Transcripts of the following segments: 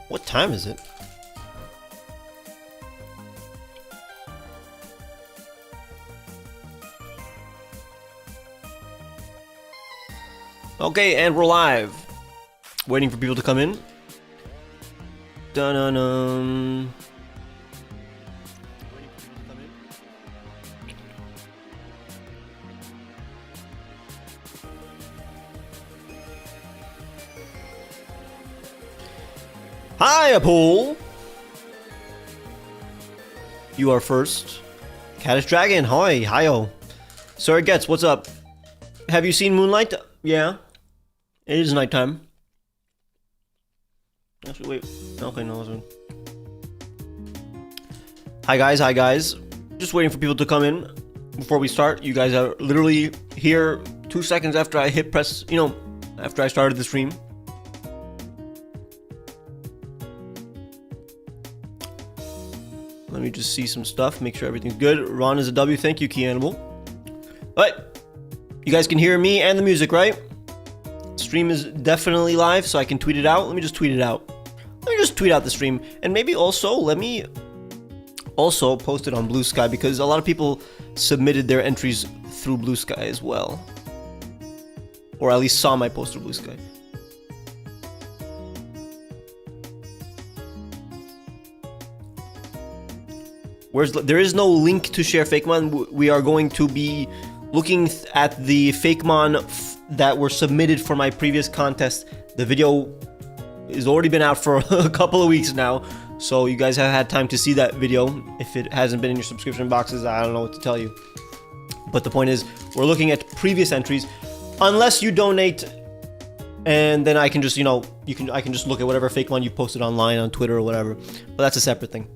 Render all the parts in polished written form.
What time is it? Okay, and we're live. Waiting for people to come in. Dun-dun-dun. Hi, Pool. You are first. Caddish Dragon, hi, hi-oh. Sir Gets, what's up? Have you seen Moonlight? Yeah. It is nighttime. Actually, wait. Okay, no, it's Hi guys. Just waiting for people to come in before we start. You guys are literally here 2 seconds after I hit press, after I started the stream. Let me just see some stuff, make sure everything's good. Ron is a W, thank you, Key Animal. Alright, you guys can hear me and the music, right? Stream is definitely live, so I can tweet it out. Let me just tweet it out. Let me just tweet out the stream. And maybe also, let me also post it on Blue Sky, because a lot of people submitted their entries through Blue Sky as well. Or at least saw my post through Blue Sky. There is no link to share Fakemon. We are going to be looking at the Fakemon that were submitted for my previous contest. The video has already been out for a couple of weeks now, so you guys have had time to see that video. If it hasn't been in your subscription boxes, I don't know what to tell you. But the point is, we're looking at previous entries. Unless you donate, and then I can just, I can just look at whatever Fakemon you posted online on Twitter or whatever. But that's a separate thing.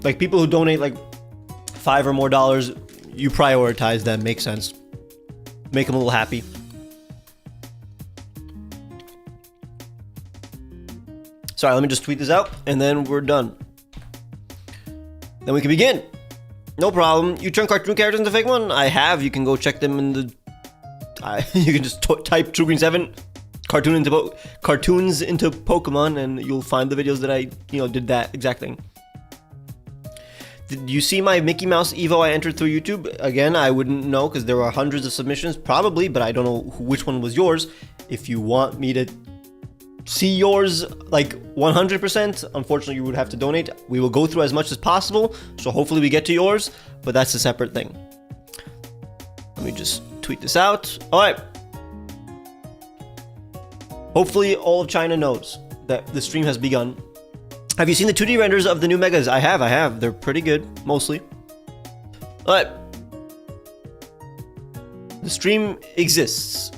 Like, people who donate like $5 or more, you prioritize them. Makes sense. Make them a little happy. Sorry, let me just tweet this out, and then we're done. Then we can begin. No problem. You turn cartoon characters into Fakemon? I have. You can go check them in the... you can just type Truegreen7 cartoons into Pokemon, and you'll find the videos that I, did that exact thing. Did you see my Mickey Mouse Evo I entered through YouTube? Again, I wouldn't know because there were hundreds of submissions, probably, but I don't know which one was yours. If you want me to see yours like 100%, unfortunately you would have to donate. We will go through as much as possible, so hopefully we get to yours, but that's a separate thing. Let me just tweet this out. All right. Hopefully all of China knows that the stream has begun. Have you seen the 2D renders of the new Megas? I have. They're pretty good, mostly. Alright. The stream exists.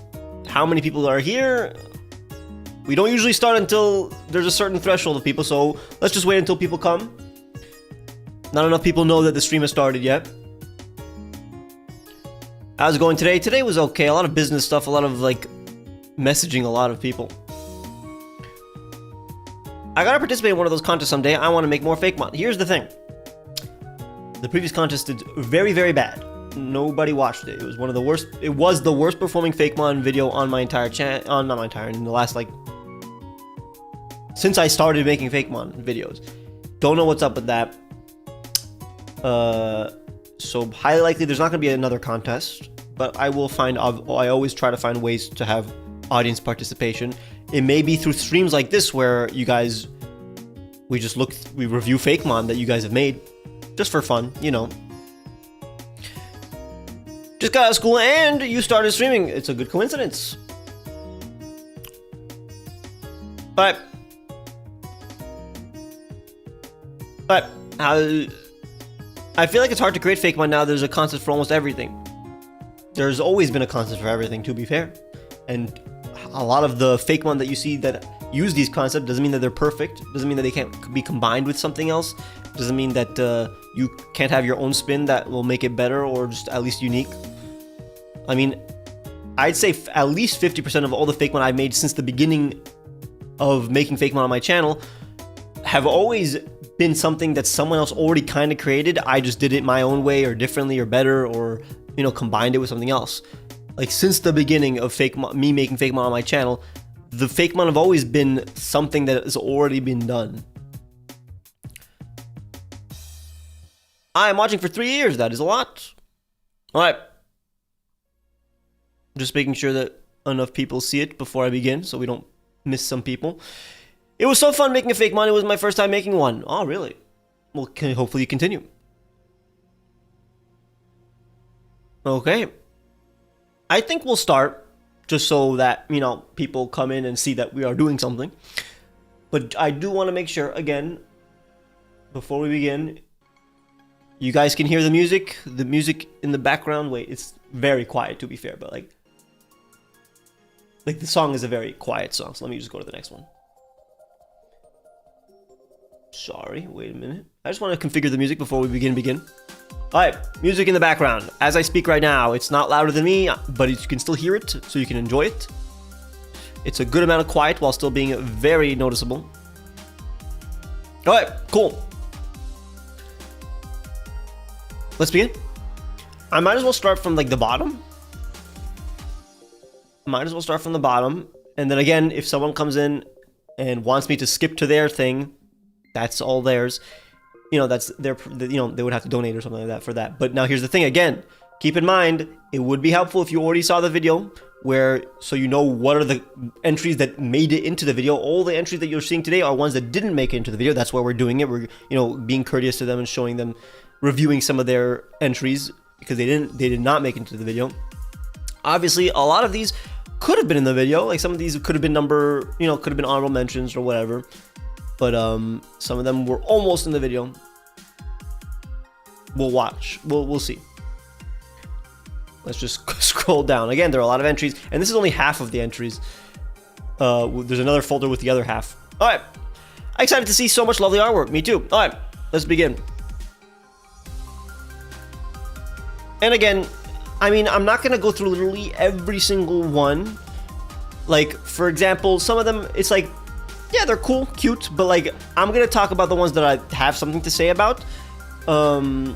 How many people are here? We don't usually start until there's a certain threshold of people, so let's just wait until people come. Not enough people know that the stream has started yet. How's it going today? Today was okay. A lot of business stuff, a lot of, messaging a lot of people. I gotta participate in one of those contests someday. I want to make more Fakemon. Here's the thing. The previous contest did very, very bad. Nobody watched it. It was one of the worst. It was the worst performing Fakemon video on my entire channel. Not my entire, in the last, since I started making Fakemon videos. Don't know what's up with that. So highly likely there's not gonna be another contest. But I will find, I always try to find ways to have audience participation. It may be through streams like this where you guys, we review Fakemon that you guys have made, just for fun, Just got out of school and you started streaming. It's a good coincidence. But I feel like it's hard to create Fakemon now. There's a concept for almost everything. There's always been a concept for everything, to be fair. And a lot of the Fakemon that you see that use these concepts doesn't mean that they're perfect. Doesn't mean that they can't be combined with something else. Doesn't mean that you can't have your own spin that will make it better or just at least unique. I mean, I'd say at least 50% of all the Fakemon I've made since the beginning of making Fakemon on my channel have always been something that someone else already kind of created. I just did it my own way or differently or better, or combined it with something else. Like, since the beginning of me making Fakemon on my channel, the Fakemon have always been something that has already been done. I'm watching for 3 years. That is a lot. All right. Just making sure that enough people see it before I begin so we don't miss some people. It was so fun making a Fakemon. It was my first time making one. Oh, really? Well, can hopefully continue. Okay. I think we'll start just so that, you know, people come in and see that we are doing something. But I do want to make sure, again, before we begin, you guys can hear the music in the background. Wait, it's very quiet to be fair, but like the song is a very quiet song. So let me just go to the next one. Sorry, wait a minute. I just want to configure the music before we begin. Alright, music in the background. As I speak right now, it's not louder than me, but you can still hear it, so you can enjoy it. It's a good amount of quiet while still being very noticeable. Alright, cool. Let's begin. I might as well start from like the bottom. And then again, if someone comes in and wants me to skip to their thing, that's all theirs. You know, that's their, you know, they would have to donate or something like that for that. But now here's the thing again. Keep in mind, it would be helpful if you already saw the video so you know what are the entries that made it into the video. All the entries that you're seeing today are ones that didn't make it into the video. That's why we're doing it. We're, you know, being courteous to them and showing them, reviewing some of their entries because they did not make it into the video. Obviously, a lot of these could have been in the video. Like some of these could have been could have been honorable mentions or whatever. But some of them were almost in the video. We'll watch. We'll see. Let's just scroll down. Again, there are a lot of entries, and this is only half of the entries. There's another folder with the other half. All right. I'm excited to see so much lovely artwork. Me too. All right. Let's begin. And again, I mean, I'm not going to go through literally every single one. Like, for example, some of them, it's like, yeah, they're cool, cute, but like, I'm going to talk about the ones that I have something to say about. You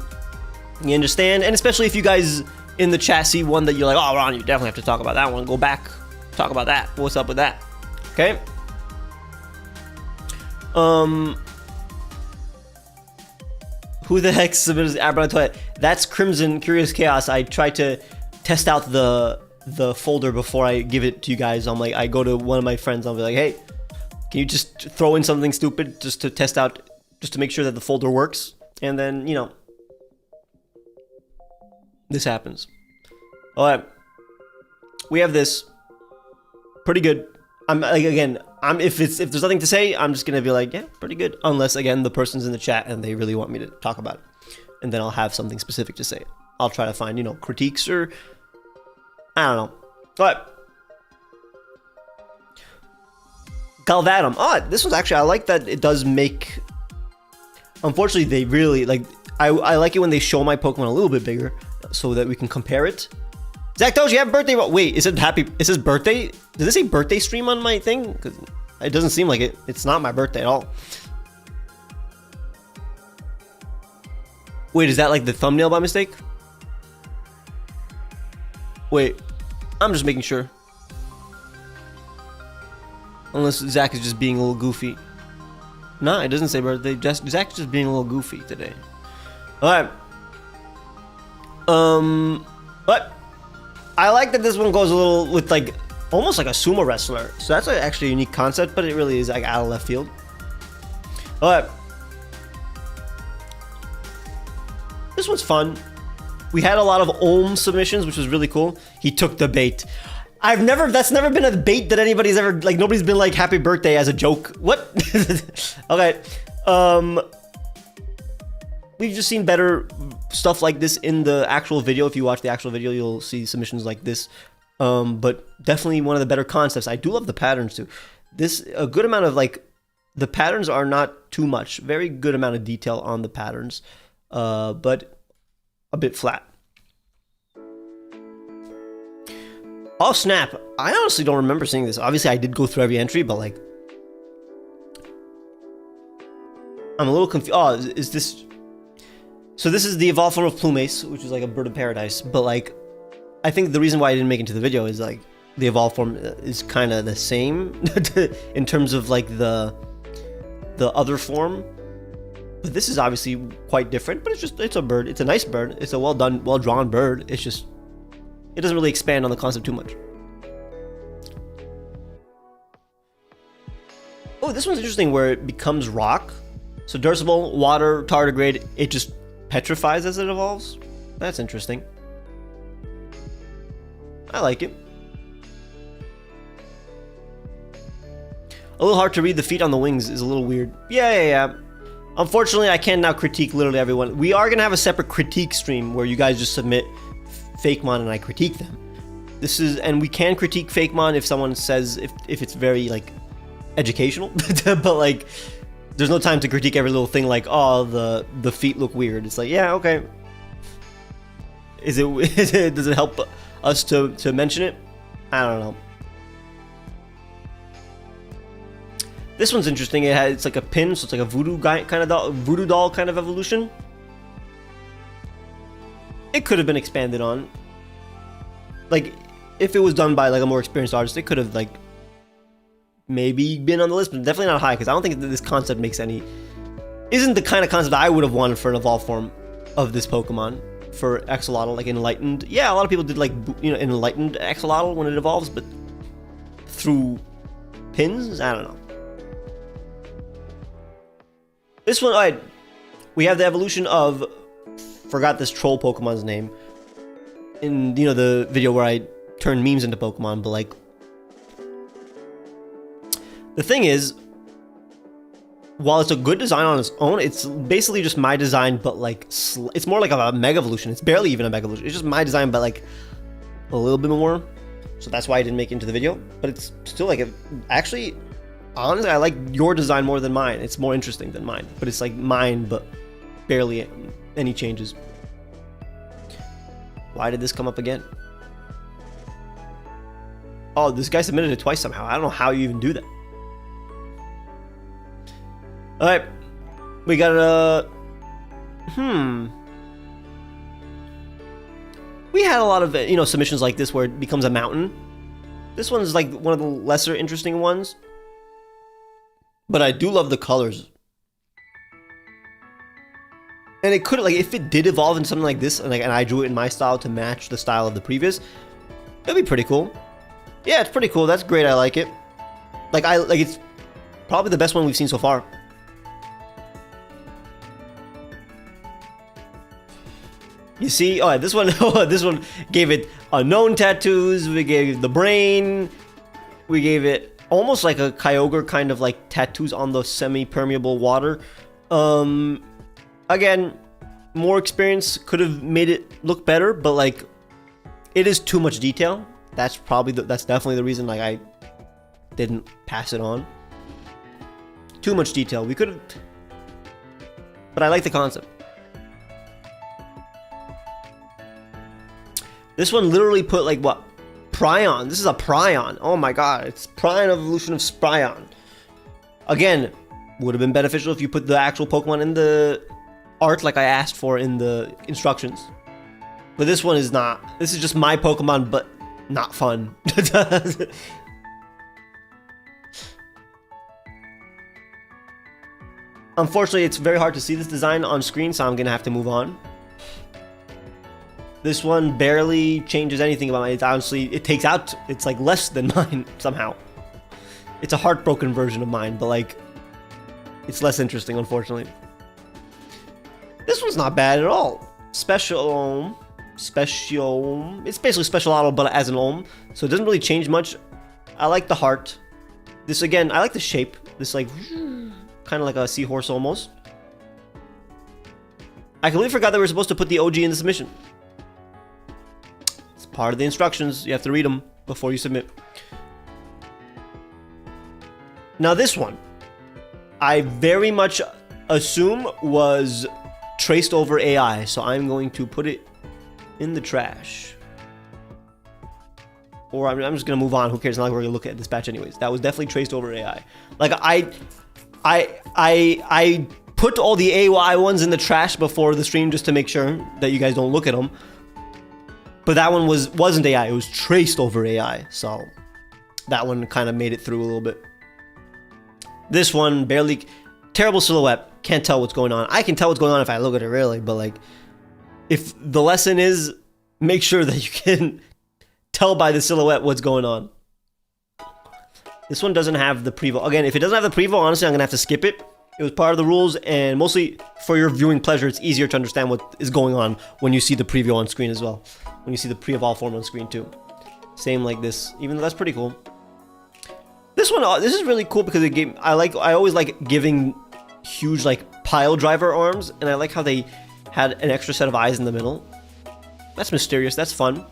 understand? And especially if you guys in the chat see one that you're like, oh, Ron, you definitely have to talk about that one. Go back, talk about that. What's up with that? Okay. Who the heck submitted Aberrant Toilet? That's Crimson Curious Chaos. I tried to test out the folder before I give it to you guys. I'm like, I go to one of my friends. I'll be like, hey, can you just throw in something stupid just to test out, just to make sure that the folder works? And then, you know, this happens. All right, we have this. Pretty good. I'm like, again, if there's nothing to say, I'm just gonna be like, yeah, pretty good. Unless again the person's in the chat and they really want me to talk about it, and then I'll have something specific to say. I'll try to find, you know, critiques or I don't know. All right. Galvadum. Oh, this one's actually, I like that it does make. Unfortunately, they really like. I like it when they show my Pokemon a little bit bigger so that we can compare it. Zach Doge, happy birthday! Wait, is it happy? Is his birthday? Does it say birthday stream on my thing? Because it doesn't seem like it. It's not my birthday at all. Wait, is that like the thumbnail by mistake? Wait, I'm just making sure. Unless Zach is just being a little goofy. No, it doesn't say birthday. Zach's just being a little goofy today. Alright. But I like that this one goes a little with like almost like a sumo wrestler. So that's actually a unique concept, but it really is like out of left field. Alright. This one's fun. We had a lot of Ohm submissions, which was really cool. He took the bait. That's never been a bait that anybody's ever, like, nobody's been like, happy birthday as a joke. What? Okay. We've just seen better stuff like this in the actual video. If you watch the actual video, you'll see submissions like this. But definitely one of the better concepts. I do love the patterns too. A good amount of like, the patterns are not too much. Very good amount of detail on the patterns. But a bit flat. Oh snap, I honestly don't remember seeing this. Obviously I did go through every entry, but like, I'm a little confused. Oh, is this, so this is the evolved form of Plumace, which is like a bird of paradise, but like, I think the reason why I didn't make it into the video is like, the evolved form is kind of the same in terms of like the other form. But this is obviously quite different, but it's a bird. It's a nice bird. It's a well done, well drawn bird. It's just, it doesn't really expand on the concept too much. Oh, this one's interesting where it becomes rock. So Durable, water, tardigrade, it just petrifies as it evolves. That's interesting. I like it. A little hard to read. The feet on the wings is a little weird. Yeah. Unfortunately, I can now critique literally everyone. We are going to have a separate critique stream where you guys just submit Fakemon and I critique them. This is, and we can critique Fakemon if someone says, if it's very like educational, but like there's no time to critique every little thing like, oh, the feet look weird. It's like, yeah, okay. Does it help us to mention it? I don't know. This one's interesting. It's like a pin, so it's like a voodoo guy kind of doll, voodoo doll kind of evolution. It could have been expanded on. Like, if it was done by like a more experienced artist, it could have like maybe been on the list, but definitely not high, because I don't think that this concept isn't the kind of concept I would have wanted for an evolved form of this Pokemon. For Axolotl, like enlightened. Yeah, a lot of people did like, you know, enlightened Axolotl when it evolves, but through pins, I don't know. This one, alright, we have the evolution of, forgot this troll Pokemon's name, in, you know, the video where I turned memes into Pokemon, but like, the thing is, while it's a good design on its own, it's basically just my design, but like, it's more like a Mega Evolution. It's barely even a Mega Evolution. It's just my design, but like, a little bit more. So that's why I didn't make it into the video, but it's still like, actually, honestly, I like your design more than mine. It's more interesting than mine, but it's like mine, but barely any changes. Why did this come up again? Oh, this guy submitted it twice somehow. I don't know how you even do that. Alright. We got a... We had a lot of, you know, submissions like this where it becomes a mountain. This one's like one of the lesser interesting ones. But I do love the colors. And it could, like, if it did evolve into something like this, and I drew it in my style to match the style of the previous, that'd be pretty cool. Yeah, it's pretty cool. That's great. I like it. Like, it's probably the best one we've seen so far. You see, oh, this one, this one gave it unknown tattoos. We gave the brain. We gave it almost like a Kyogre kind of like tattoos on the semi-permeable water. Again, more experience could have made it look better, but like, it is too much detail. That's probably that's definitely the reason like I didn't pass it on. Too much detail. We could have, but I like the concept. This one literally put like what? Prion. This is a Prion. Oh my god. It's Prion evolution of Spryon. Again, would have been beneficial if you put the actual Pokemon in the art like I asked for in the instructions. But this one is not. This is just my Pokemon, but not fun. Unfortunately, it's very hard to see this design on screen, so I'm going to have to move on. This one barely changes anything about mine. It's honestly, it takes out, it's like less than mine somehow. It's a heartbroken version of mine, but like, it's less interesting, unfortunately. This one's not bad at all. Special, it's basically Special Auto, but as an Ohm, so it doesn't really change much. I like the heart. This again, I like the shape. This like, kind of like a seahorse almost. I completely forgot that we were supposed to put the OG in the submission. Part of the instructions, you have to read them before you submit. Now this one, I very much assume was traced over AI, so I'm going to put it in the trash. Or I'm just gonna move on. Who cares? Not like we're gonna look at this batch anyways. That was definitely traced over AI. Like I put all the AI ones in the trash before the stream just to make sure that you guys don't look at them. But that one wasn't AI. It was traced over AI. So that one kind of made it through a little bit. This one barely. Terrible silhouette. Can't tell what's going on. I can tell what's going on if I look at it really, but like, if the lesson is make sure that you can tell by the silhouette what's going on. This one doesn't have the prevo. Again, if it doesn't have the prevo, honestly, I'm gonna have to skip it. It was part of the rules, and mostly for your viewing pleasure, it's easier to understand what is going on when you see the preview on screen as well. When you see the pre-evolve form on screen too. Same like this, even though that's pretty cool. This one, this is really cool because it gave. I always like giving huge like pile driver arms, and I like how they had an extra set of eyes in the middle. That's mysterious. That's fun.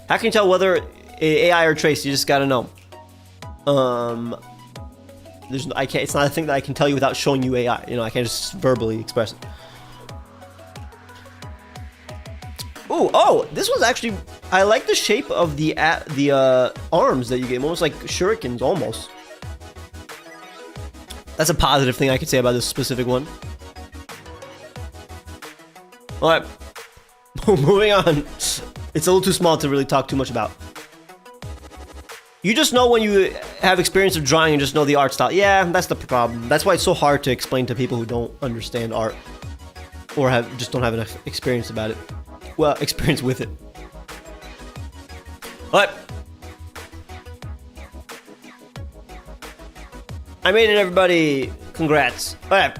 How can you tell whether AI or trace? You just gotta know. I can't. It's not a thing that I can tell you without showing you AI. You know, I can't just verbally express it. Ooh, oh, this was actually. I like the shape of the arms that you get, almost like shurikens, almost. That's a positive thing I could say about this specific one. All right, moving on. It's a little too small to really talk too much about. You just know when you have experience of drawing and just know the art style. Yeah, that's the problem. That's why it's so hard to explain to people who don't understand art or just don't have enough experience about it. Well, experience with it. All right. I made it, everybody. Congrats. All right.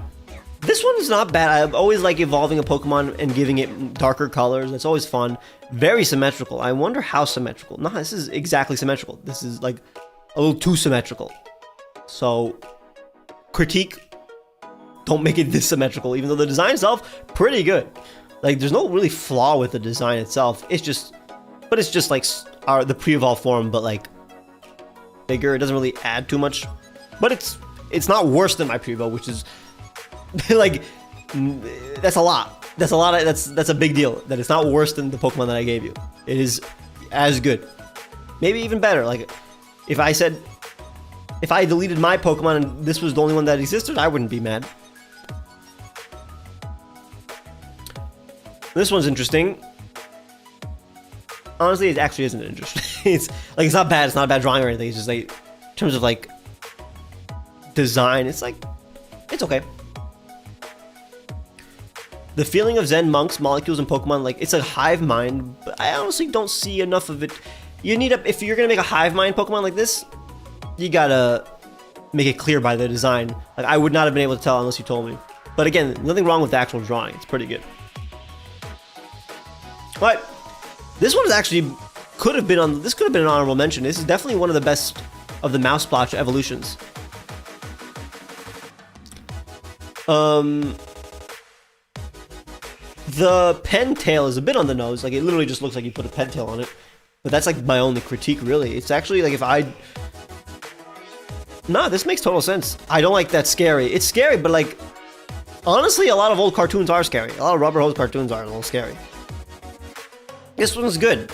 This one is not bad. I always like evolving a Pokemon and giving it darker colors. It's always fun. Very symmetrical. I wonder how symmetrical. No, this is exactly symmetrical. This is like a little too symmetrical. So, critique, don't make it this symmetrical, even though the design itself, pretty good. Like, there's no really flaw with the design itself. It's just like the pre-evolved form, but like bigger. It doesn't really add too much. But it's not worse than my pre-evolve, which is like, that's a lot. That's a big deal. That it's not worse than the Pokemon that I gave you. It is as good, maybe even better. Like, if I deleted my Pokemon and this was the only one that existed, I wouldn't be mad. This one's interesting. Honestly, it actually isn't interesting. It's not bad. It's not a bad drawing or anything. It's just like, in terms of like design, it's okay. The feeling of Zen monks, molecules, and Pokemon, like, it's a hive mind, but I honestly don't see enough of it. If you're gonna make a hive mind Pokemon like this, you gotta make it clear by the design. Like, I would not have been able to tell unless you told me. But again, nothing wrong with the actual drawing. It's pretty good. But this one is actually could have been an honorable mention. This is definitely one of the best of the Mouse Splotch evolutions. The pen tail is a bit on the nose. Like, it literally just looks like you put a pen tail on it. But that's like my only critique, really. It's actually like Nah, this makes total sense. I don't like that scary. It's scary, but like, honestly, a lot of old cartoons are scary. A lot of rubber hose cartoons are a little scary. This one's good.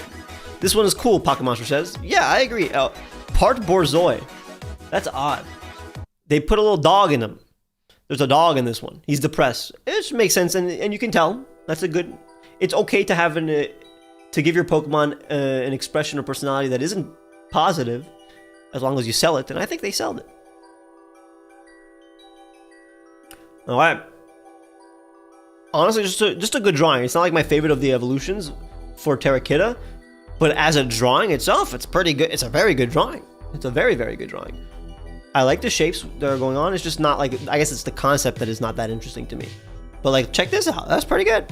This one is cool, Pocket Monster says. Yeah, I agree. Part Borzoi. That's odd. They put a little dog in him. There's a dog in this one. He's depressed. It just makes sense, and you can tell. That's a good. It's okay to have to give your Pokemon an expression or personality that isn't positive, as long as you sell it. And I think they sold it. All right. Honestly, just a good drawing. It's not like my favorite of the evolutions for Terrakita, but as a drawing itself, it's pretty good. It's a very good drawing. It's a very, very good drawing. I like the shapes that are going on. It's just not like, I guess it's the concept that is not that interesting to me. But like, check this out. That's pretty good.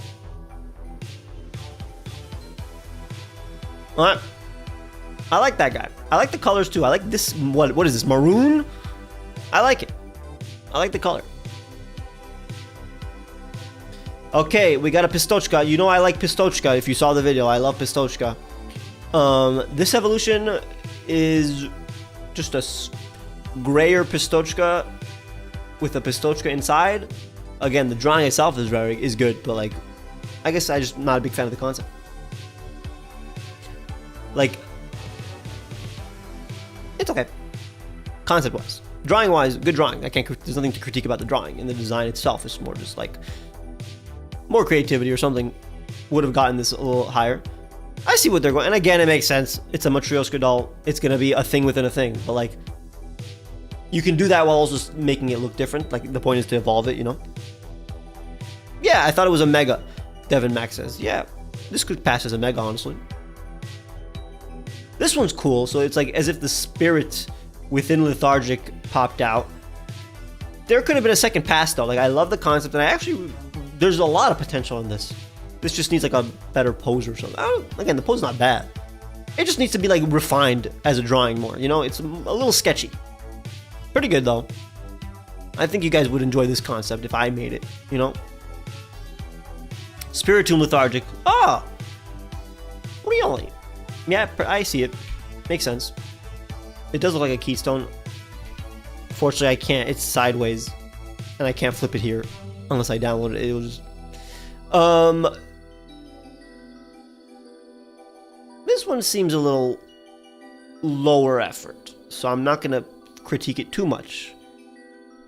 All right. I like that guy. I like the colors too. I like this. What is this? Maroon? I like it. I like the color. Okay, we got a Pistochka. You know I like Pistochka. If you saw the video, I love Pistochka. This evolution is just a grayer Pistochka with a Pistochka inside. Again, the drawing itself is good, but like, I guess I'm just not a big fan of the concept. Like, it's okay. Concept-wise, drawing-wise, good drawing. There's nothing to critique about the drawing, and the design itself is more just like more creativity or something would have gotten this a little higher. I see what they're going, and again, it makes sense. It's a Matryoshka doll. It's gonna be a thing within a thing, but like, you can do that while also making it look different. Like, the point is to evolve it, you know? Yeah, I thought it was a Mega, Devin Max says. Yeah, this could pass as a Mega, honestly. This one's cool, so it's like as if the spirit within Lethargic popped out. There could have been a second pass, though. Like, I love the concept, and I actually, there's a lot of potential in this. This just needs like a better pose or something. Again, the pose is not bad. It just needs to be like refined as a drawing more, you know? It's a little sketchy. Pretty good though. I think you guys would enjoy this concept if I made it, you know? Spiritomb Lethargic. Ah! Really? Yeah, I see it. Makes sense. It does look like a keystone. Fortunately, I can't. It's sideways. And I can't flip it here. Unless I download it. It will just... This one seems a little lower effort, so I'm not gonna critique it too much.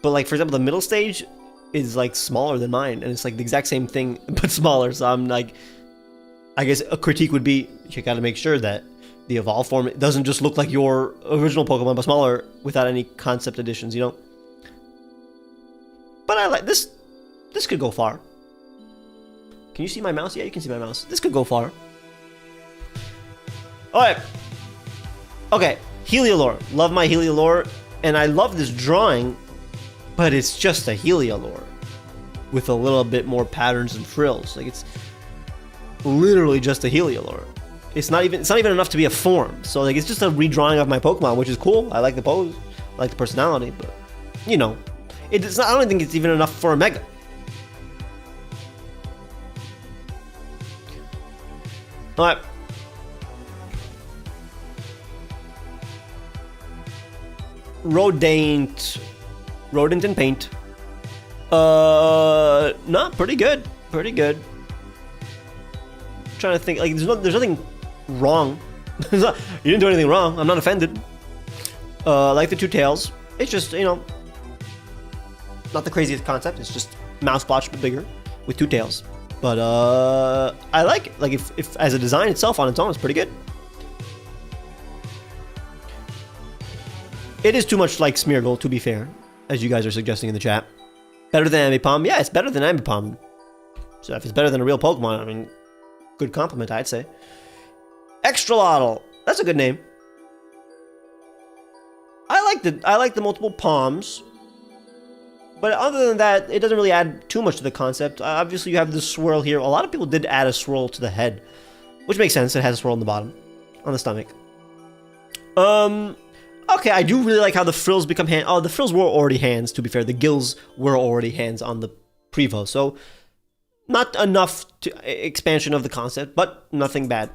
But like, for example, the middle stage is like smaller than mine, and it's like the exact same thing but smaller. So I'm like, I guess a critique would be you gotta make sure that the evolved form doesn't just look like your original Pokemon but smaller without any concept additions, you know. But I like this. This could go far. Can you see my mouse? Yeah, you can see my mouse. This could go far. Alright. Okay, Heliolore. Love my Heliolore. And I love this drawing, but it's just a Heliolore with a little bit more patterns and frills. Like, it's literally just a Heliolore. It's not even enough to be a form. So like, it's just a redrawing of my Pokemon, which is cool. I like the pose, I like the personality, but you know, it's not, I don't think it's even enough for a Mega. Alright. Rodent in paint. Not pretty good. Pretty good. I'm trying to think, like, there's nothing wrong. You didn't do anything wrong. I'm not offended. Like the two tails. It's just, you know, not the craziest concept. It's just mouse blotch but bigger with two tails. But I like it. Like, if as a design itself on its own, it's pretty good. It is too much like Smeargle, to be fair, as you guys are suggesting in the chat. Better than Ambipom? Yeah, it's better than Ambipom. So if it's better than a real Pokemon, I mean, good compliment, I'd say. Extralotl. That's a good name. I like the multiple palms. But other than that, it doesn't really add too much to the concept. Obviously, you have the swirl here. A lot of people did add a swirl to the head, which makes sense. It has a swirl on the bottom, on the stomach. Okay, I do really like how the frills become hands. Oh, the frills were already hands, to be fair. The gills were already hands on the Prevo, so not enough to expansion of the concept, but nothing bad.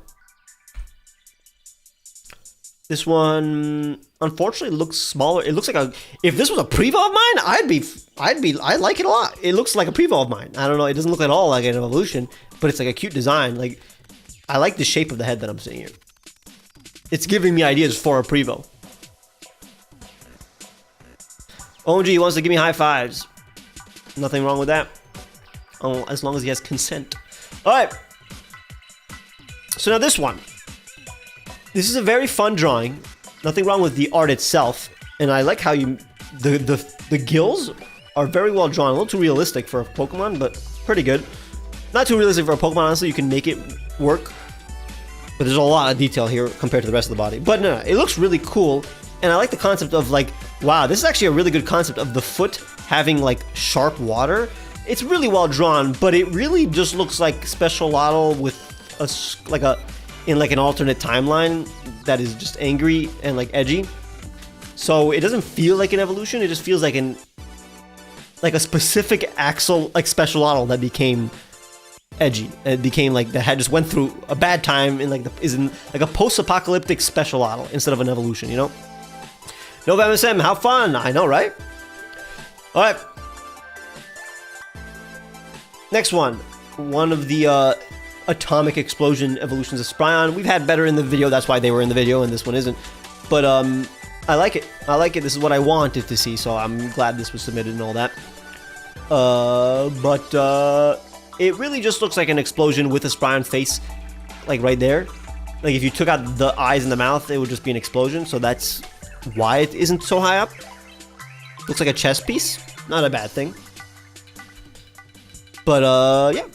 This one, unfortunately, looks smaller. It looks like a. If this was a Prevo of mine, I like it a lot. It looks like a Prevo of mine. I don't know. It doesn't look at all like an evolution, but it's like a cute design. Like, I like the shape of the head that I'm seeing here. It's giving me ideas for a Prevo. OMG wants to give me high fives. Nothing wrong with that. Oh, as long as he has consent. Alright. So now this one. This is a very fun drawing. Nothing wrong with the art itself. And I like how the gills are very well drawn. A little too realistic for a Pokemon, but pretty good. Not too realistic for a Pokemon, honestly. You can make it work. But there's a lot of detail here compared to the rest of the body. But no, it looks really cool. And I like the concept of like, wow, this is actually a really good concept of the foot having like sharp water. It's really well drawn, but it really just looks like Specialotl with in an alternate timeline that is just angry and like edgy. So it doesn't feel like an evolution. It just feels like a specific Axel like Specialotl that became edgy. It became like the head just went through a bad time and is in like a post-apocalyptic Specialotl instead of an evolution, you know? Nova MSM, how fun! I know, right? Alright. Next one. One of the atomic explosion evolutions of Spryon. We've had better in the video, that's why they were in the video, and this one isn't. But I like it. I like it. This is what I wanted to see, so I'm glad this was submitted and all that. it really just looks like an explosion with a Sprion face, like right there. Like if you took out the eyes and the mouth, it would just be an explosion. So that's why it isn't so high up. Looks like a chess piece. Not a bad thing. But yeah.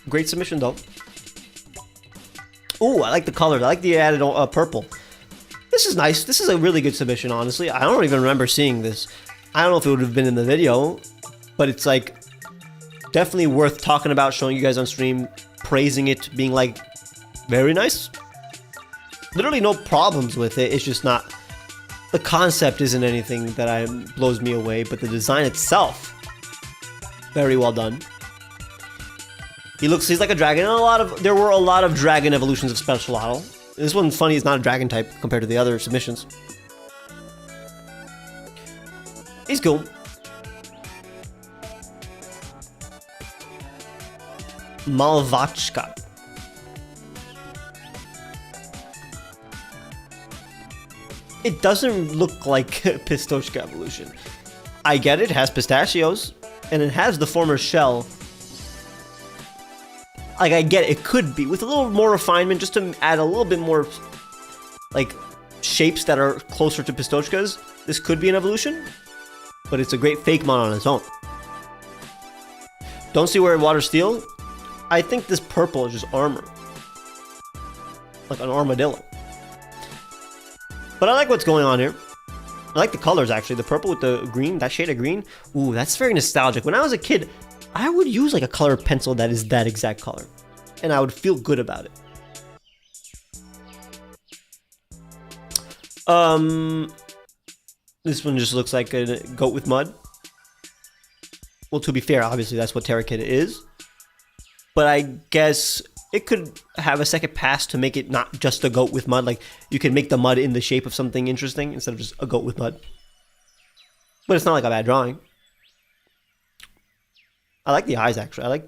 Great submission though. Ooh, I like the colors. I like the added purple. This is nice. This is a really good submission, honestly. I don't even remember seeing this. I don't know if it would have been in the video, but it's like definitely worth talking about, showing you guys on stream, praising it, being like, very nice. Literally no problems with it. It's just not, the concept isn't anything that blows me away, but the design itself, very well done. He's like a dragon, and there were a lot of dragon evolutions of Special Lotto. This one, funny, is not a dragon type compared to the other submissions. He's cool. Malvachka. It doesn't look like Pistochka evolution. I get it has pistachios, and it has the former shell. Like, I get it could be, with a little more refinement, just to add a little bit more, like, shapes that are closer to Pistochka's. This could be an evolution, but it's a great Fakemon on its own. Don't see where water steel. I think this purple is just armor. Like an armadillo. But I like what's going on here. I like the colors, actually. The purple with the green, that shade of green. Ooh, that's very nostalgic. When I was a kid, I would use like a colored pencil that is that exact color. And I would feel good about it. This one just looks like a goat with mud. Well, to be fair, obviously that's what Terrakid is. But I guess it could have a second pass to make it not just a goat with mud. Like, you could make the mud in the shape of something interesting instead of just a goat with mud. But it's not like a bad drawing. I like the eyes, actually.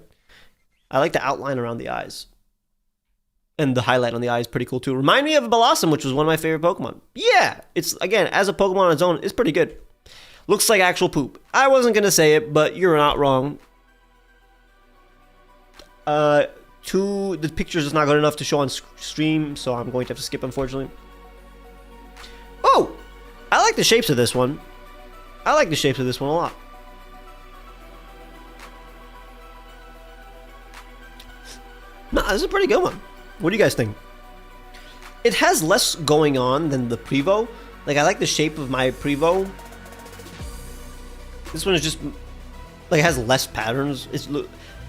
I like the outline around the eyes. And the highlight on the eye is pretty cool, too. Remind me of Blossom, which was one of my favorite Pokemon. Yeah! It's, again, as a Pokemon on its own, it's pretty good. Looks like actual poop. I wasn't going to say it, but you're not wrong. The pictures is not good enough to show on stream, so I'm going to have to skip, unfortunately. Oh! I like the shapes of this one. I like the shapes of this one a lot. No, this is a pretty good one. What do you guys think? It has less going on than the Prevo. Like, I like the shape of my Prevo. This one is just, like, it has less patterns.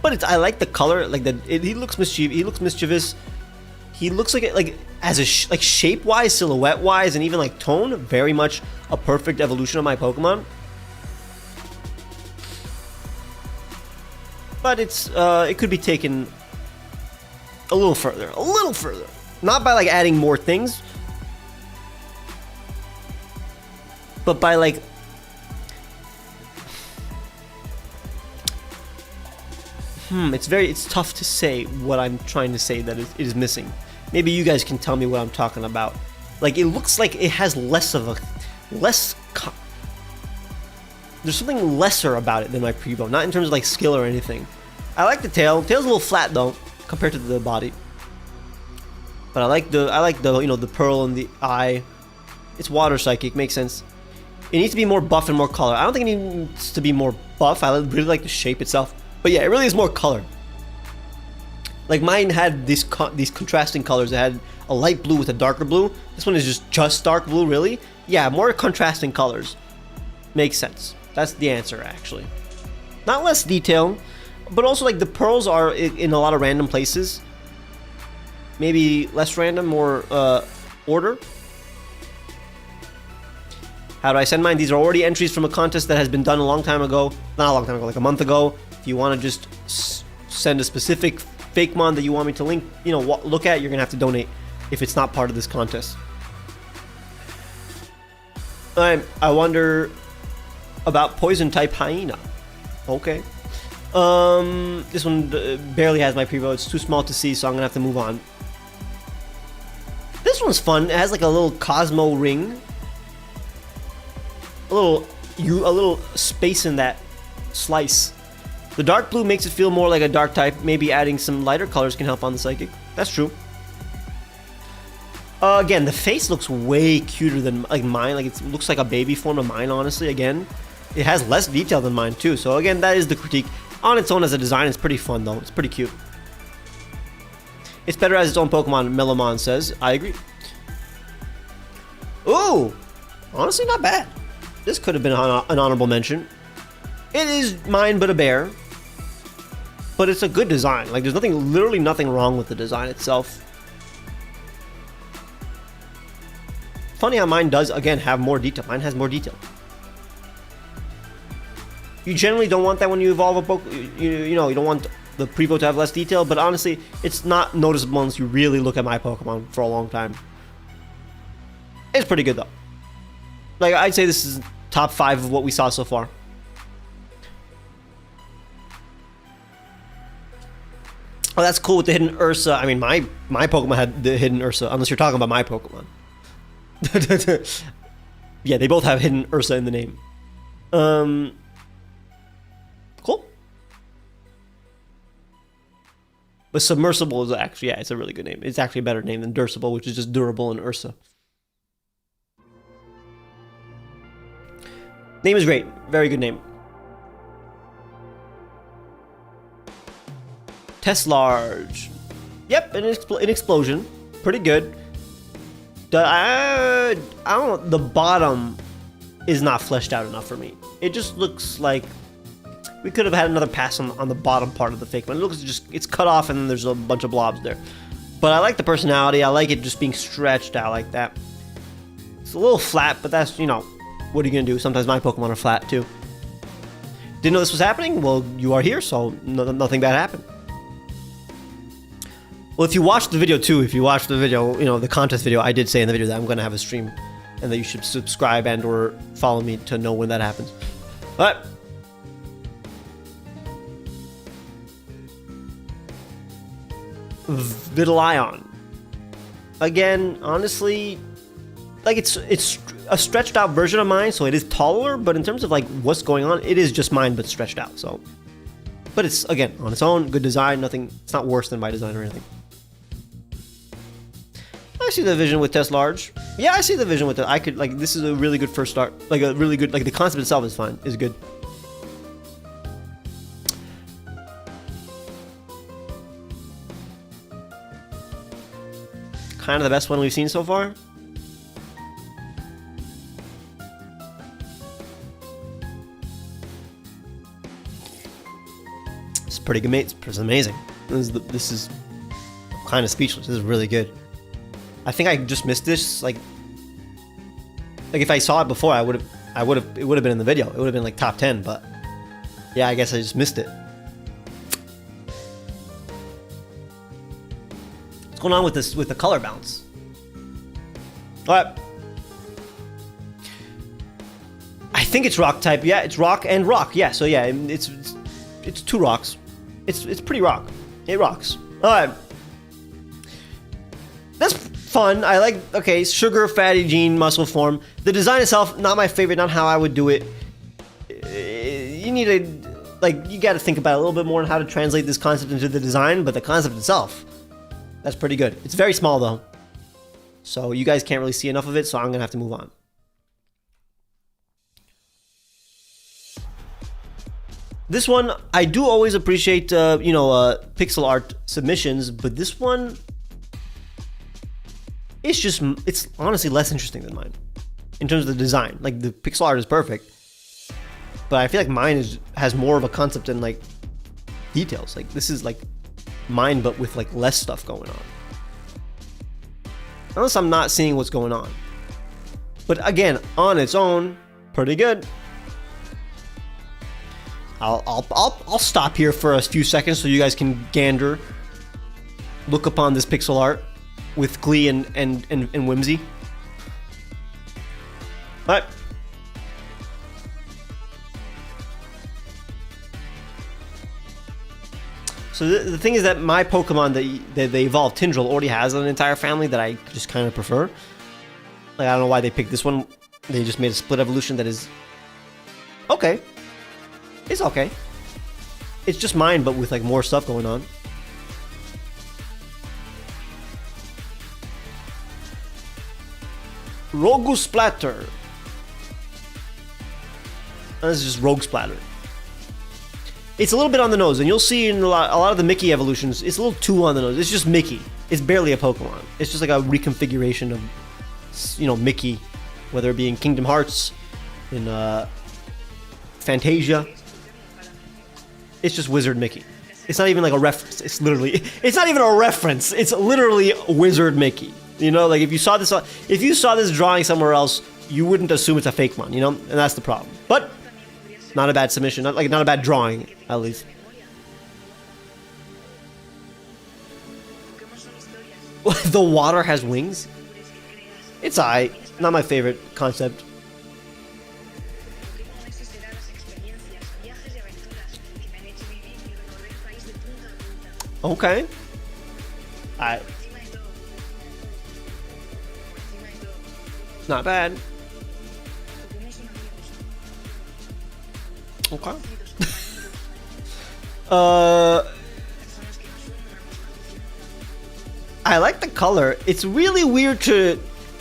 I like the color. Like, he looks mischievous. He looks mischievous. He looks like it, like, as a like shape-wise, silhouette-wise, and even like tone, very much a perfect evolution of my Pokemon. But it could be taken a little further. Not by like adding more things, but by like it's tough to say what I'm trying to say that it is missing. Maybe you guys can tell me what I'm talking about. Like, it looks like it has there's something lesser about it than my Prevo, not in terms of like skill or anything. I like the tail. Tail's a little flat though, compared to the body. But I like the the pearl in the eye. It's water psychic, makes sense. It needs to be more buff and more color. I don't think it needs to be more buff. I really like the shape itself. But yeah, it really is more color. Like, mine had these contrasting colors. It had a light blue with a darker blue. This one is just dark blue, really. Yeah, more contrasting colors. Makes sense. That's the answer, actually. Not less detail, but also like the pearls are in a lot of random places. Maybe less random, more order. How do I send mine? These are already entries from a contest that has been done a long time ago. Not a long time ago, like a month ago. If you want to just send a specific Fakemon that you want me to link, look at, you're going to have to donate if it's not part of this contest. I wonder about Poison type Hyena. Okay. This one barely has my Prevo. It's too small to see, so I'm going to have to move on. This one's fun. It has like a little Cosmo ring. A little space in that slice. The dark blue makes it feel more like a dark type. Maybe adding some lighter colors can help on the psychic. That's true. Again, the face looks way cuter than like mine. Like it looks like a baby form of mine, honestly. Again, it has less detail than mine too. So again, that is the critique. On its own as a design, it's pretty fun though. It's pretty cute. It's better as its own Pokemon, Melomon says. I agree. Ooh! Honestly, not bad. This could have been an honorable mention. It is mine but a bear. But it's a good design. Like, there's nothing, literally nothing wrong with the design itself. Funny how mine does, again, have more detail. Mine has more detail. You generally don't want that when you evolve a Pokemon. You know, you don't want the Prevo to have less detail, but honestly, it's not noticeable unless you really look at my Pokemon for a long time. It's pretty good, though. Like, I'd say this is top 5 of what we saw so far. Oh, that's cool with the hidden Ursa. I mean, my Pokemon had the hidden Ursa, unless you're talking about my Pokemon. Yeah, they both have hidden Ursa in the name. Cool. But Submersible is actually, yeah, it's a really good name. It's actually a better name than Dursible, which is just Durable and Ursa. Name is great. Very good name. Teslarge. Yep, an explosion. Pretty good. I don't know. The bottom is not fleshed out enough for me. It just looks like we could have had another pass on the bottom part of the Fakemon. It looks just, it's cut off and then there's a bunch of blobs there. But I like the personality. I like it just being stretched out like that. It's a little flat, but that's, you know, what are you going to do? Sometimes my Pokemon are flat too. Didn't know this was happening? Well, you are here, so nothing bad happened. Well, if you watched the video too, if you watched the video, you know, the contest video, I did say in the video that I'm going to have a stream and that you should subscribe and or follow me to know when that happens. But Vitalion. Again, honestly, like it's a stretched out version of mine, so it is taller, but in terms of like what's going on, it is just mine but stretched out. So, but it's again on its own, good design, nothing, it's not worse than my design or anything. I see the vision with Teslarge. Yeah, I see the vision with it. I could, like, this is a really good first start. Like, a really good, like, the concept itself is fine, is good. Kind of the best one we've seen so far. It's pretty good, mate. It's amazing. This is kind of speechless. This is really good. I think I just missed this. Like if I saw it before, it would have been in the video. It would have been like top 10, but yeah, I guess I just missed it. What's going on with this, with the color balance? All right. I think it's rock type. Yeah, it's rock and rock. Yeah, so yeah, it's 2 rocks. It's pretty rock. It rocks. All right. That's fun. I like, okay, sugar, fatty gene, muscle form. The design itself, not my favorite, not how I would do it. You need to, like, you got to think about it a little bit more on how to translate this concept into the design, but the concept itself, that's pretty good. It's very small though, so you guys can't really see enough of it, so I'm gonna have to move on. This one, I do always appreciate, pixel art submissions, but this one, it's honestly less interesting than mine in terms of the design. Like, the pixel art is perfect, but I feel like mine has more of a concept and like details. Like, this is like mine, but with like less stuff going on. Unless I'm not seeing what's going on. But again, on its own, pretty good. I'll stop here for a few seconds so you guys can gander, look upon this pixel art with glee and whimsy. All right. So the thing is that my Pokemon that they evolved, Tindril, already has an entire family that I just kind of prefer. Like, I don't know why they picked this one. They just made a split evolution that is okay. It's okay. it's just mine, but with like more stuff going on. Rogue Splatter. This is just Rogue Splatter. It's a little bit on the nose, and you'll see in a lot of the Mickey evolutions, it's a little too on the nose. It's just Mickey. It's barely a Pokemon. It's just like a reconfiguration of, you know, Mickey, whether it be in Kingdom Hearts, in Fantasia. It's just Wizard Mickey. It's not even like a reference. It's literally, it's not even a reference. It's literally Wizard Mickey. You know, like if you saw this drawing somewhere else, you wouldn't assume it's a Fakemon, you know? And that's the problem. But not a bad submission, not a bad drawing, at least. The water has wings? It's alright. Not my favorite concept. Okay. Alright. Not bad. Okay. I like the color. It's really weird to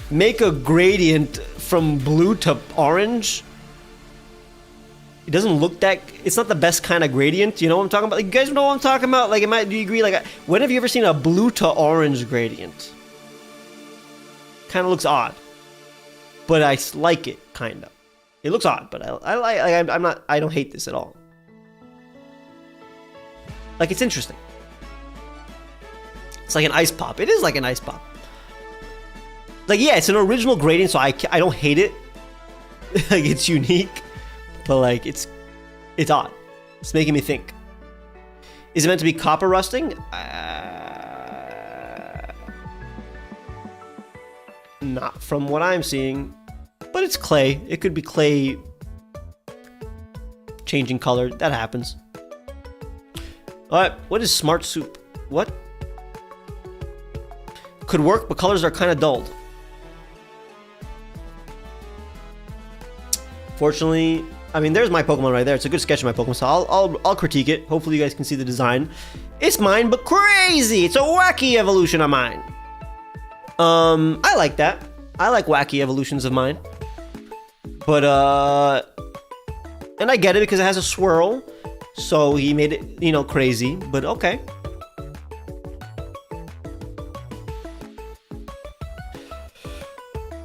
make a gradient from blue to orange. It doesn't look that. It's not the best kind of gradient. You know what I'm talking about? Like, you guys know what I'm talking about? Like, do you agree? Like, when have you ever seen a blue to orange gradient? Kind of looks odd, but I like it. Kind of. It looks odd, but I don't hate this at all. Like, it's interesting. It's like an ice pop. It is like an ice pop. Like, yeah, it's an original gradient, so I don't hate it. Like, it's unique, but like, it's odd. It's making me think. Is it meant to be copper rusting? Not from what I'm seeing. But it's clay. It could be clay changing color. That happens. Alright, what is Smart Soup? What? Could work, but colors are kind of dulled. Fortunately, I mean, there's my Pokemon right there. It's a good sketch of my Pokemon, so I'll critique it. Hopefully you guys can see the design. It's mine, but crazy! It's a wacky evolution of mine. I like that. I like wacky evolutions of mine. But, and I get it because it has a swirl, so he made it, you know, crazy, but okay.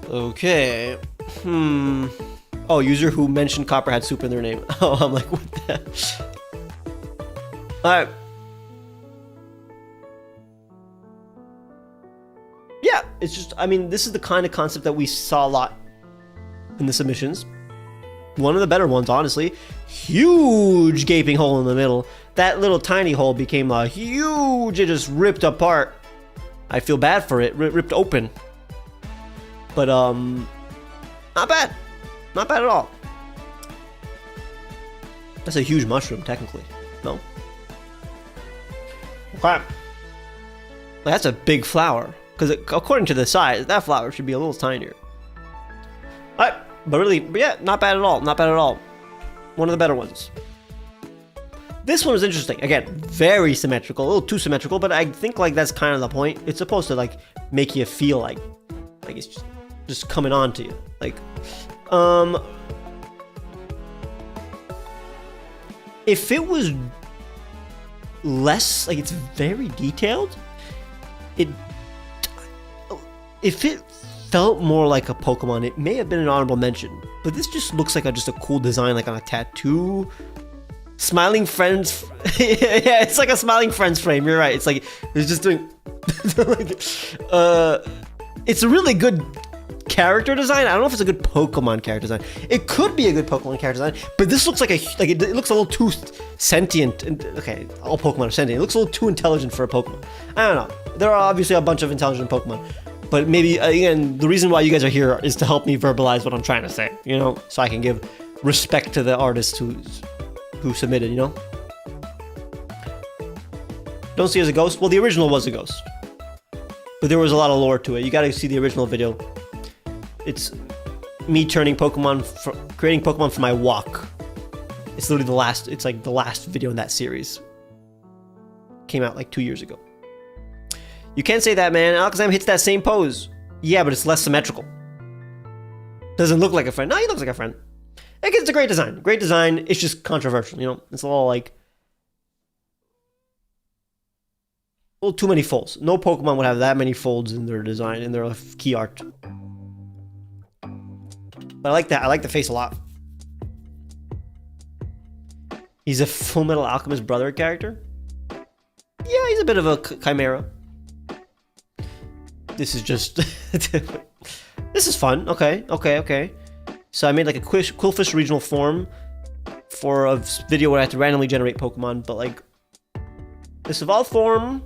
Okay. Oh, user who mentioned Copper had soup in their name. Oh, I'm like, what the? Alright. Yeah, it's just, I mean, this is the kind of concept that we saw a lot in the submissions. One of the better ones, honestly. Huge gaping hole in the middle. That little tiny hole became a huge, it just ripped apart. I feel bad for it, ripped open. But, not bad. Not bad at all. That's a huge mushroom, technically. No? Okay. That's a big flower. Because according to the size, that flower should be a little tinier. Alright, but really, yeah, not bad at all. Not bad at all. One of the better ones. This one was interesting. Again, very symmetrical, a little too symmetrical, but I think like that's kind of the point. It's supposed to like make you feel like it's just coming on to you. Like, if it was less, like it's very detailed, if it felt more like a Pokemon, it may have been an honorable mention. But this just looks like just a cool design, like on a tattoo. Smiling Friends. Yeah, it's like a Smiling Friends frame. You're right. It's like it's just doing. It's a really good character design. I don't know if it's a good Pokemon character design. It could be a good Pokemon character design, but this looks like it looks a little too sentient. And, okay, all Pokemon are sentient. It looks a little too intelligent for a Pokemon. I don't know. There are obviously a bunch of intelligent Pokemon. But maybe, again, the reason why you guys are here is to help me verbalize what I'm trying to say, you know? So I can give respect to the artist who submitted, you know? Don't see it as a ghost? Well, the original was a ghost. But there was a lot of lore to it. You gotta see the original video. It's me turning Pokemon, creating Pokemon for my walk. It's literally the last, it's like the last video in that series. Came out like 2 years ago. You can't say that, man. Alakazam hits that same pose. Yeah, but it's less symmetrical. Doesn't look like a friend. No, he looks like a friend. It's a great design. Great design. It's just controversial, you know? It's a little like... a little too many folds. No Pokemon would have that many folds in their design, in their key art. But I like that. I like the face a lot. He's a Full Metal Alchemist brother character. Yeah, he's a bit of a chimera. This is just... this is fun. Okay. So I made like a Quillfish regional form for a video where I have to randomly generate Pokemon, but like... this evolved form...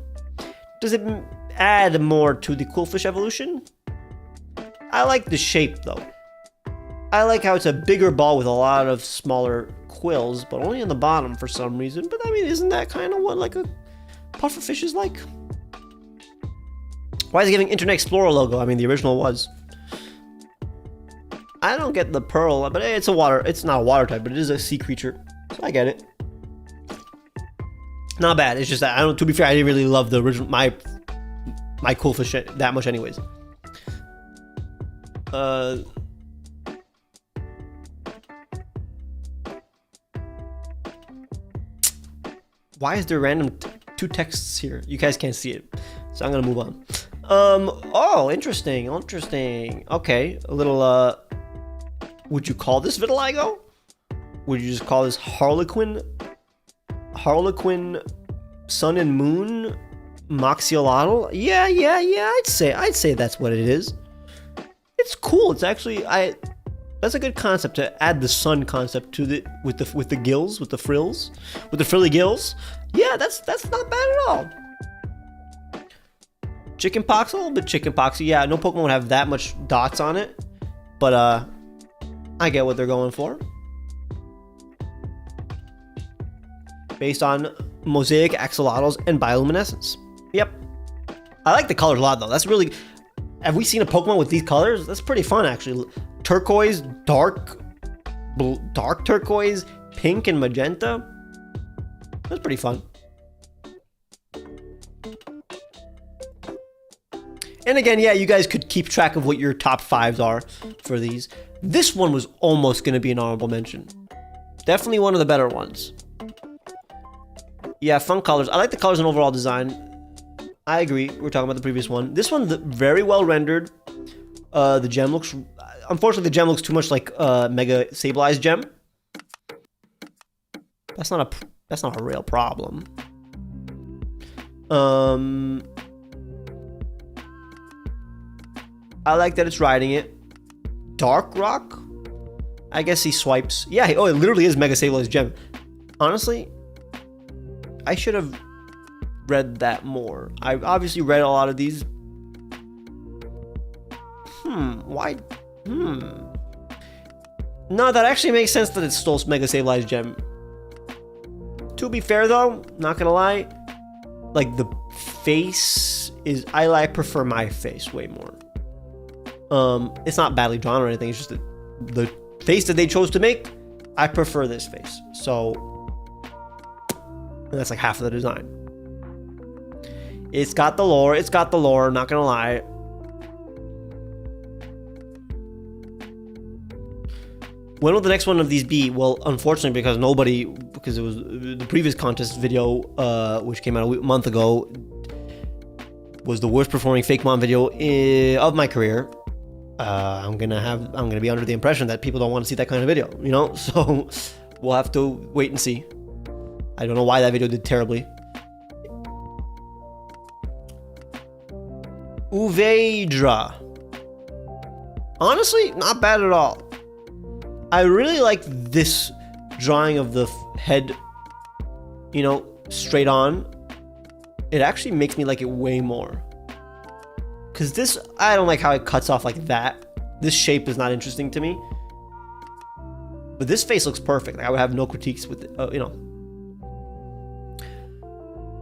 does it add more to the Quillfish evolution? I like the shape though. I like how it's a bigger ball with a lot of smaller quills, but only on the bottom for some reason. But I mean, isn't that kind of what like a pufferfish is like? Why is it giving Internet Explorer logo? I mean, the original was. I don't get the pearl, but it's a water. It's not a water type, but it is a sea creature. So I get it. Not bad. It's just that I don't. To be fair, I didn't really love the original my Quillfish that much, anyways. Why is there random two texts here? You guys can't see it, so I'm gonna move on. Oh, interesting. Okay, a little. Would you call this vitiligo? Would you just call this Harlequin? Harlequin, Sun and Moon, Moxiolotl? Yeah. I'd say that's what it is. It's cool. It's actually that's a good concept to add the sun concept to the with the gills, with the frills, with the frilly gills. Yeah, that's not bad at all. Chickenpox, a little bit chickenpoxy. Yeah, no Pokemon would have that much dots on it, but I get what they're going for. Based on mosaic axolotls and bioluminescence. Yep. I like the colors a lot though. That's really... have we seen a Pokemon with these colors? That's pretty fun actually. Turquoise, dark turquoise, pink and magenta. That's pretty fun. And again, yeah, you guys could keep track of what your top 5s are for these. This one was almost going to be an honorable mention. Definitely one of the better ones. Yeah, fun colors. I like the colors and overall design. I agree. We're talking about the previous one. This one, very well rendered. The gem looks... unfortunately, the gem looks too much like Mega Sableye gem. That's not a real problem. I like that it's riding it. Dark Rock? I guess he swipes. Yeah, it literally is Mega Sableye's gem. Honestly... I should have read that more. I obviously read a lot of these. Why? No, that actually makes sense that it stole Mega Sableye's gem. To be fair though, not gonna lie, like the face is, I prefer my face way more. It's not badly drawn or anything, it's just that the face that they chose to make, I prefer this face. So and that's like half of the design. It's got the lore, not gonna lie. When will the next one of these be? Well, unfortunately, because it was the previous contest video, which came out a month ago, was the worst performing Fakemon video of my career. I'm gonna be under the impression that people don't want to see that kind of video, you know? So we'll have to wait and see. I don't know why that video did terribly. Uvedra. Honestly, not bad at all. I really like this drawing of the head, you know, straight on. It actually makes me like it way more. Because this, I don't like how it cuts off like that. This shape is not interesting to me. But this face looks perfect. Like, I would have no critiques with it, you know.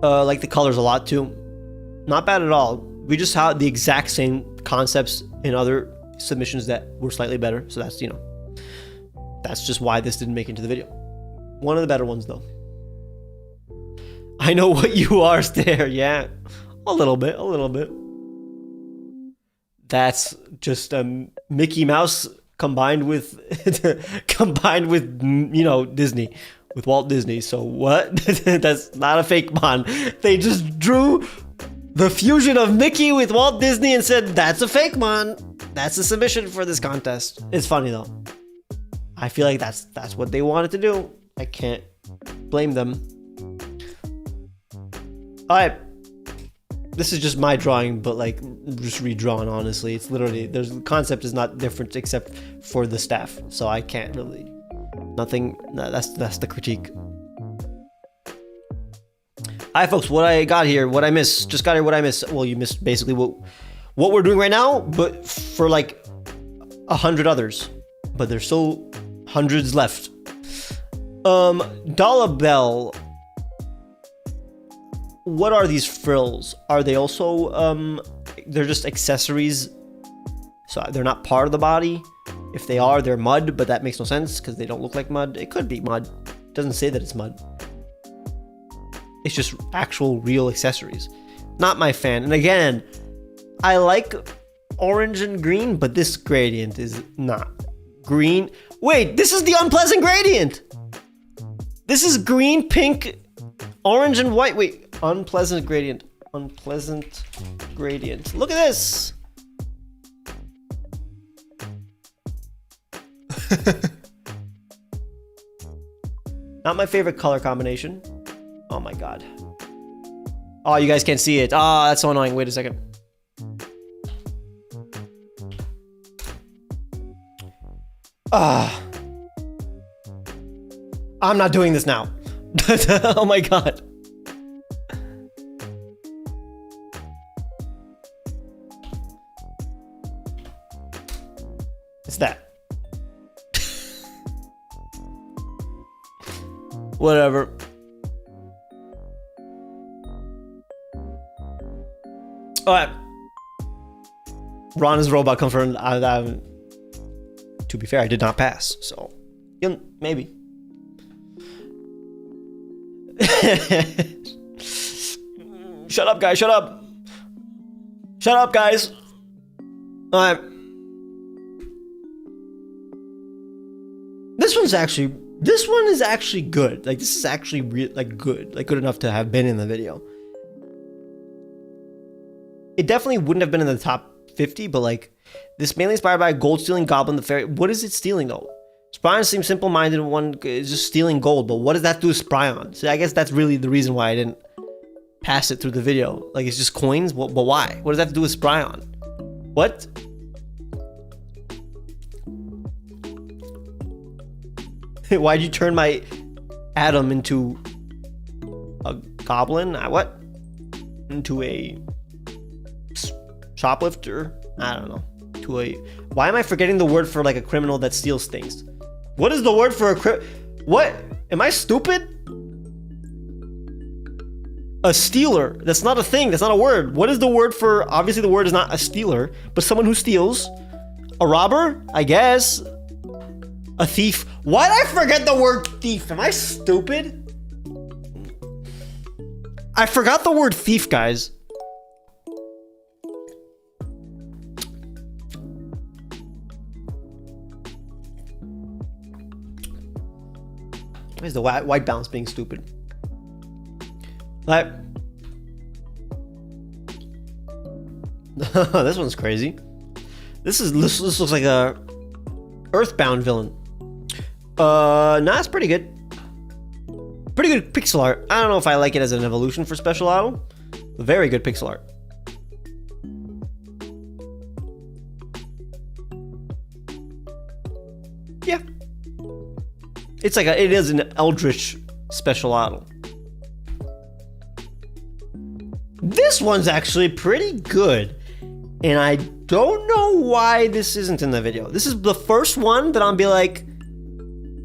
Like the colors a lot too. Not bad at all. We just had the exact same concepts in other submissions that were slightly better. So that's, you know, that's just why this didn't make it into the video. One of the better ones, though. I know what you are, Stare. Yeah, a little bit, a little bit. That's just Mickey Mouse combined with you know, Disney, with Walt Disney. So what? That's not a Fakemon. They just drew the fusion of Mickey with Walt Disney and said that's a Fakemon. That's a submission for this contest. It's funny though. I feel like that's what they wanted to do. I can't blame them. All right. This is just my drawing, but like just redrawn, honestly. It's literally, the concept is not different except for the staff. So I can't really, nothing, no, that's the critique. Hi folks, what I got here, what I missed, just got here what I missed. Well, you missed basically what we're doing right now, but for like 100 others. But there's still hundreds left. Dollar Bell. What are these frills? Are they also, they're just accessories? So they're not part of the body? If they are, they're mud, but that makes no sense because they don't look like mud. It could be mud. It doesn't say that it's mud. It's just actual real accessories. Not my fan. And again, I like orange and green, but this gradient is not green. Wait, this is the unpleasant gradient. This is green, pink, orange, and white. Wait. Unpleasant gradient. Unpleasant gradient. Look at this. Not my favorite color combination. Oh my god. Oh, you guys can't see it. Ah, that's so annoying. Wait a second. Ah. I'm not doing this now. Oh my god. It's that. Whatever. Alright. Ron is robot confirmed. To be fair, I did not pass, so maybe. Shut up, guys. Shut up. Shut up, guys. Alright. This one is actually good. Like, this is actually like good. Like, good enough to have been in the video. It definitely wouldn't have been in the top 50, but like, this mainly inspired by a gold stealing goblin the fairy. What is it stealing though? Spryon seems simple-minded, one is just stealing gold, but what does that do with Spryon? So I guess that's really the reason why I didn't pass it through the video. Like, it's just coins, but why? What does that have to do with Spryon? What? Why'd you turn my Adam into a goblin? What? Into a shoplifter? I don't know. To a... Why am I forgetting the word for like a criminal that steals things? What is the word for a What? Am I stupid? A stealer. That's not a thing. That's not a word. What is the word for... Obviously the word is not a stealer, but someone who steals. A robber? I guess. A thief. Why did I forget the word thief? Am I stupid? I forgot the word thief, guys. Why is the white balance being stupid? Like, this one's crazy. This looks like a Earthbound villain. Nah, it's pretty good. Pretty good pixel art. I don't know if I like it as an evolution for special auto. Very good pixel art. Yeah. It's like it is an Eldritch special auto. This one's actually pretty good. And I don't know why this isn't in the video. This is the first one that I'll be like,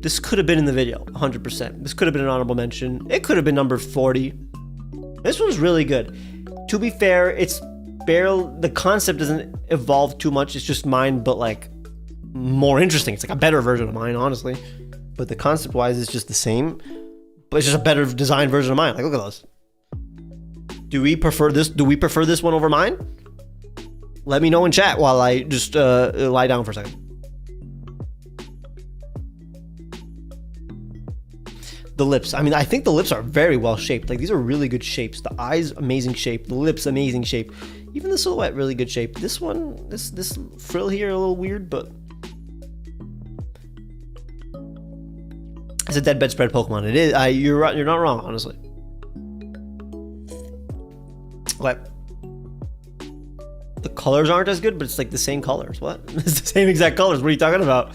this could have been in the video, 100%. This could have been an honorable mention. It could have been number 40. This one's really good. To be fair, it's barely, the concept doesn't evolve too much. It's just mine, but like more interesting. It's like a better version of mine, honestly. but the concept wise it's just the same, but it's just a better designed version of mine. Like, look at those. Do we prefer this one over mine? Let me know in chat while I just lie down for a second. The lips. I mean, I think the lips are very well shaped. Like, these are really good shapes. The eyes, amazing shape. The lips, amazing shape. Even the silhouette, really good shape. This one, this frill here, a little weird, but it's a dead bedspread Pokemon. It is. You're not wrong, honestly. What? The colors aren't as good, but it's like the same colors. What? It's the same exact colors. What are you talking about?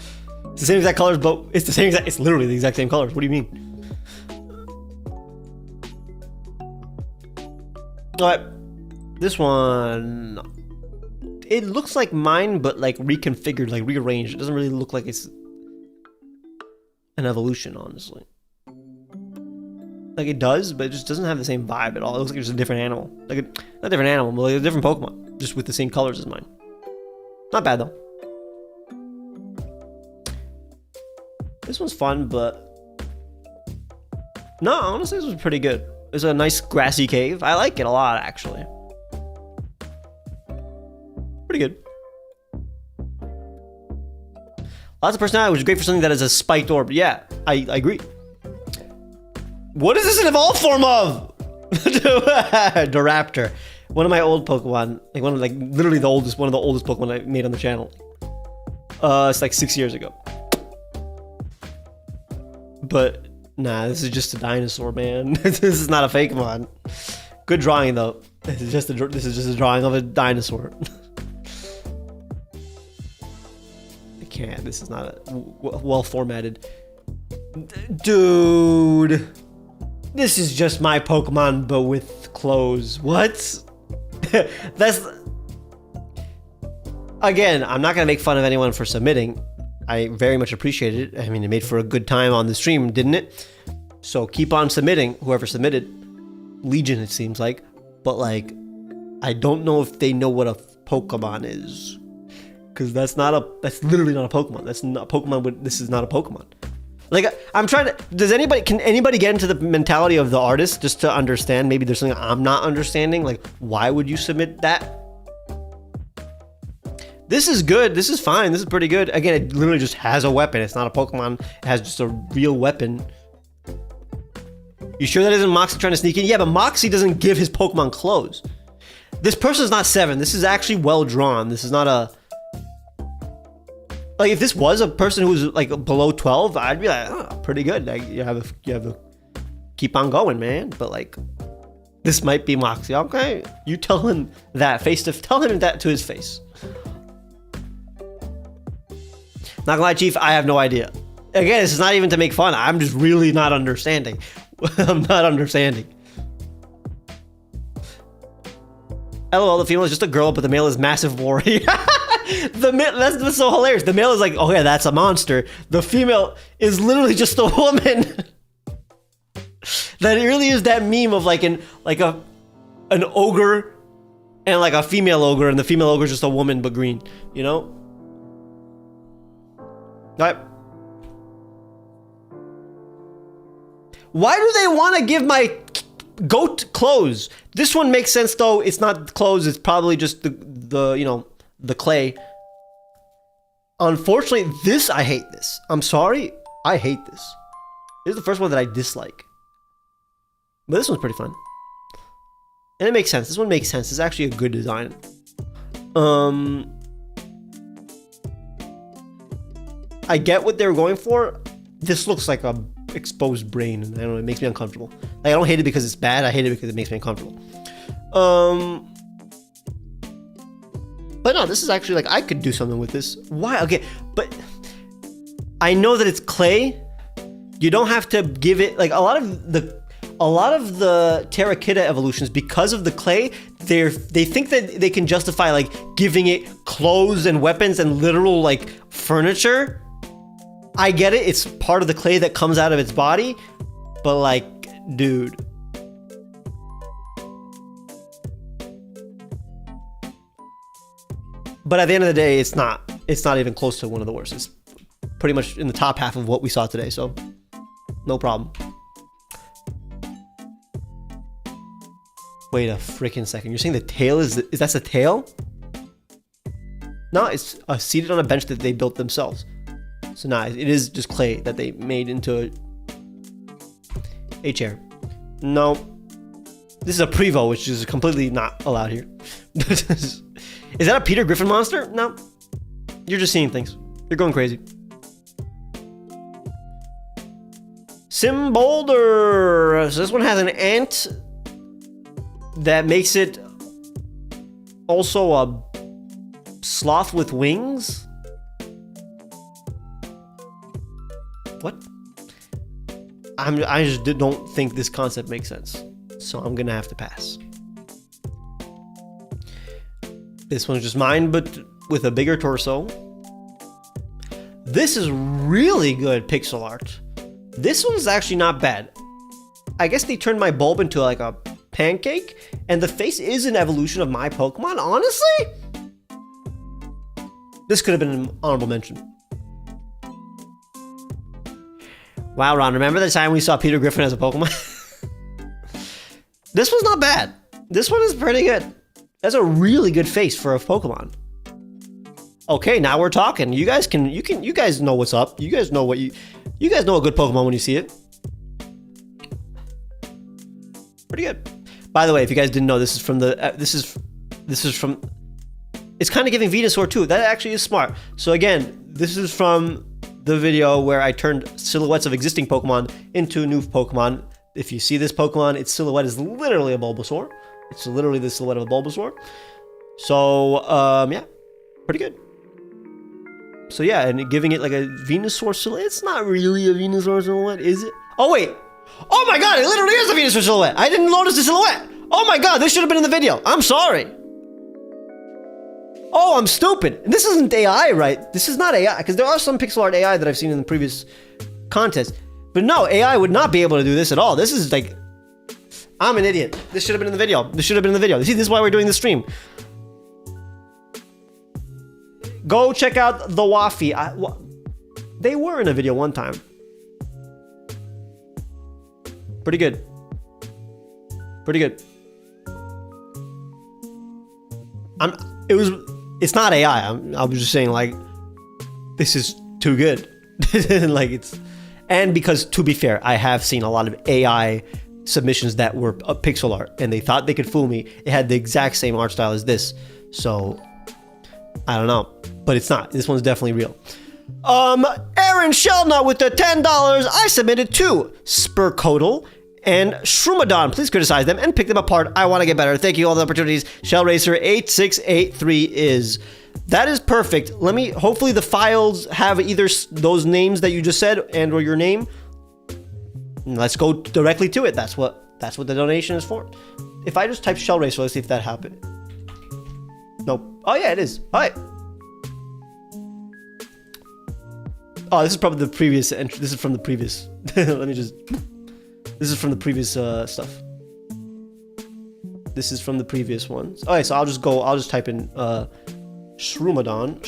It's the same exact colors, but it's the same exact. It's literally the exact same colors. What do you mean? Alright, this one, it looks like mine, but like reconfigured, like rearranged. It doesn't really look like it's an evolution, honestly. Like, it does, but it just doesn't have the same vibe at all. It looks like it's a different animal. Like, not a different animal, but like a different Pokemon, just with the same colors as mine. Not bad, though. This one's fun, but no, honestly, this was pretty good. It's a nice grassy cave. I like it a lot, actually. Pretty good. Lots of personality, which is great for something that is a spiked orb. Yeah, I agree. What is this an evolved form of? Doraptor. One of my old Pokemon. Like, literally the oldest, one of the oldest Pokemon I made on the channel. It's like 6 years ago. But nah, this is just a dinosaur, man. This is not a Fakemon. Good drawing though. This is just a drawing of a dinosaur. I can't. This is not a well formatted. Dude, this is just my Pokemon, but with clothes. What? That's. Again, I'm not gonna make fun of anyone for submitting. I very much appreciate it. I mean, it made for a good time on the stream, didn't it? So keep on submitting, whoever submitted. Legion, it seems like. But, like, I don't know if they know what a Pokemon is. Because that's literally not a Pokemon. That's not a Pokemon. This is not a Pokemon. Like, I'm trying to, can anybody get into the mentality of the artist just to understand? Maybe there's something I'm not understanding. Like, why would you submit that? This is good. This is fine. This is pretty good. Again, it literally just has a weapon. It's not a Pokemon. It has just a real weapon. You sure that isn't Moxie trying to sneak in? Yeah, but Moxie doesn't give his Pokemon clothes. This person's not 7. This is actually well drawn. This is not a... Like, if this was a person who was, like, below 12, I'd be like, oh, pretty good. Like, you have a... Keep on going, man. But, like, this might be Moxie. Okay, you tell him that tell him that to his face. Not gonna lie, Chief, I have no idea. Again, this is not even to make fun. I'm just really not understanding. I'm not understanding. LOL, the female is just a girl, but the male is massive warrior. That's so hilarious. The male is like, oh yeah, that's a monster. The female is literally just a woman. That really is that meme of like an ogre and like a female ogre, and the female ogre is just a woman but green, you know? Right. Why do they want to give my goat clothes? This one makes sense though. It's not clothes. It's probably just the you know, the clay. Unfortunately, I hate this. I'm sorry. I hate this. This is the first one that I dislike. But this one's pretty fun. And it makes sense. This one makes sense. It's actually a good design. I get what they're going for. This looks like a exposed brain, and I don't know, it makes me uncomfortable. Like, I don't hate it because it's bad, I hate it because it makes me uncomfortable. But no, this is actually, like, I could do something with this. Why? Okay, but I know that it's clay. You don't have to give it, like, a lot of the Terrakitta evolutions, because of the clay, they think that they can justify, like, giving it clothes and weapons and literal, like, furniture. I get it, it's part of the clay that comes out of its body, but like, dude. But at the end of the day, it's not even close to one of the worst. pretty much in the top half of what we saw today, so no problem. Wait a freaking second. You're saying the tail is that's a tail? No, it's seated on a bench that they built themselves. So nah, it is just clay that they made into a chair. No. This is a Prevo, which is completely not allowed here. Is that a Peter Griffin monster? No. You're just seeing things. You're going crazy. Sim Boulder. So this one has an ant that makes it also a sloth with wings. What? I just don't think this concept makes sense. So I'm gonna have to pass. This one's just mine, but with a bigger torso. This is really good pixel art. This one's actually not bad. I guess they turned my bulb into like a pancake, and the face is an evolution of my Pokemon, honestly? This could have been an honorable mention. Wow, Ron, remember the time we saw Peter Griffin as a Pokemon? This one's not bad. This one is pretty good. That's a really good face for a Pokemon. Okay, now we're talking. You guys know what's up. You guys know you guys know a good Pokemon when you see it. Pretty good. By the way, if you guys didn't know, this is from the this is from. It's kind of giving Venusaur too. That actually is smart. So again, this is from the video where I turned silhouettes of existing Pokemon into new Pokemon. If you see this Pokemon, its silhouette is literally a Bulbasaur. It's literally the silhouette of a Bulbasaur. So yeah, pretty good. So yeah, and giving it like a Venusaur silhouette. It's not really a Venusaur silhouette, is it? Oh wait. Oh my god, it literally is a Venusaur silhouette. I didn't notice the silhouette. Oh my god, this should have been in the video. I'm sorry. Oh, I'm stupid. This isn't AI, right? This is not AI, because there are some pixel art AI that I've seen in the previous contest. But no, AI would not be able to do this at all. This is like... I'm an idiot. This should have been in the video. This should have been in the video. See, this is why we're doing the stream. Go check out the Waffy. They were in a video one time. Pretty good. Pretty good. It's not AI. I was just saying, like, this is too good. Like, it's... And because, to be fair, I have seen a lot of AI submissions that were pixel art, and they thought they could fool me. It had the exact same art style as this. So, I don't know. But it's not. This one's definitely real. Aaron Shellnut with the $10. I submitted two. Spurcodal and Shroomadon. Please criticize them and pick them apart. I want to get better. Thank you all the opportunities. Shellracer8683 is. That is perfect. Let me, hopefully the files have either those names that you just said and or your name. And let's go directly to it. That's what the donation is for. If I just type Shellracer, let's see if that happened. Nope. Oh yeah, it is. All right. Oh, this is probably the previous entry. This is from the previous. Let me just. This is from the previous stuff. This is from the previous ones. All right, so I'll just type in Shroomadon.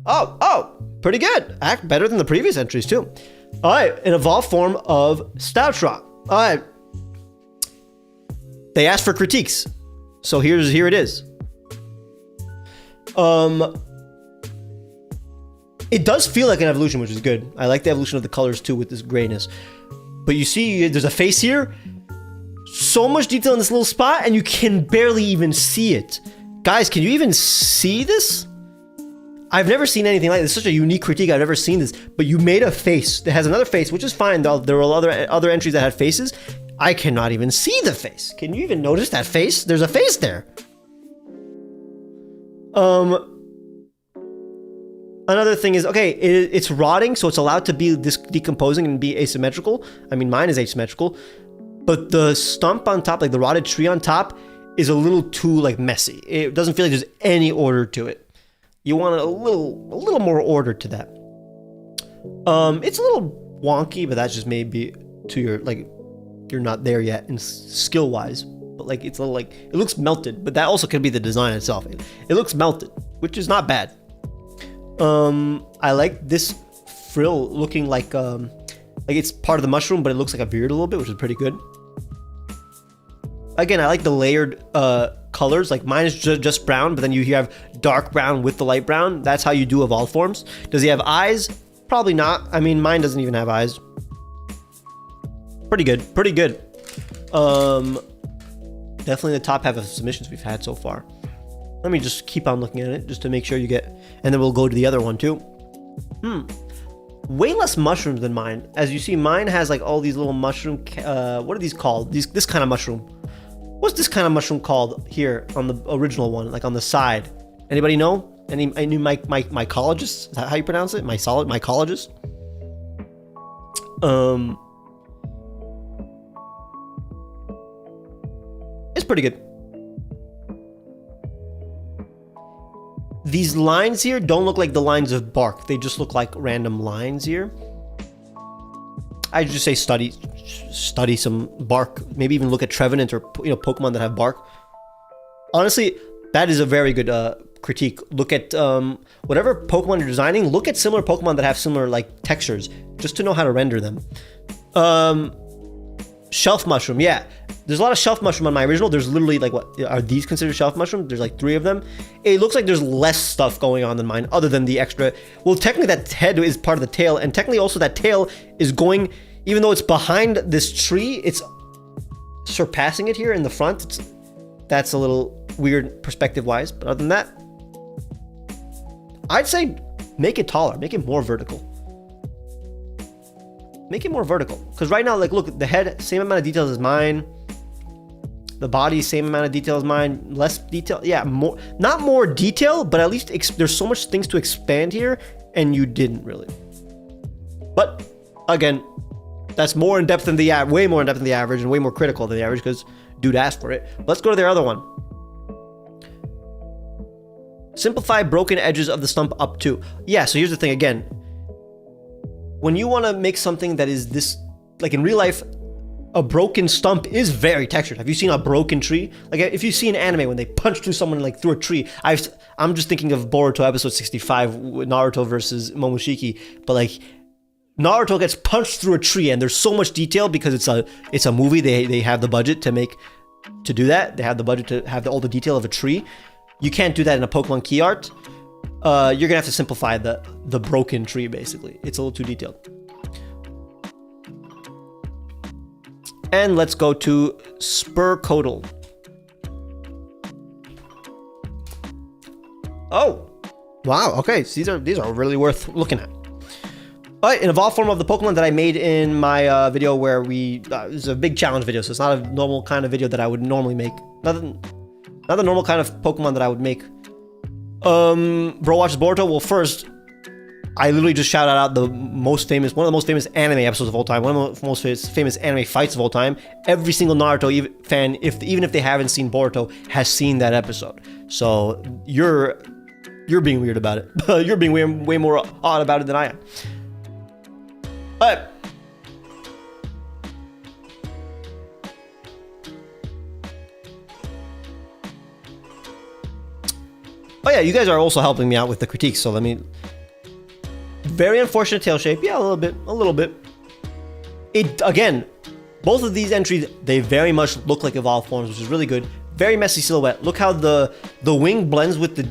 Oh, pretty good. Act better than the previous entries too. All right, an evolved form of Stoutshot. All right. They asked for critiques, so here it is. It does feel like an evolution, which is good. I like the evolution of the colors too with this grayness. But you see, there's a face here. So much detail in this little spot, and you can barely even see it. Guys, can you even see this? I've never seen anything like this. It's such a unique critique. I've never seen this. But you made a face that has another face, which is fine. There were other entries that had faces. I cannot even see the face. Can you even notice that face? There's a face there. Another thing is, okay, it's rotting, so it's allowed to be decomposing and be asymmetrical. I mean, mine is asymmetrical. But the stump on top, like the rotted tree on top, is a little too like messy. It doesn't feel like there's any order to it. You want a little more order to that. It's a little wonky, but that's just maybe to your, like, you're not there yet in skill wise. But like, it's a little like, it looks melted, but that also could be the design itself. It looks melted, which is not bad. I like this frill looking like it's part of the mushroom, but it looks like a beard a little bit, which is pretty good. Again, I like the layered colors. Like mine is just brown, but then you have dark brown with the light brown. That's how you do evolve forms. Does he have eyes? Probably not. I mean, mine doesn't even have eyes. Pretty good. Pretty good. Definitely the top half of submissions we've had so far. Let me just keep on looking at it just to make sure you get, and then we'll go to the other one too. Way less mushrooms than mine. As you see, mine has like all these little mushroom, what are these called? This kind of mushroom. What's this kind of mushroom called here on the original one, like on the side? Anybody know? Any mycologists? Is that how you pronounce it? Mycologist? It's pretty good. These lines here don't look like the lines of bark. They just look like random lines here. I just say study some bark. Maybe even look at Trevenant or Pokemon that have bark. Honestly, that is a very good critique. Look at whatever Pokemon you're designing. Look at similar Pokemon that have similar like textures, just to know how to render them. Shelf mushroom, yeah. There's a lot of shelf mushroom on my original. There's literally like, what are these considered shelf mushroom? There's like 3 of them. It looks like there's less stuff going on than mine, other than the extra. Well, technically that head is part of the tail, and technically also that tail is going, even though it's behind this tree, it's surpassing it here in the front. That's a little weird perspective wise, but other than that, I'd say make it taller, make it more vertical. Make it more vertical, because right now, like, look, the head, same amount of details as mine. The body, same amount of detail as mine. Less detail, yeah, more, not more detail, but at least there's so much things to expand here, and you didn't really. But again, that's more in depth than the way more in depth than the average, and way more critical than the average, because dude asked for it. Let's go to their other one. Simplify broken edges of the stump up to. Yeah, so here's the thing again. When you want to make something that is this, like in real life, a broken stump is very textured. Have you seen a broken tree? Like if you see an anime when they punch through someone like through a tree, I'm just thinking of Boruto episode 65, Naruto versus Momoshiki. But like Naruto gets punched through a tree, and there's so much detail because it's a movie. They have the budget to do that. They have the budget to have all the detail of a tree. You can't do that in a Pokemon key art. You're gonna have to simplify the broken tree, basically. It's a little too detailed. And let's go to Spurcodal. Oh, wow. Okay, so these are really worth looking at. All right, an evolved form of the Pokemon that I made in my video where it's a big challenge video, so it's not a normal kind of video that I would normally make. Not the normal kind of Pokemon that I would make. Bro watches Boruto. Well, first, I literally just shouted out one of the most famous anime episodes of all time, one of the most famous anime fights of all time. Every single Naruto fan, even if they haven't seen Boruto, has seen that episode. So you're being weird about it. You're being way more odd about it than I am. But oh yeah, you guys are also helping me out with the critiques, so let me... Very unfortunate tail shape. Yeah, a little bit. It, again, both of these entries, they very much look like evolved forms, which is really good. Very messy silhouette. Look how the wing blends with the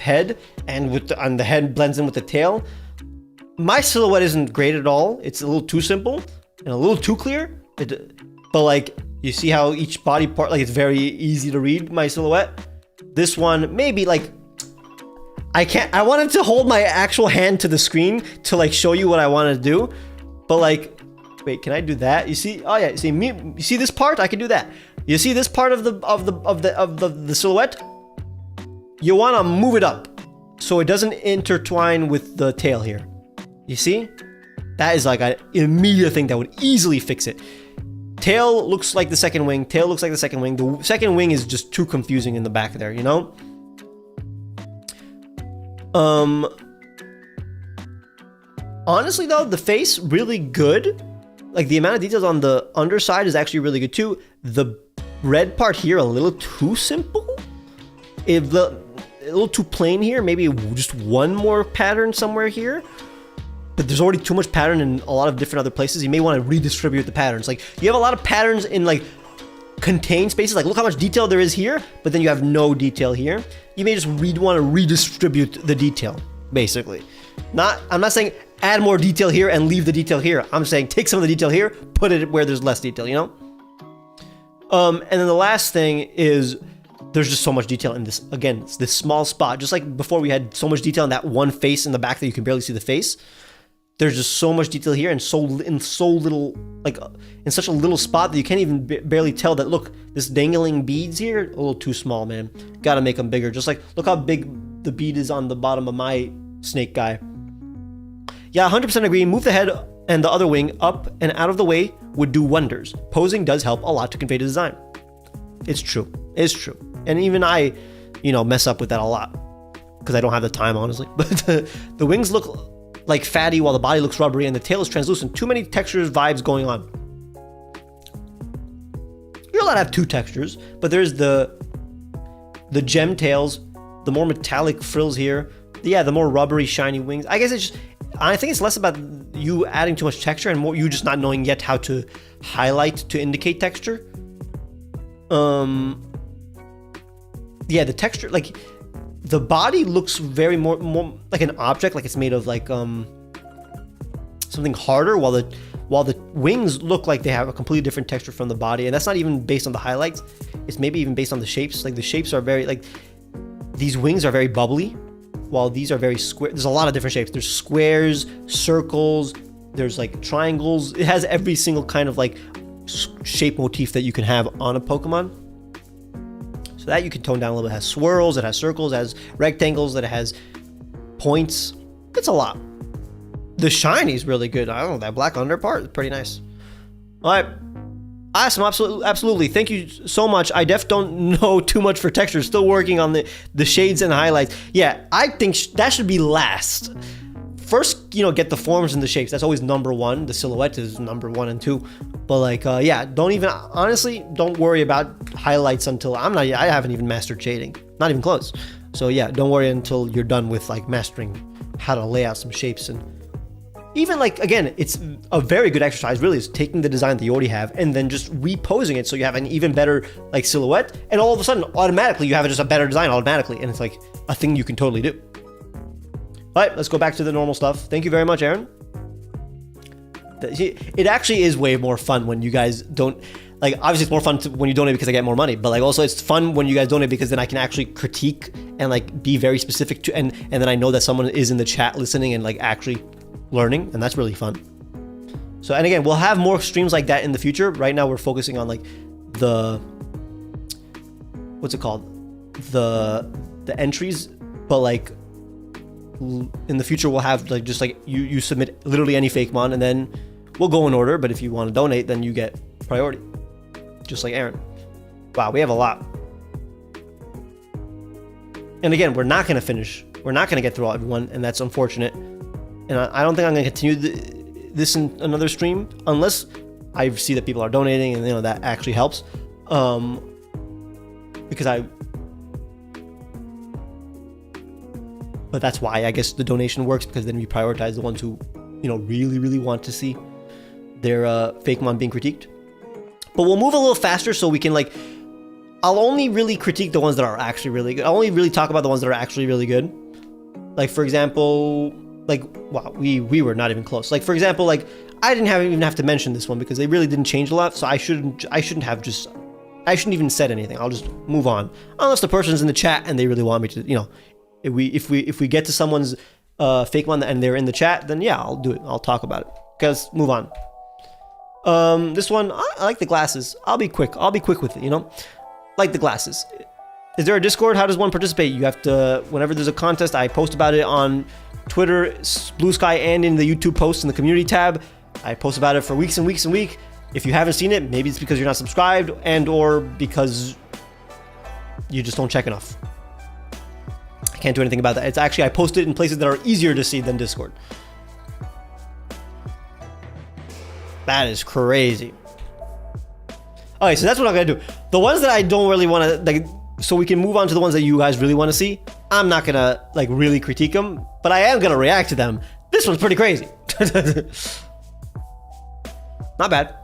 head, and the head blends in with the tail. My silhouette isn't great at all. It's a little too simple and a little too clear. But like, you see how each body part, like, it's very easy to read my silhouette. This one, maybe like, I wanted to hold my actual hand to the screen to like show you what I want to do, but like, wait, can I do that? You see? Oh yeah, you see this part? I can do that. You see this part of the silhouette? You want to move it up so it doesn't intertwine with the tail here. You see? That is like an immediate thing that would easily fix it. Tail looks like the second wing. Tail looks like the second wing. The second wing is just too confusing in the back there, you know? Honestly though, the face really good. Like the amount of details on the underside is actually really good too. The red part here a little too simple. little too plain here. Maybe just one more pattern somewhere here. But there's already too much pattern in a lot of different other places. You may want to redistribute the patterns. Like, you have a lot of patterns in like contained spaces. Like, look how much detail there is here, but then you have no detail here. You may just want to redistribute the detail, basically. I'm not saying add more detail here and leave the detail here. I'm saying take some of the detail here, put it where there's less detail, you know? And then the last thing is there's just so much detail in this. Again, it's this small spot. Just like before we had so much detail in that one face in the back that you can barely see the face. There's just so much detail here and in so little, like in such a little spot that you can't even barely tell that, look, this dangling beads here, a little too small, man. Gotta make them bigger. Just like, look how big the bead is on the bottom of my snake guy. Yeah, 100% agree. Move the head and the other wing up and out of the way would do wonders. Posing does help a lot to convey the design. It's true. It's true. And even I, mess up with that a lot because I don't have the time, honestly. But the wings look like fatty while the body looks rubbery and the tail is translucent. Too many textures, vibes going on. You're allowed to have two textures, but there's the gem tails, the more metallic frills here. Yeah, the more rubbery, shiny wings. I guess I think it's less about you adding too much texture and more you just not knowing yet how to highlight to indicate texture. Yeah, the texture, like, the body looks very more like an object, like it's made of like something harder, while the wings look like they have a completely different texture from the body, and that's not even based on the highlights. It's maybe even based on the shapes. Like the shapes are very like these wings are very bubbly, while these are very square. There's a lot of different shapes. There's squares, circles. There's like triangles. It has every single kind of like shape motif that you can have on a Pokemon. That you can tone down a little bit. It has swirls, it has circles, it has rectangles, that it has points. It's a lot. The shiny is really good. I don't know, that black under part is pretty nice. All right, awesome, absolutely. Thank you so much. I don't know too much for texture. Still working on the shades and highlights. Yeah, I think that should be last. First, get the forms and the shapes. That's always number one. The silhouette is number 1 and 2. But like, yeah, don't worry about highlights until I haven't even mastered shading. Not even close. So yeah, don't worry until you're done with like mastering how to lay out some shapes. And even like, again, it's a very good exercise really, is taking the design that you already have and then just reposing it so you have an even better like silhouette. And all of a sudden, automatically, you have just a better design automatically. And it's like a thing you can totally do. All right, let's go back to the normal stuff. Thank you very much, Aaron. It actually is way more fun when you guys don't, like, obviously it's more fun when you donate because I get more money, but like also it's fun when you guys donate because then I can actually critique and like be very specific to, and then I know that someone is in the chat listening and like actually learning, and that's really fun. So, and again, we'll have more streams like that in the future. Right now we're focusing on like what's it called? The entries, but like, in the future we'll have like just like you submit literally any Fakemon and then we'll go in order, but if you want to donate then you get priority, just like Aaron. Wow, we have a lot. And again, we're not going to get through everyone, and that's unfortunate, and I don't think I'm going to continue this in another stream unless I see that people are donating and that actually helps, but that's why I guess the donation works, because then we prioritize the ones who, really, really want to see their Fakemon being critiqued. But we'll move a little faster so we can like, I'll only really critique the ones that are actually really good. I'll only really talk about the ones that are actually really good. Like for example, like, wow, we were not even close. Like for example, like I didn't even have to mention this one because they really didn't change a lot. So I shouldn't even said anything. I'll just move on. Unless the person's in the chat and they really want me to, if we get to someone's Fakemon and they're in the chat, then yeah, I'll do it. I'll talk about it. Guys, move on. This one, I like the glasses. I'll be quick with it, like the glasses. Is there a Discord? How does one participate? You have to, whenever there's a contest, I post about it on Twitter, Blue Sky, and in the YouTube post in the community tab. I post about it for weeks and weeks and weeks. If you haven't seen it, maybe it's because you're not subscribed and or because you just don't check enough. I can't do anything about that. It's actually, I post it in places that are easier to see than Discord. That is crazy. Okay, so that's what I'm gonna do. The ones that I don't really want to, like, so we can move on to the ones that you guys really want to see. I'm not gonna like really critique them, but I am gonna react to them. This one's pretty crazy. Not bad.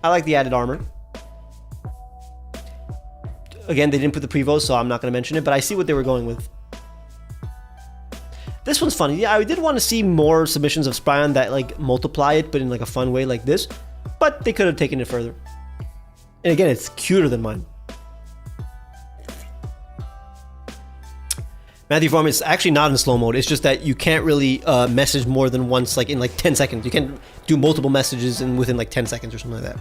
I like the added armor. Again, they didn't put the prevos, so I'm not gonna mention it, but I see what they were going with. This one's funny. Yeah, I did want to see more submissions of Spryon that like multiply it, but in like a fun way like this. But they could have taken it further. And again, it's cuter than mine. Matthew Form is actually not in slow mode. It's just that you can't really message more than once, like in like 10 seconds. You can't do multiple messages within like 10 seconds or something like that.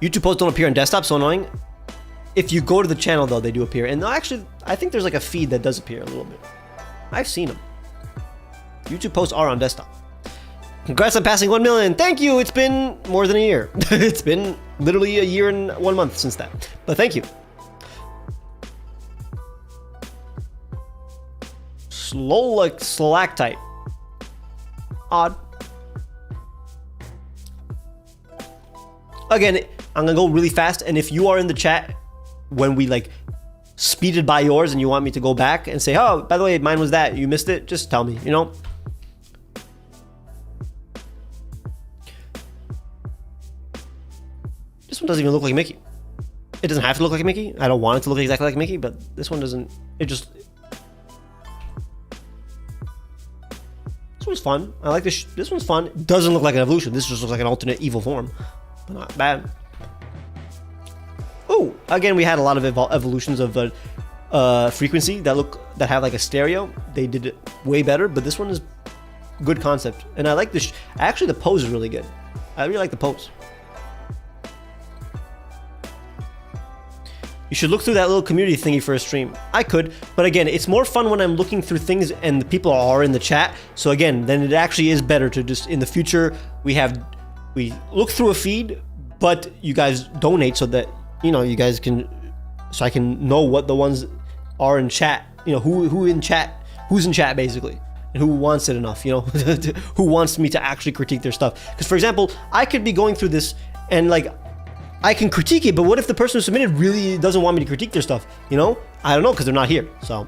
YouTube posts don't appear on desktop, so annoying. If you go to the channel though, they do appear. And actually, I think there's like a feed that does appear a little bit. I've seen them. YouTube posts are on desktop. Congrats on passing 1 million. Thank you. It's been more than a year. It's been literally a year and 1 month since that. But thank you. Slow like stalactite. Odd. Again, I'm gonna go really fast, and if you are in the chat when we like speeded by yours and you want me to go back and say, oh, by the way, mine was that, you missed it, just tell me, you know? This one doesn't even look like Mickey. It doesn't have to look like Mickey. I don't want it to look exactly like Mickey, but this one doesn't, it just... This one's fun. I like this. This one's fun. It doesn't look like an evolution. This just looks like an alternate evil form, but not bad. Oh, again, we had a lot of evolutions of frequency that have like a stereo. They did it way better, but this one is good concept, and I like this. Actually, the pose is really good. I really like the pose. You should look through that little community thingy for a stream. I could, but again, it's more fun when I'm looking through things and the people are in the chat. So again, then it actually is better to just, in the future, we look through a feed, but you guys donate so that, you know, you guys can, so I can know what the ones are in chat, you know, who's in chat basically, and who wants it enough, you know, who wants me to actually critique their stuff. Because for example, I could be going through this and like, I can critique it, but what if the person who submitted really doesn't want me to critique their stuff? You know? I don't know, because they're not here. So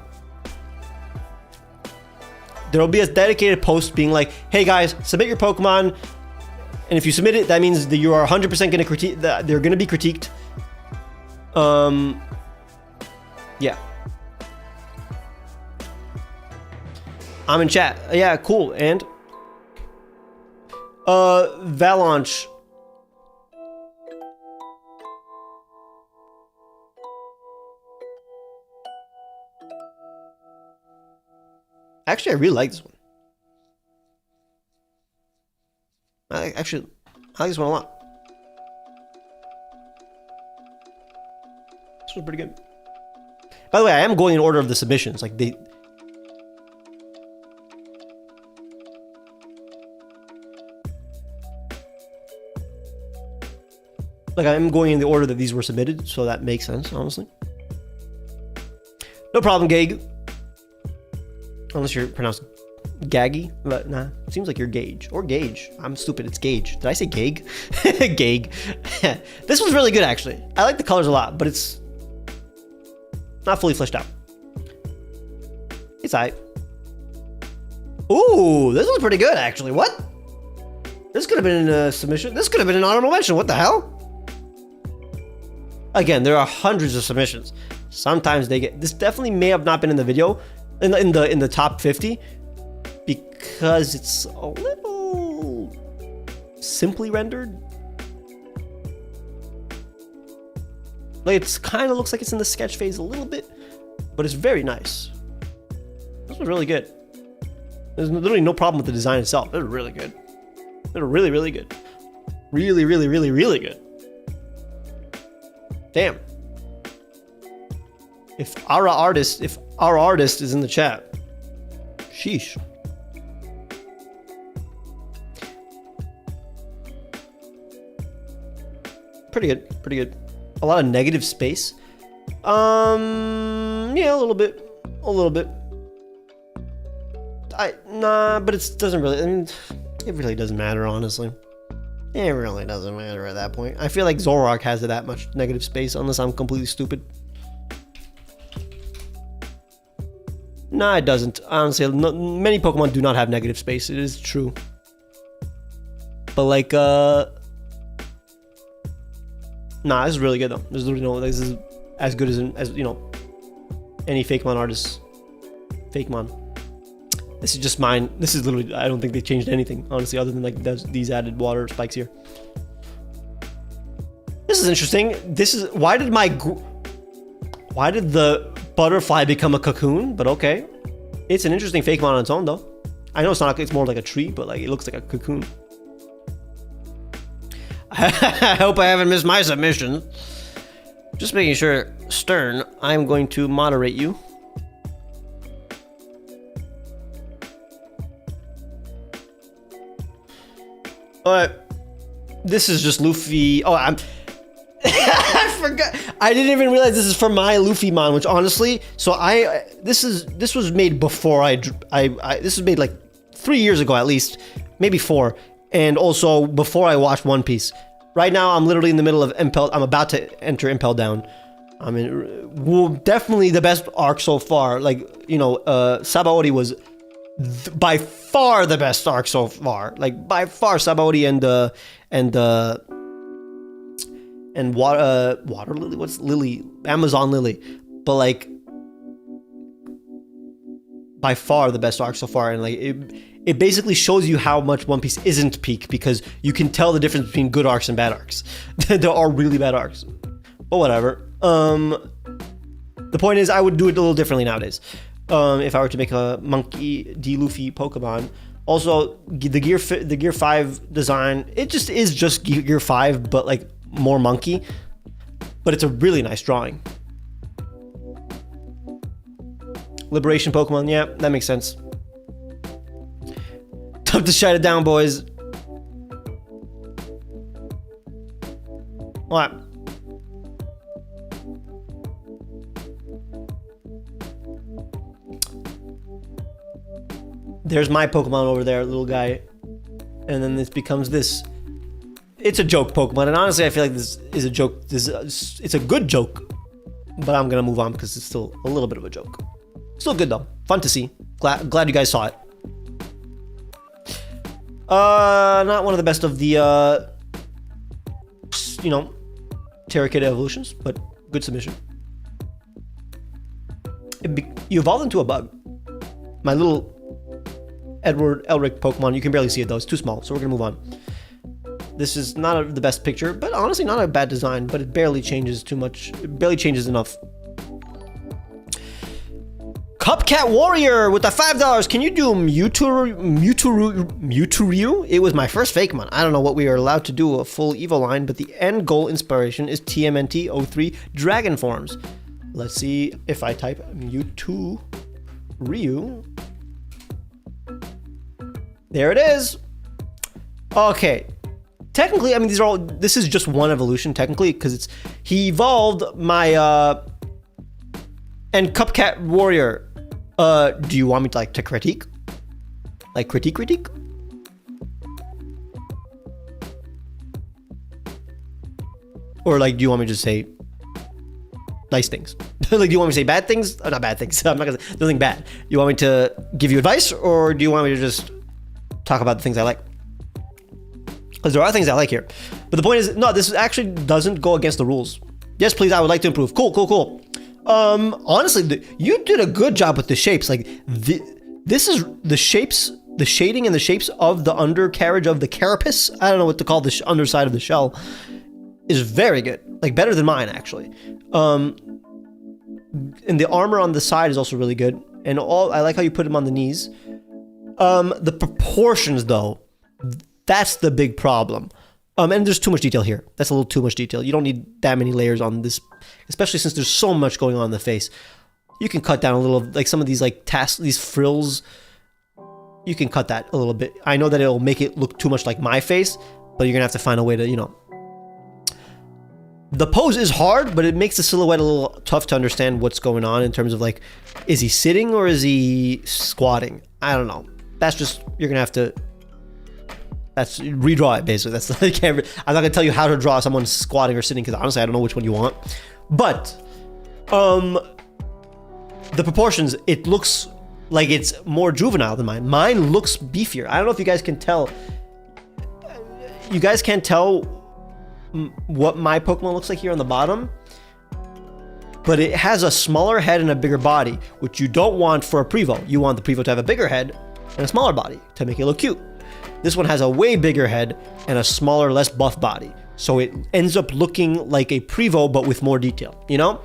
there'll be a dedicated post being like, hey guys, submit your Pokemon. And if you submit it, that means that you are 100% going to critique, that they're going to be critiqued. Yeah. I'm in chat. Yeah, cool. And Valanche. Actually, I really like this one. I like this one a lot. This one's pretty good. By the way, I am going in order of the submissions. Like I am going in the order that these were submitted, so that makes sense, honestly. No problem, Gage. Unless you're pronounced Gaggy, but nah, it seems like you're Gage or Gage. I'm stupid. It's Gage. Did I say Gage? Gage. This one's really good, actually. I like the colors a lot, but it's not fully fleshed out. It's alright. Ooh, this one's pretty good, actually. What? This could have been a submission. This could have been an honorable mention. What the hell? Again, there are hundreds of submissions. Sometimes they get. This definitely may have not been in the video. In the top 50, because it's a little simply rendered. Like it's kind of looks like it's in the sketch phase a little bit, but it's very nice. This was really good. There's literally no problem with the design itself. They're really good. They're really, really good. Really, really, really, really good. Damn. If our artist is in the chat, sheesh. Pretty good, pretty good. A lot of negative space. Yeah, a little bit. Nah, but it doesn't really. I mean, it really doesn't matter, honestly. It really doesn't matter at that point. I feel like Zoroark has that much negative space, unless I'm completely stupid. Nah, it doesn't. Honestly, many Pokemon do not have negative space. It is true. But like, nah, this is really good though. There's literally no, this is as good as you know, any Fakemon artist. Fakemon. This is just mine. This is literally, I don't think they changed anything, honestly, other than like these added water spikes here. This is interesting. This is, why did the butterfly become a cocoon? But okay. It's an interesting Fakemon on its own though. I know it's not, it's more like a tree, but like it looks like a cocoon. I hope I haven't missed my submission. Just making sure, Stern, I'm going to moderate you. But this is just Luffy. Oh, I'm I forgot. I didn't even realize this is for my Luffymon, which honestly, so this was made before this was made like 3 years ago at least, maybe 4, and also before I watched One Piece. Right now I'm literally in the middle of Impel. I'm about to enter Impel Down. I mean, definitely the best arc so far. Like, you know, Sabaody was by far the best arc so far. Like by far, Sabaody and water lily. What's lily? Amazon lily. But like, by far the best arc so far, and like it basically shows you how much One Piece isn't peak, because you can tell the difference between good arcs and bad arcs. There are really bad arcs, but whatever. The point is, I would do it a little differently nowadays. If I were to make a Monkey D. Luffy Pokemon. Also, the Gear 5 design, it just is just Gear 5, but like more monkey. But it's a really nice drawing. Liberation Pokemon, yeah, that makes sense. Time to shut it down, boys. What? There's my Pokemon over there, little guy. And then this becomes this. It's a joke Pokemon, and honestly, I feel like this is a joke. It's a good joke, but I'm gonna move on because it's still a little bit of a joke. Still good though, fun to see. Glad you guys saw it. Not one of the best of the, you know, Terrakitta evolutions, but good submission. You evolved into a bug. My little Edward Elric Pokemon, you can barely see it though, it's too small, so we're gonna move on. This is not the best picture, but honestly not a bad design, but it barely changes too much. It barely changes enough. Cupcat Warrior with the $5. Can you do Mewtwo? It was my first Fakemon. I don't know what we are allowed to do a full Evo line, but the end goal inspiration is TMNT 03 Dragon Forms. Let's see if I type Mewtwo Ryu. There it is. Okay. Technically, I mean, this is just one evolution, technically, because he evolved my, and Cupcat Warrior. Do you want me to, like, to critique? Like, critique? Or, like, do you want me to just say nice things? Like, do you want me to say bad things? Not bad things. I'm not gonna say nothing bad. You want me to give you advice, or do you want me to just talk about the things I like? Because there are things I like here. But the point is, no, this actually doesn't go against the rules. Yes, please, I would like to improve. Cool. Honestly, you did a good job with the shapes. Like, this is the shapes, the shading and the shapes of the undercarriage of the carapace. I don't know what to call the underside of the shell. Is very good. Like, better than mine, actually. And the armor on the side is also really good. And I like how you put them on the knees. The proportions, though, that's the big problem. And there's too much detail here. That's a little too much detail. You don't need that many layers on this, especially since there's so much going on in the face. You can cut down a little, like some of these like these frills. You can cut that a little bit. I know that it'll make it look too much like my face, but you're gonna have to find a way to, you know. The pose is hard, but it makes the silhouette a little tough to understand what's going on in terms of like, is he sitting or is he squatting? I don't know. That's just, you're gonna have to That's redraw it basically. That's I'm not gonna tell you how to draw someone squatting or sitting because honestly I don't know which one you want. But the proportions, it looks like it's more juvenile than mine. Mine looks beefier. I don't know if you guys can tell. You guys can't tell what my Pokemon looks like here on the bottom, but it has a smaller head and a bigger body, which you don't want for a Prevo. You want the Prevo to have a bigger head and a smaller body to make it look cute. This one has a way bigger head and a smaller, less buff body. So it ends up looking like a Prevo, but with more detail, you know?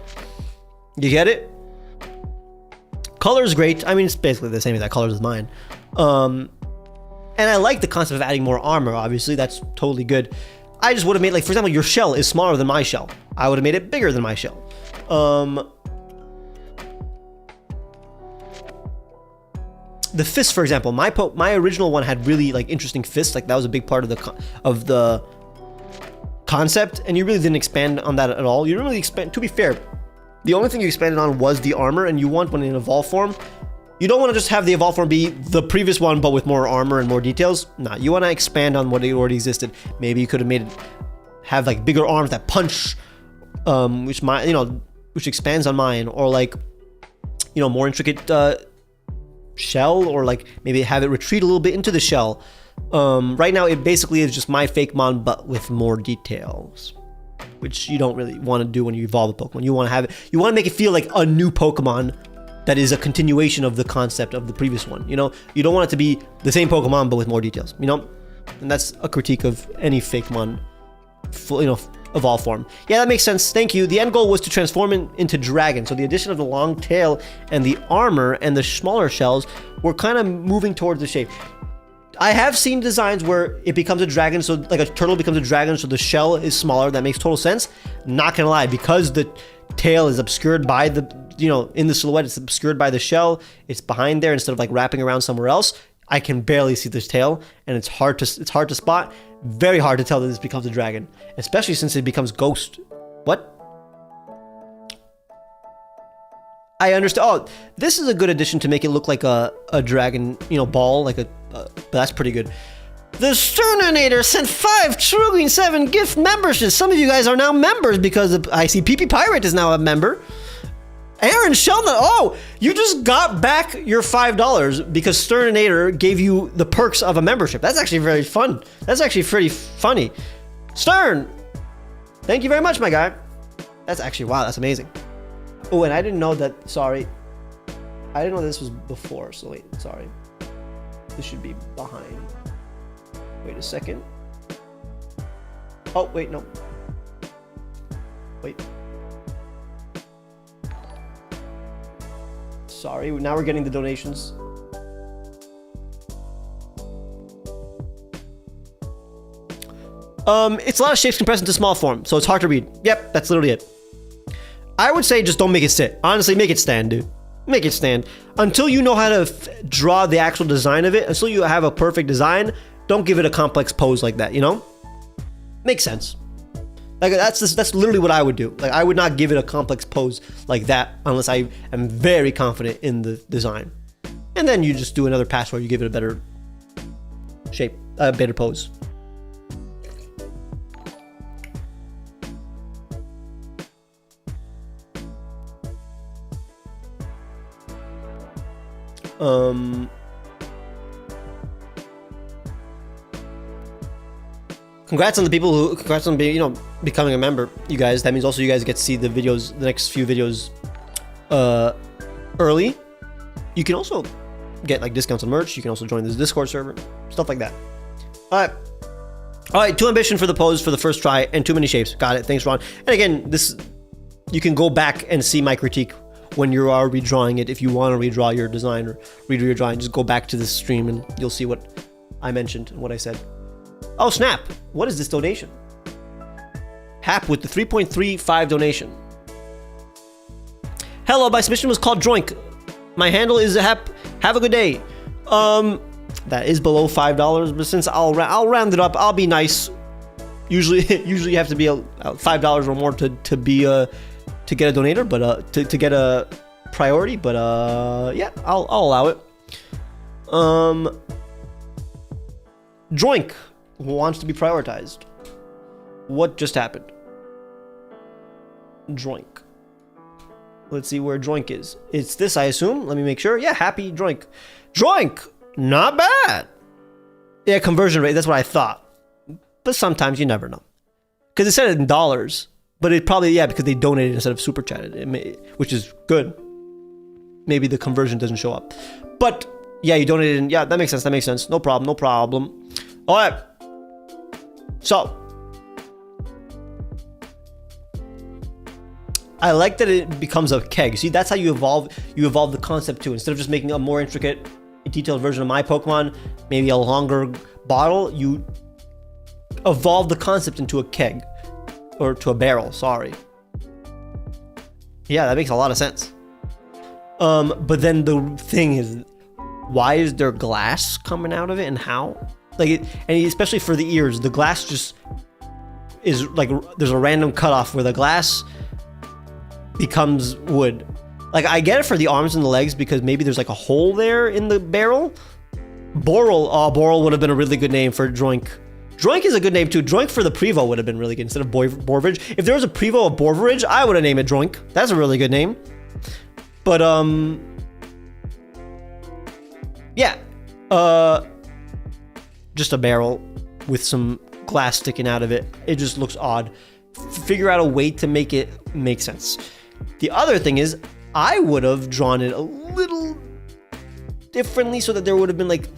You get it? Color's great. I mean, it's basically the same as that color as mine. And I like the concept of adding more armor, obviously. That's totally good. I just would have made, like, for example, your shell is smaller than my shell. I would have made it bigger than my shell. The fist, for example, my original one had really like interesting fists. Like that was a big part of the concept, and you really didn't expand on that at all. You didn't really expand. To be fair, the only thing you expanded on was the armor, and you want one in evolve form. You don't want to just have the evolve form be the previous one, but with more armor and more details. Nah, you want to expand on what already existed. Maybe you could have made it have like bigger arms that punch, which expands on mine, or like, more intricate shell, or like maybe have it retreat a little bit into the shell. Right now it basically is just my Fakemon but with more details, which you don't really want to do when you evolve a Pokemon. You want to make it feel like a new Pokemon that is a continuation of the concept of the previous one. You don't want it to be the same Pokemon but with more details, and that's a critique of any Fakemon evolve form. Yeah, that makes sense. Thank you. The end goal was to transform it into dragon. So the addition of the long tail and the armor and the smaller shells were kind of moving towards the shape. I have seen designs where it becomes a dragon, so like a turtle becomes a dragon, so the shell is smaller. That makes total sense. Not gonna lie, because the tail is obscured by the, in the silhouette, it's obscured by the shell. It's behind there instead of like wrapping around somewhere else. I can barely see this tail, and it's hard to spot. Very hard to tell that this becomes a dragon, especially since it becomes ghost. What? I understand. Oh, this is a good addition to make it look like a dragon, ball, like but that's pretty good. The Sterninator sent 5 Truegreen7 gift memberships. Some of you guys are now members because I see PP Pirate is now a member. Aaron Sheldon, oh, you just got back your $5 because Sterninator gave you the perks of a membership. That's actually very fun. That's actually pretty funny. Stern, thank you very much, my guy. That's actually, wow, that's amazing. Oh, and I didn't know that, sorry. I didn't know this was before, so wait, sorry. This should be behind. Wait a second. Oh, wait, no. Wait. Sorry, now we're getting the donations. It's a lot of shapes compressed into small form, so it's hard to read. Yep, that's literally it. I would say just don't make it sit. Honestly, make it stand, dude. Make it stand. Until you know how to draw the actual design of it, until you have a perfect design, don't give it a complex pose like that, Makes sense. Like that's literally what I would do. Like I would not give it a complex pose like that unless I am very confident in the design. And then you just do another pass where you give it a better shape, a better pose. Congrats on the people who, congrats on being, becoming a member, you guys. That means also you guys get to see the videos, the next few videos, early. You can also get like discounts on merch. You can also join this Discord server, stuff like that. All right. Too ambition for the pose for the first try and too many shapes. Got it. Thanks, Ron. And again, you can go back and see my critique when you are redrawing it. If you want to redraw your design or redo your drawing, just go back to this stream and you'll see what I mentioned and what I said. Oh, snap. What is this donation? Hap with the 3.35 donation. Hello, my submission was called Droink. My handle is Hap. Have a good day. That is below $5, but since I'll round it up, I'll be nice. Usually you have to be $5 or more to get a donator, but to get a priority. But yeah, I'll allow it. Droink. wants to be prioritized. What just happened? Droink. Let's see where Droink is. It's this, I assume. Let me make sure. Yeah, happy Droink. Droink! Not bad. Yeah, conversion rate. That's what I thought. But sometimes you never know. Because it said it in dollars. But it probably, yeah, because they donated instead of super chatted. Which is good. Maybe the conversion doesn't show up. But, yeah, you donated in... Yeah, that makes sense. That makes sense. No problem. No problem. All right. So... I like that it becomes a keg. See, that's how you evolve the concept too. Instead of just making a more intricate, detailed version of my Pokemon, maybe a longer bottle, you evolve the concept into a keg. Or to a barrel, sorry. Yeah, that makes a lot of sense. But then the thing is, why is there glass coming out of it and how? And especially for the ears, the glass just is like, there's a random cutoff where the glass becomes wood. Like, I get it for the arms and the legs because maybe there's like a hole there in the barrel. Boral would have been a really good name for Droink. Droink is a good name too. Droink for the Prevo would have been really good instead of Borvidge. If there was a Prevo of Borvidge, I would have named it Droink. That's a really good name. But yeah, just a barrel with some glass sticking out of it. It just looks odd. Figure out a way to make it make sense. The other thing is, I would have drawn it a little differently so that there would have been like...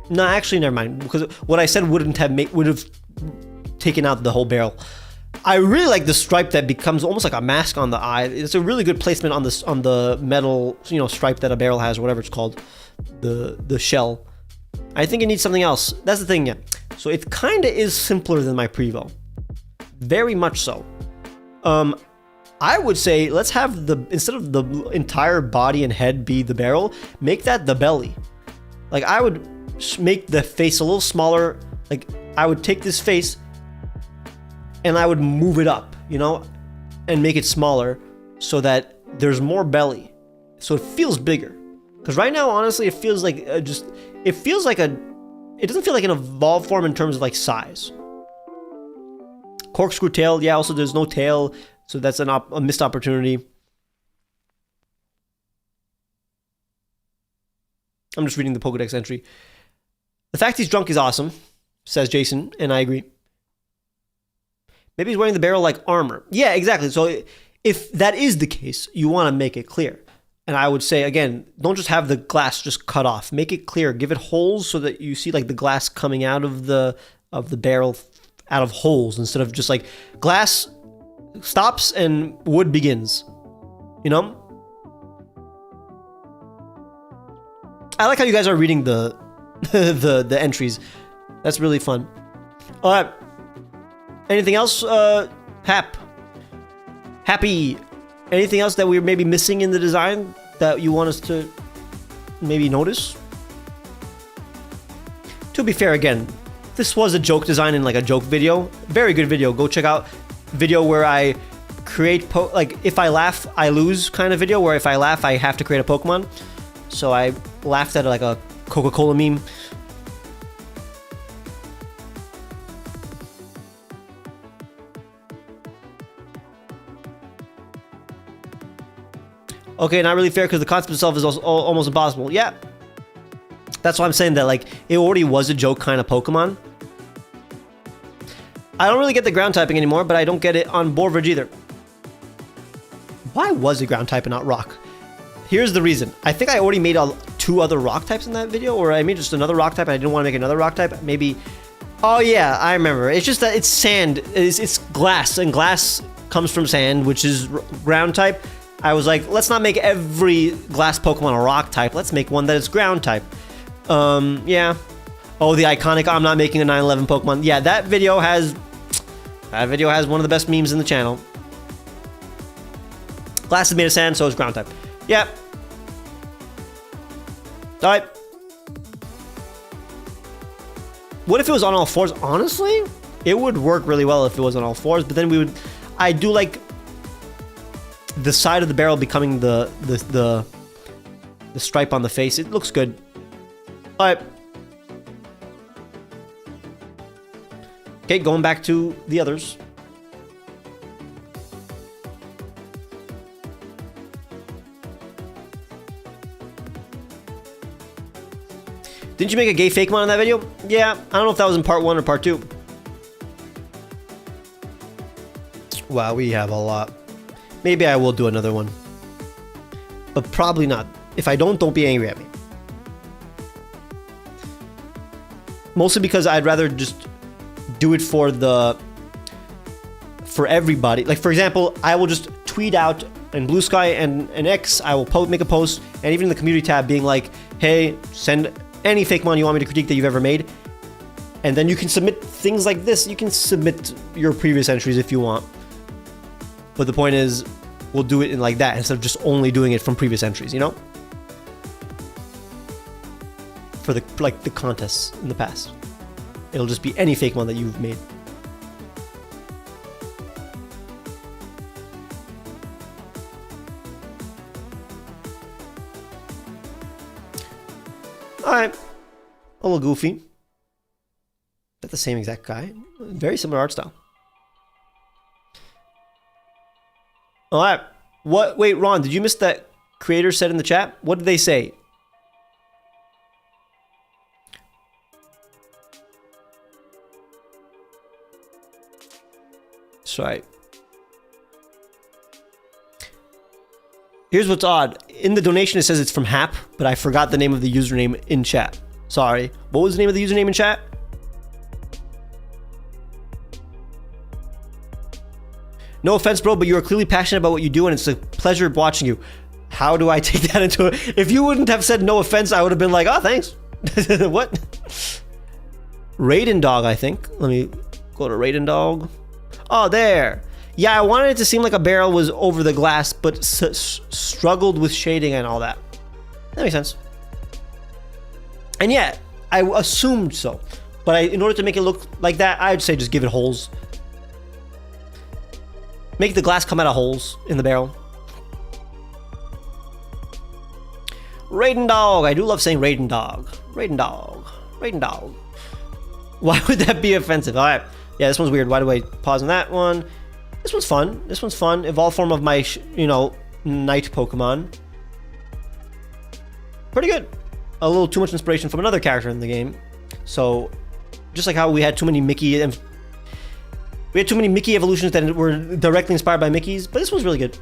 No, actually, never mind. Because what I said would have taken out the whole barrel. I really like the stripe that becomes almost like a mask on the eye. It's a really good placement on the metal, stripe that a barrel has, or whatever it's called, the shell. I think it needs something else. That's the thing, yeah. So it kind of is simpler than my Prevo. Very much so. I would say let's have instead of the entire body and head be the barrel, make that the belly. Like, I would make the face a little smaller. Like, I would take this face and I would move it up, and make it smaller so that there's more belly. So it feels bigger. Because right now, honestly, it feels like it doesn't feel like an evolved form in terms of like size. Corkscrew tail, yeah, also there's no tail, so that's a missed opportunity. I'm just reading the Pokedex entry. The fact he's drunk is awesome, says Jason, and I agree. Maybe he's wearing the barrel like armor. Yeah, exactly. So if that is the case, you want to make it clear. And I would say, again, don't just have the glass just cut off. Make it clear. Give it holes so that you see like the glass coming out of the barrel out of holes instead of just like glass stops and wood begins. I like how you guys are reading the the entries. That's really fun. All right. Anything else? Happy. Anything else that we're maybe missing in the design that you want us to maybe notice? To be fair, again, this was a joke design in like a joke video. Very good video. Go check out video where I create like if I laugh, I lose kind of video where if I laugh, I have to create a Pokemon. So I laughed at like a Coca-Cola meme. Okay, not really fair because the concept itself is also almost impossible. Yeah. That's why I'm saying that, like, it already was a joke kind of Pokemon. I don't really get the ground typing anymore, but I don't get it on Borvidge either. Why was it ground type and not rock? Here's the reason. I think I already made 2 other rock types in that video, or I made just another rock type and I didn't want to make another rock type. Maybe... Oh, yeah, I remember. It's just that it's sand. It's glass, and glass comes from sand, which is ground type. I was like, let's not make every glass Pokemon a rock type. Let's make one that is ground type. Yeah. Oh, the iconic I'm not making a 9/11 Pokemon. Yeah, that video has one of the best memes in the channel. Glass is made of sand, so is ground type. Yeah. Alright. What if it was on all fours? Honestly, it would work really well if it was on all fours, but then I do like the side of the barrel becoming the stripe on the face. It looks good. Alright. Okay, going back to the others. Didn't you make a gay Fakemon in that video? Yeah, I don't know if that was in part 1 or part 2. Wow, we have a lot. Maybe I will do another one. But probably not. If I don't be angry at me. Mostly because I'd rather just do it for everybody. Like, for example, I will just tweet out in Blue Sky and X, I will make a post, and even in the community tab being like, hey, send any Fakemon you want me to critique that you've ever made. And then you can submit things like this. You can submit your previous entries if you want. But the point is, we'll do it in like that instead of just only doing it from previous entries, you know? For the contests in the past. It'll just be any Fakemon that you've made. Alright. A little goofy. That's the same exact guy. Very similar art style. Alright. What? Wait, Ron, did you miss that creator said in the chat? What did they say? Sorry. Here's what's odd. In the donation, it says it's from Hap, but I forgot the name of the username in chat. Sorry. What was the name of the username in chat? No offense, bro, but you are clearly passionate about what you do, and it's a pleasure watching you. How do I take that into it? If you wouldn't have said no offense, I would have been like, oh, thanks. What? Raiden Dog, I think. Let me go to Raiden Dog. Oh, there. Yeah, I wanted it to seem like a barrel was over the glass, but struggled with shading and all that. That makes sense. And yeah, I assumed so. But in order to make it look like that, I'd say just give it holes. Make the glass come out of holes in the barrel. Raiden Dog. I do love saying Raiden Dog. Raiden Dog. Raiden Dog. Why would that be offensive? All right. Yeah, this one's weird. Why do I pause on that one? This one's fun. This one's fun. Evolved form of my, night Pokemon. Pretty good. A little too much inspiration from another character in the game. So, just like how we had too many Mickey evolutions that were directly inspired by Mickey's, but this one's really good.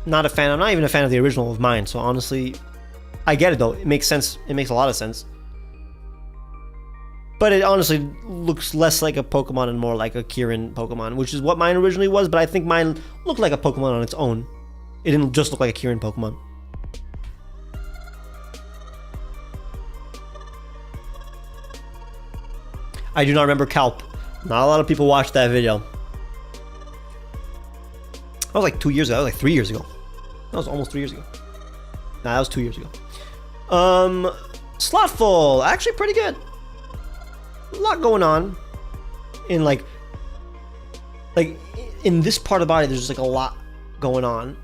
Not a fan. I'm not even a fan of the original of mine, so honestly, I get it though. It makes sense. It makes a lot of sense. But it honestly looks less like a Pokemon and more like a Kirin Pokemon, which is what mine originally was, but I think mine looked like a Pokemon on its own. It didn't just look like a Kirin Pokemon. I do not remember Calp. Not a lot of people watched that video. That was like 2 years ago. That was like 3 years ago. That was almost 3 years ago. Nah, that was 2 years ago. Slotful. Actually pretty good. A lot going on. In like in this part of the body, there's just like a lot going on.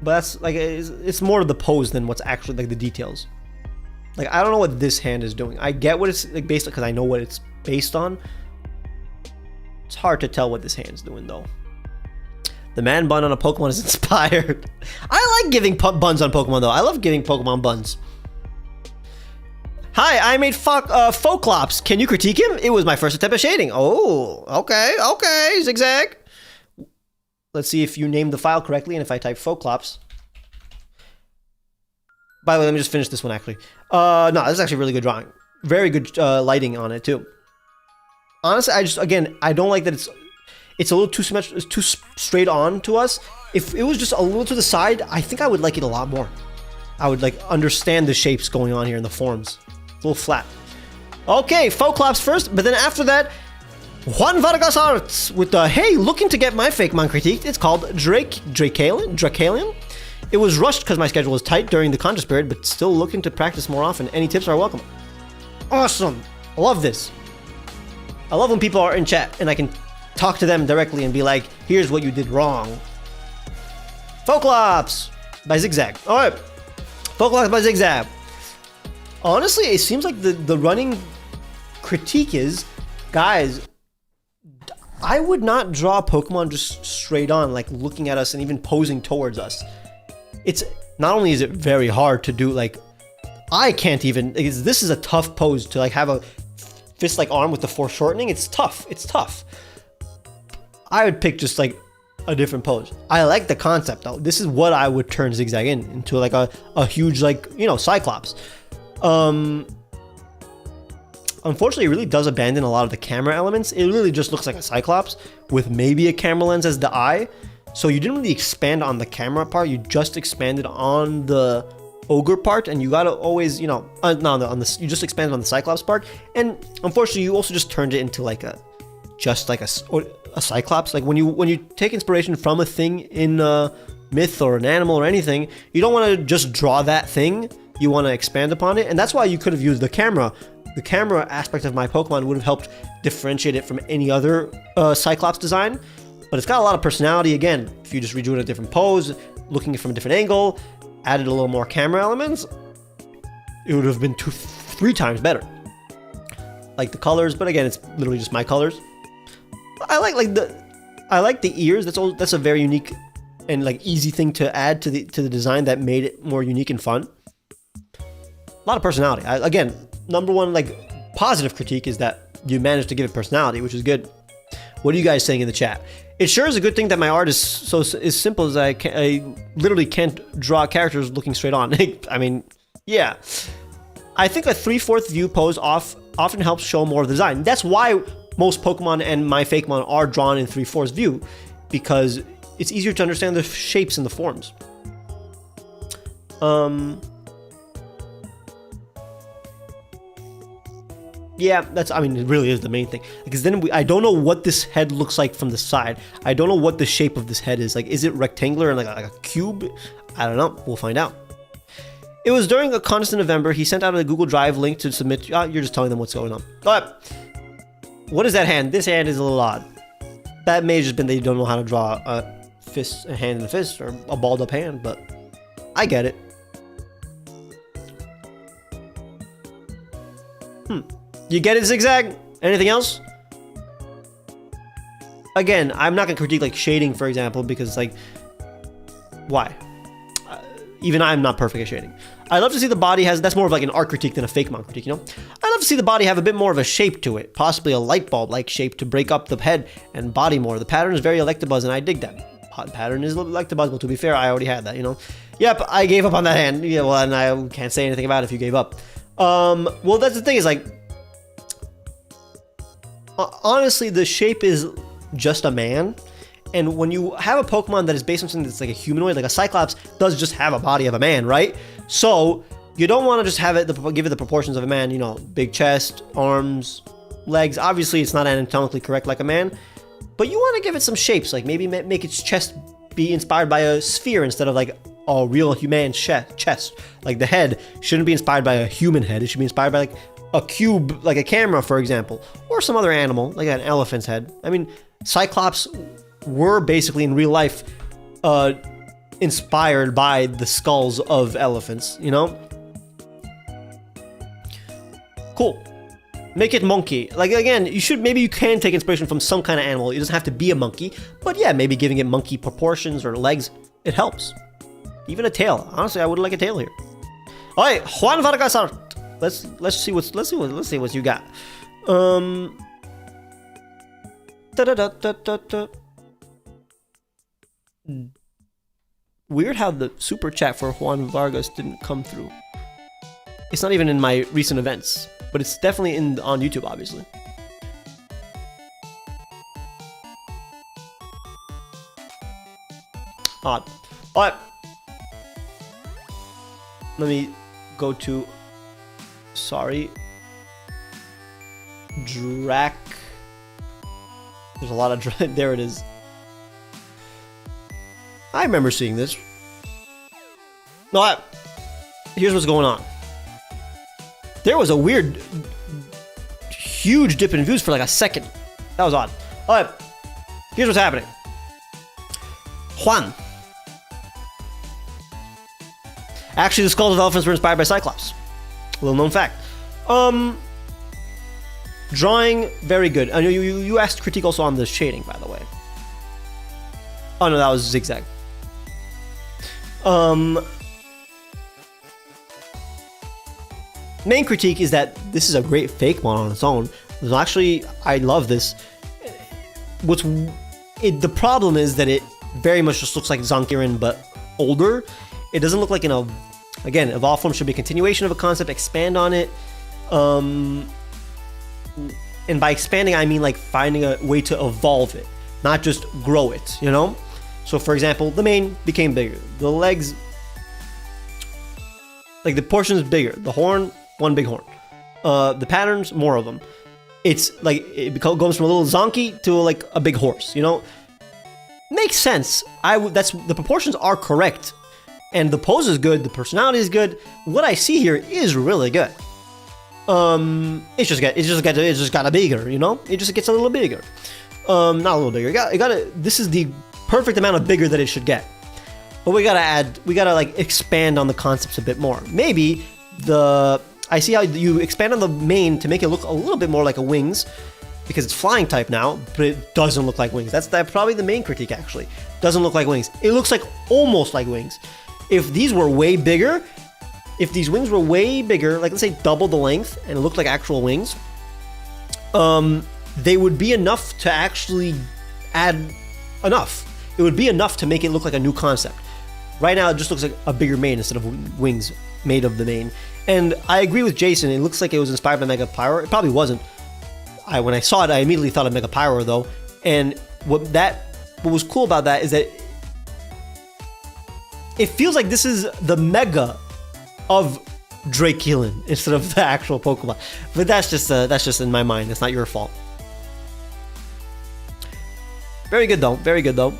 But that's like, it's more of the pose than what's actually like the details. Like, I don't know what this hand is doing. I get what it's like based on, because I know what it's based on. It's hard to tell what this hand's doing though. The man bun on a Pokemon is inspired. I like giving buns on Pokemon though. I love giving Pokemon buns. Hi, I made Folklops. Can you critique him? It was my first attempt at shading. Oh, okay, Zigzag. Let's see if you named the file correctly and if I type Folklops. By the way, let me just finish this one actually. No, this is actually a really good drawing. Very good lighting on it too. Honestly, I don't like that it's a little too much, it's too straight on to us. If it was just a little to the side, I think I would like it a lot more. I would like understand the shapes going on here in the forms. A little flat. Okay, Folklops first, but then after that, Juan Vargas Arts with the, hey, looking to get my Fakemon critiqued. It's called Dracalion. It was rushed because my schedule was tight during the contest period, but still looking to practice more often. Any tips are welcome. Awesome. I love this. I love when people are in chat and I can talk to them directly and be like, here's what you did wrong. Folklops by Zigzag. All right. Focus by Zigzag. Honestly, it seems like the running critique is, guys, I would not draw Pokemon just straight on, like looking at us and even posing towards us. It's not only is it very hard to do, like I can't even. This is a tough pose to like have a fist-like arm with the foreshortening. It's tough. It's tough. I would pick just like a different pose. I like the concept though. This is what I would turn Zigzag into like a huge, like, you know, Cyclops. Unfortunately, it really does abandon a lot of the camera elements. It really just looks like a Cyclops with maybe a camera lens as the eye. So you didn't really expand on the camera part. You just expanded on the ogre part, and you gotta always, you know, you just expanded on the Cyclops part. And unfortunately, you also just turned it into like a Cyclops. Like when you take inspiration from a thing in a myth or an animal or anything, you don't want to just draw that thing. You want to expand upon it, and that's why you could have used the camera. The camera aspect of my Pokemon would have helped differentiate it from any other Cyclops design, but it's got a lot of personality. Again, if you just redo it in a different pose, looking from a different angle, added a little more camera elements, it would have been 2-3 times better. Like the colors, but again, it's literally just my colors. I like the ears. That's a very unique and like easy thing to add to the design that made it more unique and fun. A lot of personality. Again, number one like positive critique is that you managed to give it personality, which is good. What are you guys saying in the chat? It sure is a good thing that my art is simple as I literally can't draw characters looking straight on. I mean, yeah. I think a 3/4 view pose often helps show more of the design. That's why most Pokemon and my Fakemon are drawn in 3/4 view, because it's easier to understand the shapes and the forms. Yeah, I mean, it really is the main thing. Because then I don't know what this head looks like from the side. I don't know what the shape of this head is. Like, is it rectangular and like a cube? I don't know. We'll find out. It was during a contest in November. He sent out a Google Drive link to submit. You're just telling them what's going on. All right. What is that hand? This hand is a little odd. That may have just been they don't know how to draw a hand in a fist, or a balled up hand, but I get it. You get it, Zigzag? Anything else? Again, I'm not gonna critique like shading, for example, because like, why? Even I'm not perfect at shading. I love to see the body has, that's more of like an art critique than a Fakemon critique, you know? I love to see the body have a bit more of a shape to it, possibly a light bulb-like shape to break up the head and body more. The pattern is very Electabuzz, and I dig that. Pattern is Electabuzz, but to be fair, I already had that, you know? Yep, I gave up on that hand. Yeah, well, and I can't say anything about it if you gave up. Well, that's the thing, is like, honestly, the shape is just a man. And when you have a Pokemon that is based on something that's like a humanoid, like a Cyclops does just have a body of a man, right? So you don't want to just have it, give it the proportions of a man, you know, big chest, arms, legs. Obviously, it's not anatomically correct like a man, but you want to give it some shapes, like maybe make its chest be inspired by a sphere instead of like a real human chest. Like the head shouldn't be inspired by a human head. It should be inspired by like a cube, like a camera, for example, or some other animal, like an elephant's head. I mean, Cyclops were basically in real life inspired by the skulls of elephants, you know? Cool. Make it monkey. Like, again, maybe you can take inspiration from some kind of animal. It doesn't have to be a monkey, but yeah, maybe giving it monkey proportions or legs, it helps. Even a tail. Honestly, I would like a tail here. All right, Juan Vargas art. Let's see what you got. Weird how the super chat for Juan Vargas didn't come through. It's not even in my recent events, but it's definitely on YouTube, obviously. Odd. All right. Let me go to. Sorry. Drac. There's a lot of there it is. I remember seeing this. No, here's what's going on. There was a weird, huge dip in views for like a second. That was odd. All right, here's what's happening. Juan. Actually, the Skulls of Elephants were inspired by Cyclops. Little known fact. Drawing, very good. I know you asked critique also on the shading, by the way. Oh no, that was zigzag. Main critique is that this is a great Fakemon on its own. Actually, I love this. The problem is that it very much just looks like Zonkirin, but older. It doesn't look like again, Evolve Form should be a continuation of a concept, expand on it. And by expanding, I mean like finding a way to evolve it, not just grow it, you know? So for example, the mane became bigger. The legs, like the portion is bigger. The horn, one big horn. The patterns, more of them. It's like, it goes from a little zonky to like a big horse, you know? Makes sense. The proportions are correct. And the pose is good, the personality is good. What I see here is really good. It just got bigger, you know? It just gets a little bigger. Not a little bigger. This is the perfect amount of bigger that it should get. But we gotta like expand on the concepts a bit more. Maybe I see how you expand on the mane to make it look a little bit more like a wings, because it's flying type now, but it doesn't look like wings. That's probably the main critique, actually. Doesn't look like wings. It looks like almost like wings. If these were way bigger, if these wings were way bigger, like let's say double the length, and it looked like actual wings, they would be enough to actually add enough. It would be enough to make it look like a new concept. Right now, it just looks like a bigger mane instead of wings made of the mane. And I agree with Jason. It looks like it was inspired by Mega Pyro. It probably wasn't. When I saw it, I immediately thought of Mega Pyro, though. And what was cool about that is that it feels like this is the Mega of Draculin instead of the actual Pokemon. But that's just in my mind. That's not your fault. Very good though. Very good though.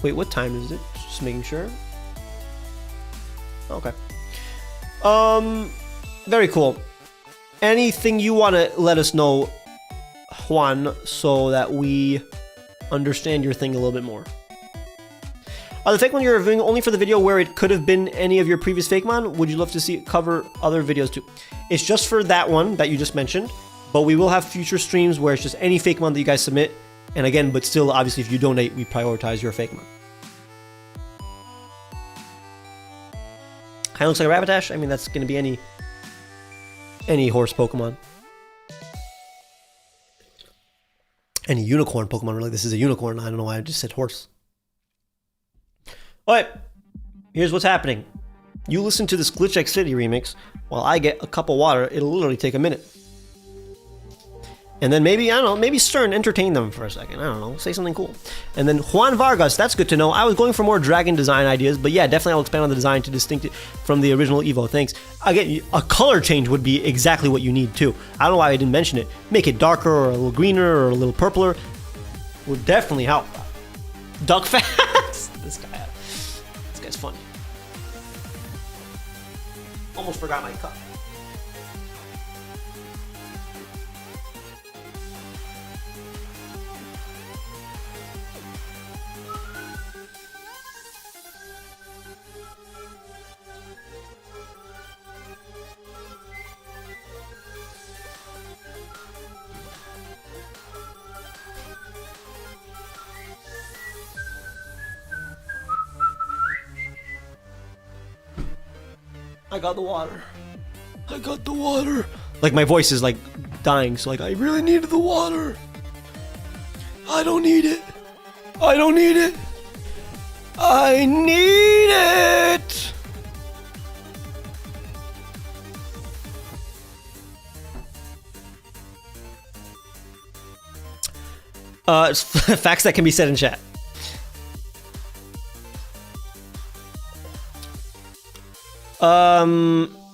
Wait, what time is it? Just making sure. Okay. Very cool. Anything you want to let us know, Juan, so that we understand your thing a little bit more? The Fakemon you're reviewing only for the video where it could have been any of your previous Fakemon? Would you love to see it cover other videos too? It's just for that one that you just mentioned, but we will have future streams where it's just any Fakemon that you guys submit. And again, but still, obviously, if you donate, we prioritize your Fakemon. Kind of looks like a Rabbitash. I mean, that's going to be any horse Pokemon. Any unicorn Pokemon, really. This is a unicorn. I don't know why I just said horse. Alright, here's what's happening. You listen to this Glitch X City remix while I get a cup of water. It'll literally take a minute. And then maybe, I don't know, maybe Stern, entertain them for a second. I don't know, say something cool. And then Juan Vargas, that's good to know. I was going for more dragon design ideas, but yeah, definitely I'll expand on the design to distinct it from the original Evo. Thanks. Again, a color change would be exactly what you need too. I don't know why I didn't mention it. Make it darker or a little greener or a little purpler would definitely help. Duck fast. This guy's funny. Almost forgot my cup. I got the water. I got the water. Like my voice is like dying, so like I really needed the water. I don't need it. I don't need it. I need it. It's facts that can be said in chat.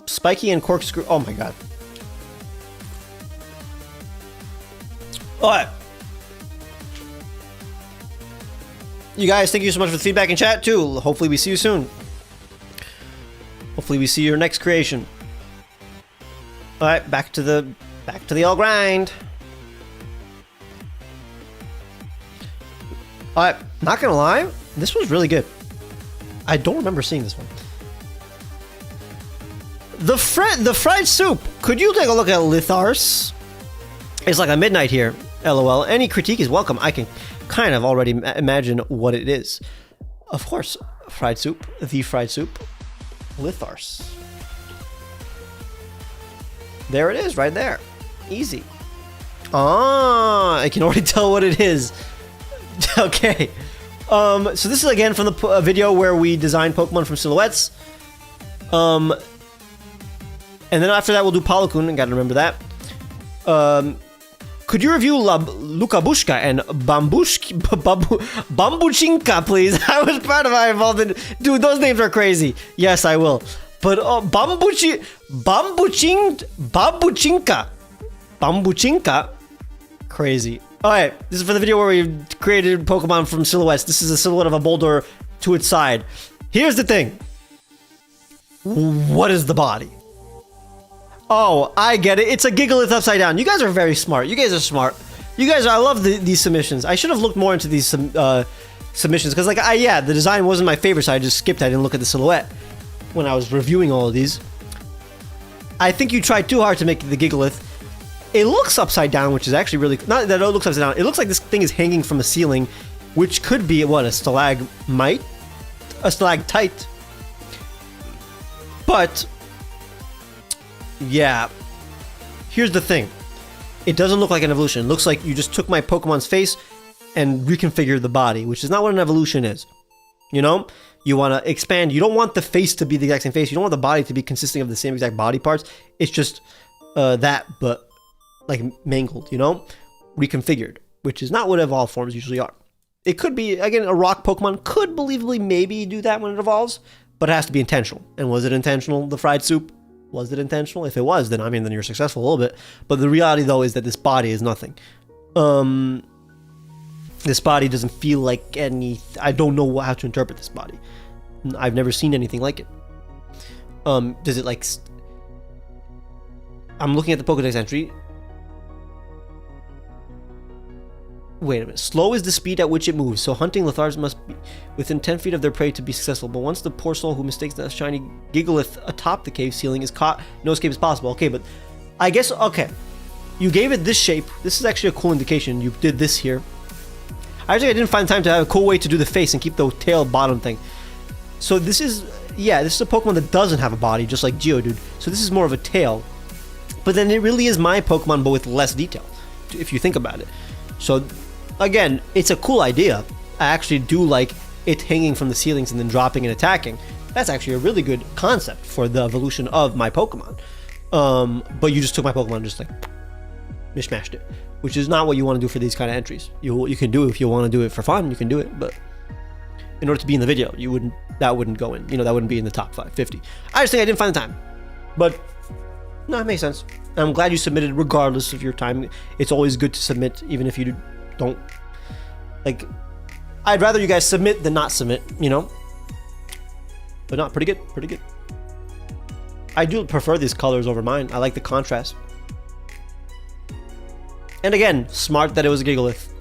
Spiky and Corkscrew. Oh my god. Alright. You guys, thank you so much for the feedback in chat too. Hopefully we see you soon. Hopefully we see your next creation. Alright, back to the all grind. Alright, not gonna lie, this was really good. I don't remember seeing this one. the fried soup. Could you take a look at Lithars? It's like a midnight here. LOL. Any critique is welcome. I can kind of already imagine what it is. Of course, fried soup. The fried soup. Lithars. There it is, right there. Easy. Ah, I can already tell what it is. Okay. So this is again from the video where we designed Pokemon from silhouettes. And then after that we'll do Palakun, gotta remember that. Could you review Lukabushka and Bambuchinka, please? I was proud of how involved in... Dude, those names are crazy. Yes, I will. But Bambuchinka. Crazy. Alright, this is for the video where we created Pokemon from silhouettes. This is a silhouette of a boulder to its side. Here's the thing. What is the body? Oh, I get it. It's a Gigalith upside down. You guys are very smart. You guys are smart. You guys are, I love these submissions. I should have looked more into these submissions because, like, yeah, the design wasn't my favorite, so I just skipped. I didn't look at the silhouette when I was reviewing all of these. I think you tried too hard to make the Gigalith. It looks upside down, which is actually really... Not that it looks upside down. It looks like this thing is hanging from a ceiling, which could be, what, a stalagmite? A stalactite. But... yeah. Here's the thing. It doesn't look like an evolution. It looks like you just took my Pokemon's face and reconfigured the body, which is not what an evolution is. You know? You want to expand. You don't want the face to be the exact same face. You don't want the body to be consisting of the same exact body parts. It's just that, but like mangled, you know? Reconfigured, which is not what evolved forms usually are. It could be, again, a rock Pokemon could believably maybe do that when it evolves, but it has to be intentional. And was it intentional, the fried soup? Was it intentional? If it was, then I mean, then you're successful a little bit. But the reality, though, is that this body is nothing. This body doesn't feel like any... I don't know how to interpret this body. I've never seen anything like it. Does it, like... I'm looking at the Pokédex entry. Wait a minute. Slow is the speed at which it moves, so hunting Lithars must be within 10 feet of their prey to be successful. But once the poor soul who mistakes the shiny Gigalith atop the cave ceiling is caught, no escape is possible. Okay, but I guess, okay. You gave it this shape. This is actually a cool indication. You did this here. Actually, I didn't find time to have a cool way to do the face and keep the tail bottom thing. So this is, yeah, this is a Pokemon that doesn't have a body, just like Geodude. So this is more of a tail. But then it really is my Pokemon, but with less detail, if you think about it. So... again, it's a cool idea. I actually do like it hanging from the ceilings and then dropping and attacking. That's actually a really good concept for the evolution of my Pokemon. But you just took my Pokemon and just like mishmashed it, which is not what you want to do for these kind of entries. You can do it if you want to do it for fun, you can do it, but in order to be in the video, that wouldn't go in. You know, that wouldn't be in the top 550. I just think I didn't find the time. But no, it makes sense. I'm glad you submitted regardless of your time. It's always good to submit, even if you don't, like, I'd rather you guys submit than not submit, you know? But not, pretty good, pretty good. I do prefer these colors over mine. I like the contrast. And again, smart that it was a Gigalith.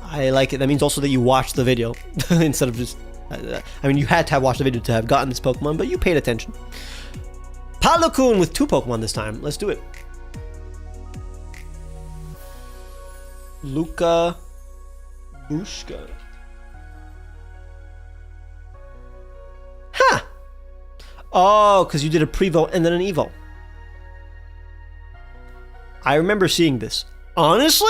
I like it. That means also that you watched the video instead of just, I mean, you had to have watched the video to have gotten this Pokemon, but you paid attention. Palakun with 2 Pokemon this time. Let's do it. Luka Bushka. Huh. Oh, because you did a Prevo and then an Evo. I remember seeing this. Honestly,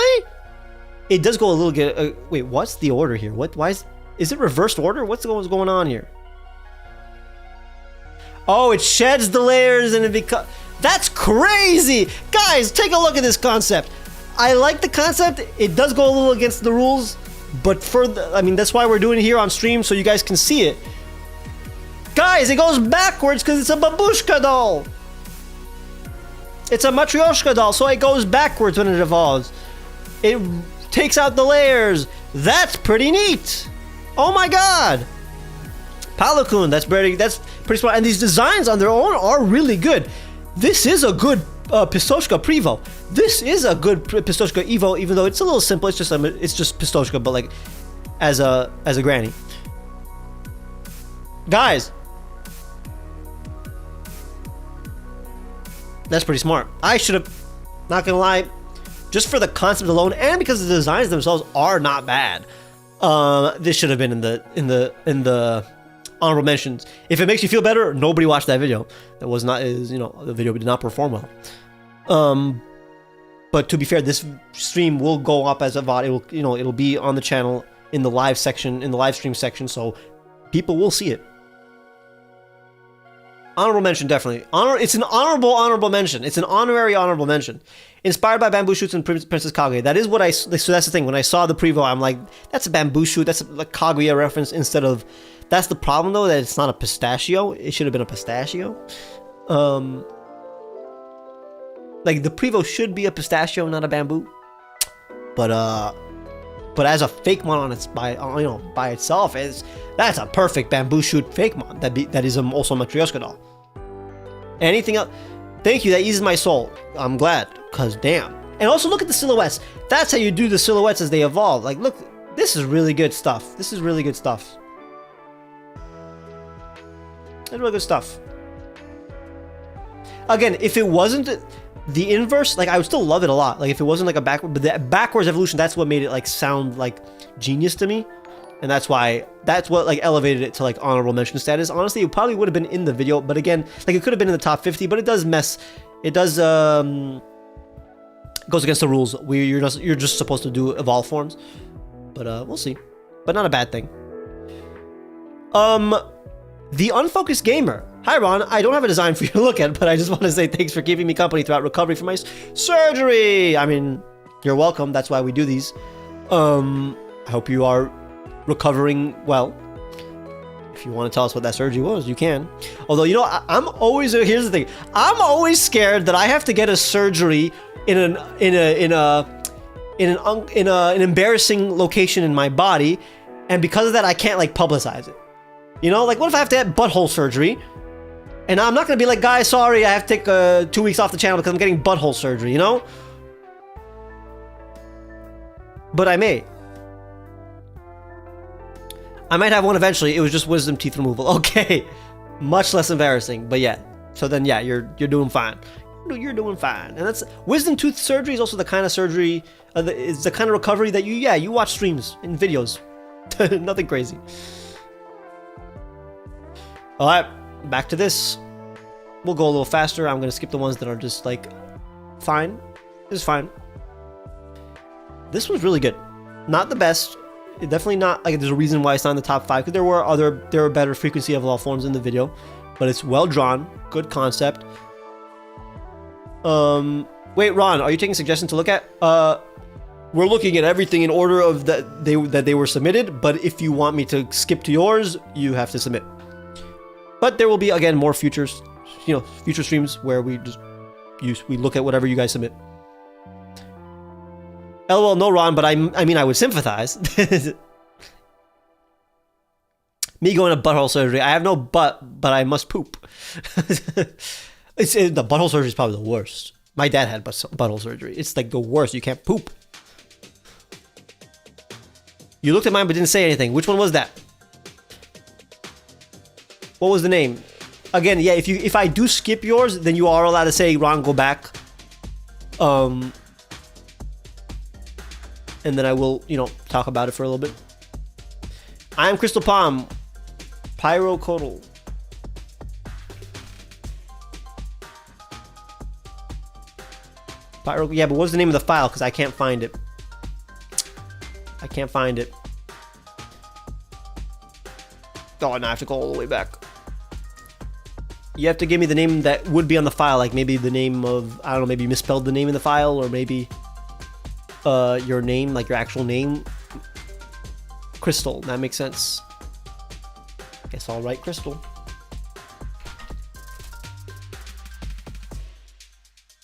it does go a little bit. Wait, what's the order here? What? Why is it reversed order? What's going on here? Oh, it sheds the layers and it becomes. That's crazy, guys! Take a look at this concept. I like the concept. It does go a little against the rules, but I mean, that's why we're doing it here on stream so you guys can see it. Guys, it goes backwards because it's a babushka doll. It's a matryoshka doll, so it goes backwards when it evolves. It takes out the layers. That's pretty neat. Oh my god. Palakun, that's pretty smart. And these designs on their own are really good. This is a good Pistoshka Prevo. This is a good Pistoshka Evo, even though it's a little simple. It's just Pistoshka, but like as a granny. Guys, That's pretty smart. I should have, not gonna lie, just for the concept alone, and because the designs themselves are not bad. This should have been in the honorable mentions. If it makes you feel better, nobody watched that video. That was not, the video did not perform well. But to be fair, this stream will go up as a VOD. It'll be on the channel in the live section, in the live stream section, so people will see it. Honorable mention, definitely. It's an honorable mention. It's an honorary honorable mention. Inspired by bamboo shoots and Princess Kaguya. That is what so that's the thing. When I saw the preview, I'm like, that's a bamboo shoot. That's a Kaguya reference instead of. That's the problem though, that it's not a pistachio. It should have been a pistachio. Like the Prevo should be a pistachio, not a bamboo. But as a Fakemon on its by itself, that's a perfect bamboo shoot Fakemon. That is also a Matryoshka doll. Anything else? Thank you. That eases my soul. I'm glad, cause damn. And also look at the silhouettes. That's how you do the silhouettes as they evolve. Like look, this is really good stuff. This is really good stuff. That's really good stuff. Again, if it wasn't the inverse, like I would still love it a lot. Like if it wasn't like a backward, but the backwards evolution, that's what made it like sound like genius to me, and that's what like elevated it to like honorable mention status. Honestly, it probably would have been in the video, but again, like it could have been in the top 50, but it does goes against the rules. You're just supposed to do evolve forms, but we'll see. But not a bad thing. The Unfocused Gamer. Hi Ron, I don't have a design for you to look at, but I just want to say thanks for keeping me company throughout recovery from my surgery. I mean, you're welcome. That's why we do these. I hope you are recovering well. If you want to tell us what that surgery was, you can. Although, I'm always, here's the thing. I'm always scared that I have to get a surgery in an embarrassing location in my body, and because of that, I can't like publicize it. Like what if I have to have butthole surgery? And I'm not going to be like, guys, sorry, I have to take 2 weeks off the channel because I'm getting butthole surgery, But I may. I might have one eventually. It was just wisdom teeth removal. Okay. Much less embarrassing, but yeah. So then, yeah, you're doing fine. You're doing fine. And that's wisdom tooth surgery is also the kind of surgery, it's the kind of recovery that you watch streams and videos. Nothing crazy. All right, back to this. We'll go a little faster. I'm going to skip the ones that are just like fine. This is fine. This was really good. Not the best. Definitely not like there's a reason why it's not in the top 5, because there were better frequency of all forms in the video, but it's well drawn, good concept. Wait, Ron, are you taking suggestions to look at? We're looking at everything in order of that they were submitted, but if you want me to skip to yours, you have to submit. But there will be, again, more future streams where we look at whatever you guys submit. LOL, no, Ron, but I mean, I would sympathize. Me going to butthole surgery. I have no butt, but I must poop. The butthole surgery is probably the worst. My dad had butthole surgery. It's like the worst. You can't poop. You looked at mine but didn't say anything. Which one was that? What was the name? Again, yeah, if I do skip yours, then you are allowed to say, Ron, go back. And then I will, talk about it for a little bit. I am Crystal Palm. Pyrocodal. Yeah, but what's the name of the file? Because I can't find it. I can't find it. Oh, now I have to go all the way back. You have to give me the name that would be on the file, like maybe the name of, I don't know, maybe you misspelled the name in the file, or maybe your name, like your actual name. Crystal, that makes sense. Guess I'll write Crystal.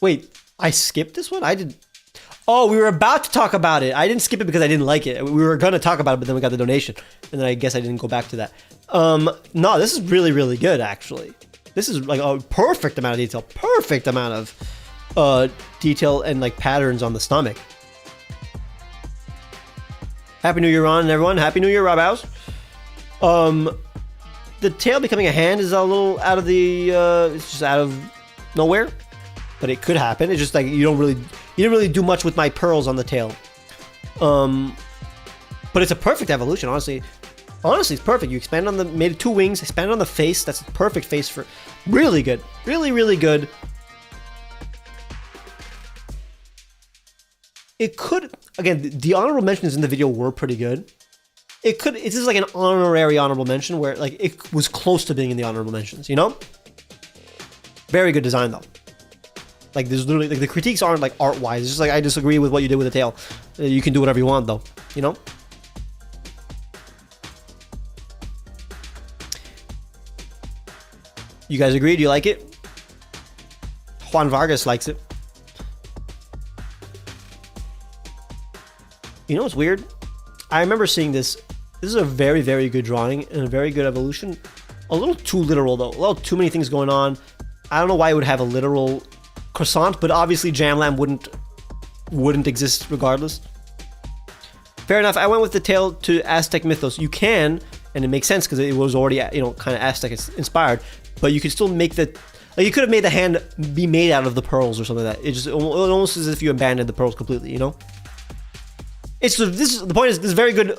Wait, I skipped this one? I did. Oh, we were about to talk about it. I didn't skip it because I didn't like it. We were going to talk about it, but then we got the donation. And then I guess I didn't go back to that. No, this is really, really good, actually. This is like a perfect amount of detail. Perfect amount of detail and like patterns on the stomach. Happy New Year, Ron, and everyone. Happy New Year, Rob House. The tail becoming a hand is a little out of the... it's just out of nowhere. but it could happen. It's just like you didn't really do much with my pearls on the tail. But it's a perfect evolution, honestly. Honestly, it's perfect. You expand on the, made 2 wings, expanded on the face. That's a perfect face for, really good. Really, really good. It could, again, the honorable mentions in the video were pretty good. It's just like an honorary honorable mention where like it was close to being in the honorable mentions, you know? Very good design though. Like there's literally, like the critiques aren't like art-wise. It's just like I disagree with what you did with the tail. You can do whatever you want though, you know? You guys agree? Do you like it? Juan Vargas likes it. You know what's weird? I remember seeing this. This is a very, very good drawing and a very good evolution. A little too literal though. A little too many things going on. I don't know why it would have a literal croissant, but obviously Jamlam wouldn't exist regardless. Fair enough. I went with the tail to Aztec mythos. You can, and it makes sense because it was already, you know, kind of Aztec inspired. But you could still make the, like you could have made the hand be made out of the pearls or something like that. It almost as if you abandoned the pearls completely, you know? The point is, this is very good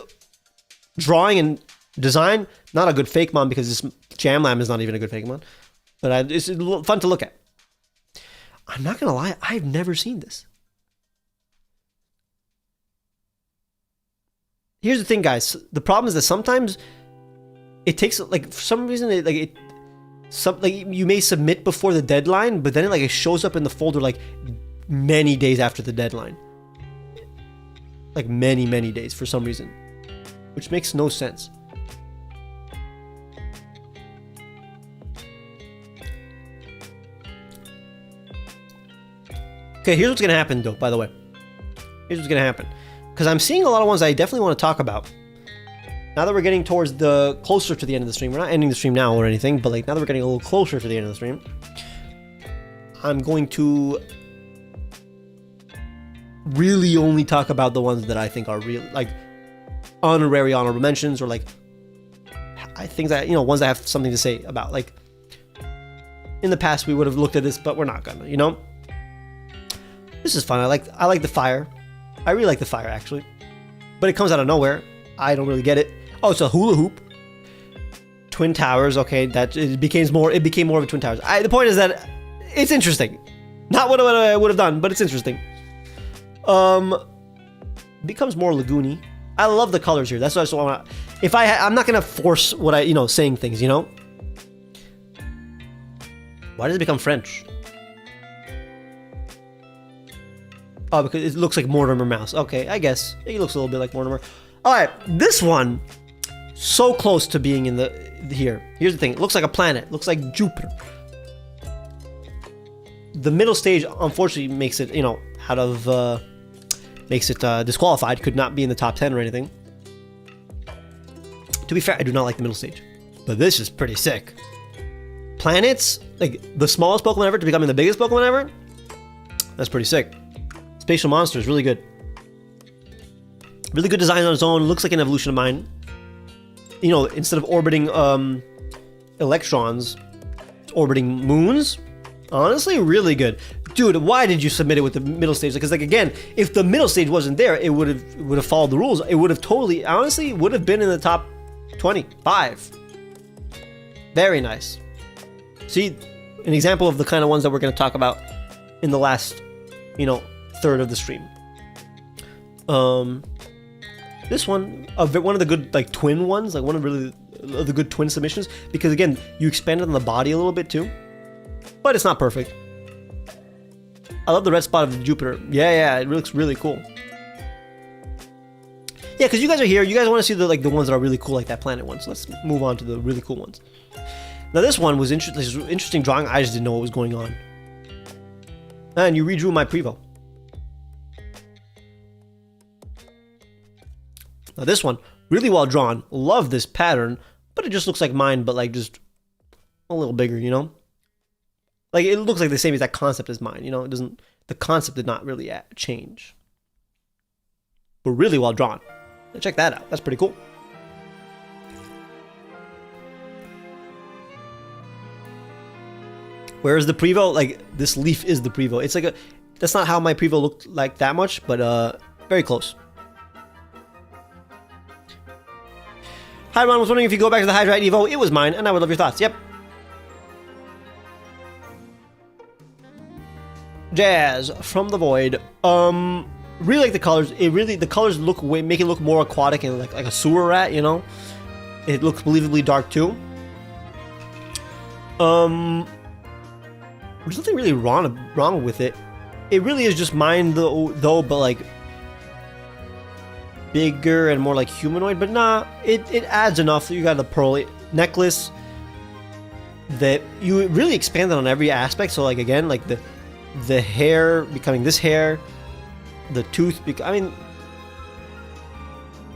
drawing and design. Not a good Fakemon because this Jamlam is not even a good Fakemon. But it's fun to look at. I'm not gonna lie, I've never seen this. Here's the thing, guys. The problem is that sometimes it takes, like, for some reason, you may submit before the deadline, but then it shows up in the folder like many days after the deadline. Like many days for some reason, which makes no sense. Okay, here's what's gonna happen though, by the way. Here's what's gonna happen. Because I'm seeing a lot of ones I definitely want to talk about. Now that we're getting towards the closer to the end of the stream, we're not ending the stream now or anything, but like now that we're getting a little closer to the end of the stream, I'm going to really only talk about the ones that I think are real, like honorary honorable mentions, or like I think that, you know, ones that have something to say about. Like in the past we would have looked at this, but we're not gonna, you know. This is fun. I like the fire. I really like the fire actually, but it comes out of nowhere. I don't really get it. Oh, it's a hula hoop. Twin towers. Okay, that it became more of a twin towers. The point is that it's interesting. Not what I would have done, but it's interesting. Becomes more lagoony. I love the colors here. That's what I just want. I'm not gonna force what I, saying things. You know. Why does it become French? Oh, because it looks like Mortimer Mouse. Okay, I guess it looks a little bit like Mortimer. All right, this one, so close to being in the here. Here's the thing: it looks like a planet. It looks like Jupiter. The middle stage, unfortunately, makes it, disqualified. Could not be in the top 10 or anything. To be fair, I do not like the middle stage, but this is pretty sick. Planets, like the smallest Pokemon ever to becoming the biggest Pokemon ever. That's pretty sick. Spatial monsters, really good. Really good design on its own. Looks like an evolution of mine. You know, instead of orbiting electrons, it's orbiting moons. Honestly, really good. Dude, why did you submit it with the middle stage? Because, like, again, if the middle stage wasn't there, it would have followed the rules. It would have totally, honestly, would have been in the top 25. Very nice. See, an example of the kind of ones that we're going to talk about in the last, third of the stream. This one of the good like twin ones, like one of the good twin submissions, because again, you expanded on the body a little bit too, but it's not perfect. I love the red spot of the Jupiter. Yeah, it looks really cool. Yeah, because you guys are here, you guys want to see the ones that are really cool, like that planet one. So let's move on to the really cool ones. Now this one was interesting drawing. I just didn't know what was going on. And you redrew my Prevo. Now this one, really well drawn. Love this pattern, but it just looks like mine, but like just a little bigger, Like it looks like the same exact concept as mine, It doesn't. The concept did not really change, but really well drawn. Now check that out. That's pretty cool. Whereas the Prevo, like, this leaf is the Prevo. It's like a, that's not how my Prevo looked like that much, but very close. Hi Ron, was wondering if you go back to the Hydrite Evo. It was mine, and I would love your thoughts. Yep. Jazz from the Void. Really like the colors. The colors look make it look more aquatic and like a sewer rat. You know, it looks believably dark too. There's nothing really wrong with it. It really is just mine though, but like bigger and more like humanoid. But nah, it adds enough. You got the pearl necklace that you really expanded on every aspect. So like again, like the hair becoming this hair, the tooth. I mean,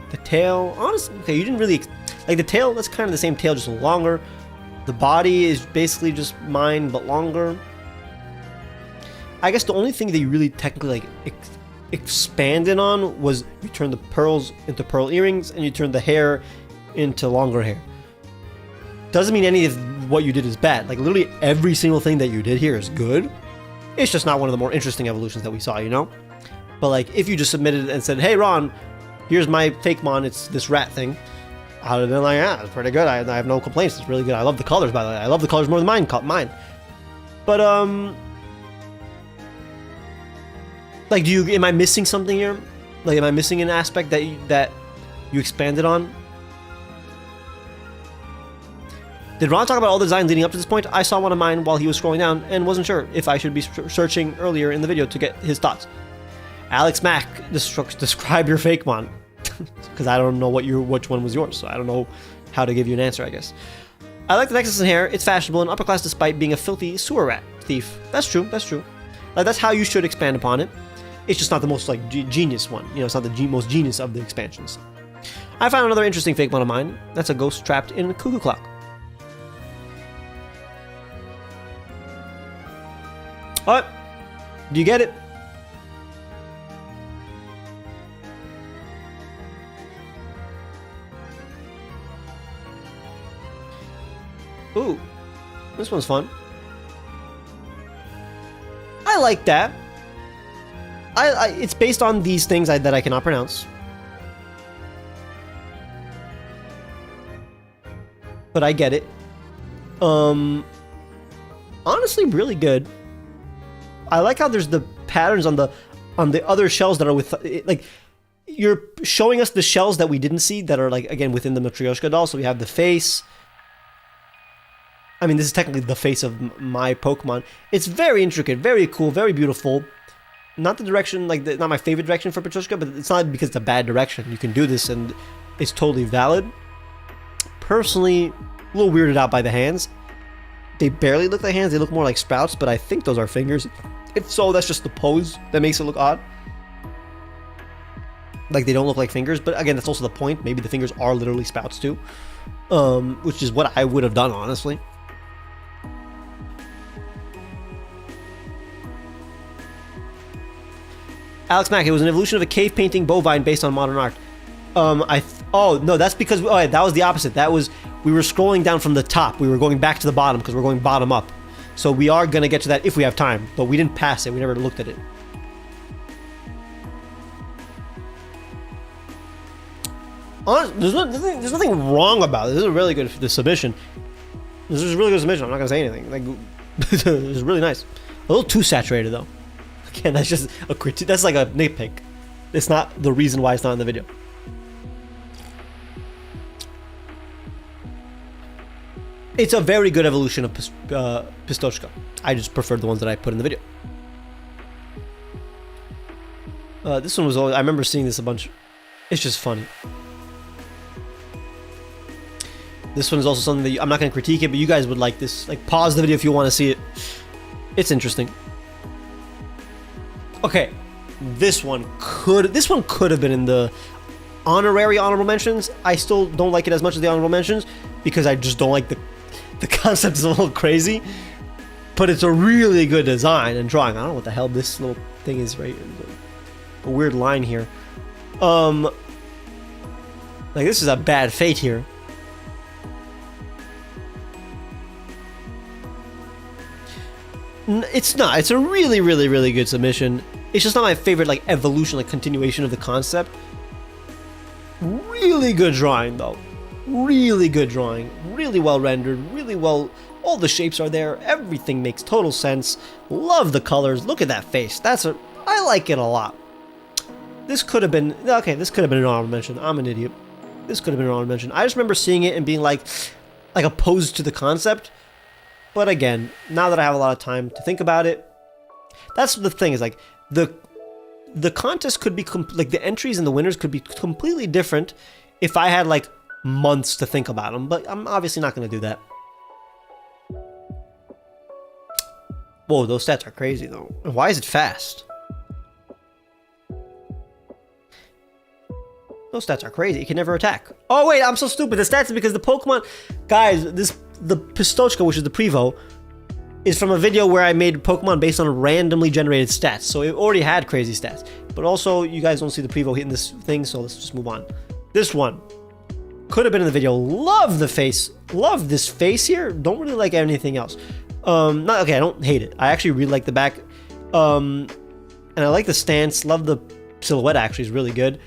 the tail. Honestly, okay, you didn't really like the tail. That's kind of the same tail, just longer. The body is basically just mine, but longer. I guess the only thing that you really technically like expanded on was you turned the pearls into pearl earrings and you turned the hair into longer hair. Doesn't mean any of what you did is bad. Like literally every single thing that you did here is good. It's just not one of the more interesting evolutions that we saw, you know? But like if you just submitted and said, hey Ron, here's my Fakemon, it's this rat thing. I would have been like, yeah, it's pretty good. I have no complaints. It's really good. I love the colors, by the way. I love the colors more than mine. But like, am I missing something here? Like, am I missing an aspect that you expanded on? Did Ron talk about all the designs leading up to this point? I saw one of mine while he was scrolling down and wasn't sure if I should be searching earlier in the video to get his thoughts. Alex Mack, describe your Fakemon. Because I don't know which one was yours, so I don't know how to give you an answer, I guess. I like the necklace and hair. It's fashionable and upper class despite being a filthy sewer rat thief. That's true. That's true. Like, that's how you should expand upon it. It's just not the most like genius one. You know, it's not the most genius of the expansions. I found another interesting Fakemon of mine. That's a ghost trapped in a cuckoo clock. What? Do you get it? Ooh, this one's fun. I like that. It's based on these things that I cannot pronounce. But I get it. Honestly, really good. I like how there's the patterns on the other shells that are with, like, you're showing us the shells that we didn't see that are, like, again, within the Matryoshka doll. So we have the face. I mean, this is technically the face of my Pokemon. It's very intricate, very cool, very beautiful. Not the direction, like, not my favorite direction for Petrushka, but it's not because it's a bad direction. You can do this and it's totally valid. Personally, a little weirded out by the hands. They barely look like hands, they look more like sprouts, but I think those are fingers. If so, that's just the pose that makes it look odd. Like, they don't look like fingers, but again, that's also the point. Maybe the fingers are literally sprouts too. Which is what I would have done, honestly. Alex Mack, it was an evolution of a cave painting bovine based on modern art. Oh no, that's because that was the opposite. That was, we were scrolling down from the top. We were going back to the bottom because we're going bottom up. So we are gonna get to that if we have time, but we didn't pass it. We never looked at it. Honestly, there's nothing wrong about it. This is a really good submission. This is a really good submission. I'm not gonna say anything. Like, this is really nice. A little too saturated though. Again, that's just a critique. That's like a nitpick. It's not the reason why it's not in the video. It's a very good evolution of Pistochka. I just prefer the ones that I put in the video. This one was always, I remember seeing this a bunch. It's just funny. This one is also something that I'm not going to critique it, but you guys would like this. Like, pause the video if you want to see it. It's interesting. Okay, this one could have been in the honorable mentions. I still don't like it as much as the honorable mentions because I just don't like the concept is a little crazy, but it's a really good design and drawing. I don't know what the hell this little thing is, right? A weird line here. Like, this is a bad fate here. It's not. It's a really, really, really good submission. It's just not my favorite, like, evolution, like, continuation of the concept. Really good drawing, though. Really good drawing. Really well rendered. Really well... All the shapes are there. Everything makes total sense. Love the colors. Look at that face. I like it a lot. This could have been... Okay, this could have been an honorable mention. I'm an idiot. This could have been an honorable mention. I just remember seeing it and being like opposed to the concept. But again, now that I have a lot of time to think about it, that's the thing, is like the contest could be like the entries and the winners could be completely different if I had like months to think about them, but I'm obviously not going to do that. Whoa, those stats are crazy though. Why is it fast? Those stats are crazy. It can never attack. Oh wait, I'm so stupid. The stats is because the Pokemon... Guys, the Pistochka, which is the Prevo, is from a video where I made Pokemon based on randomly generated stats. So it already had crazy stats. But also, you guys don't see the Prevo hitting this thing, so let's just move on. This one could have been in the video. Love the face. Love this face here. Don't really like anything else. Okay, I don't hate it. I actually really like the back. And I like the stance. Love the silhouette, actually, is really good.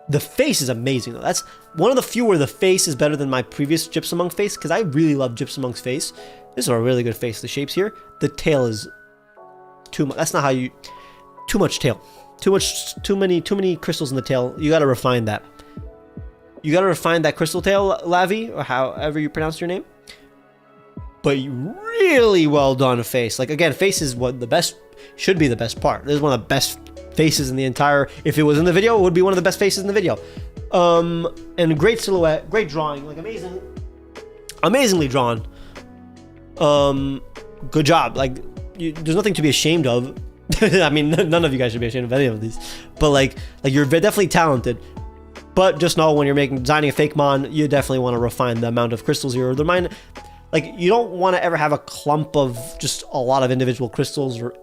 The face is amazing, though. That's one of the few where the face is better than my previous Gypsumunk face, because I really love Gypsumonk's face. This is a really good face. The shapes here. The tail is too much. That's not how you... Too much tail. Too many crystals in the tail. You gotta refine that. You gotta refine that crystal tail, Lavi, or however you pronounce your name. But really well done face. Like, again, face is what the best... Should be the best part. This is one of the best faces in the entire... If it was in the video, it would be one of the best faces in the video. And great silhouette, great drawing, like amazingly drawn. Good job. Like, there's nothing to be ashamed of. I mean, none of you guys should be ashamed of any of these. But like you're definitely talented. But just know when you're designing a Fakemon, you definitely want to refine the amount of crystals you're designing. Like, you don't want to ever have a clump of just a lot of individual crystals or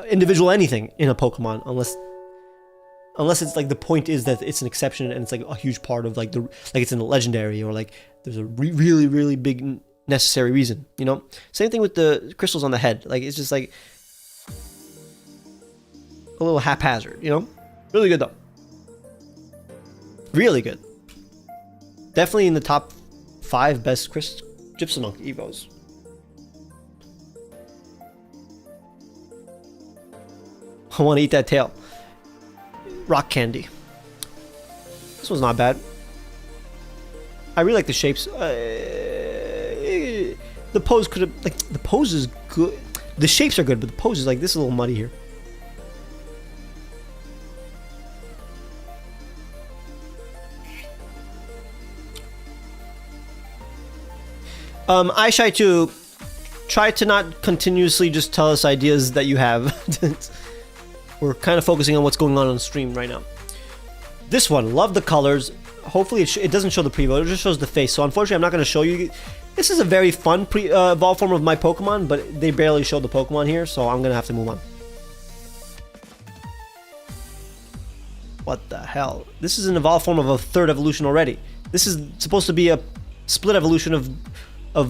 individual anything in a Pokemon, unless it's like the point is that it's an exception and it's like a huge part of like it's in a legendary, or like there's a really, really big necessary reason, you know? Same thing with the crystals on the head. Like, it's just like a little haphazard, you know? Really good though. Really good. Definitely in the top 5 best Gypsumunk Evos. I want to eat that tail. Rock candy. This one's not bad. I really like the shapes. The pose could have... Like, the pose is good. The shapes are good, but the pose is like... This is a little muddy here. iShy 2, try to not continuously just tell us ideas that you have. We're kind of focusing on what's going on the stream right now. This one, love the colors. Hopefully it doesn't show the Prevo, it just shows the face. So unfortunately I'm not going to show you. This is a very fun evolved form of my Pokemon, but they barely show the Pokemon here, so I'm going to have to move on. What the hell? This is an evolved form of a 3rd evolution already. This is supposed to be a split evolution of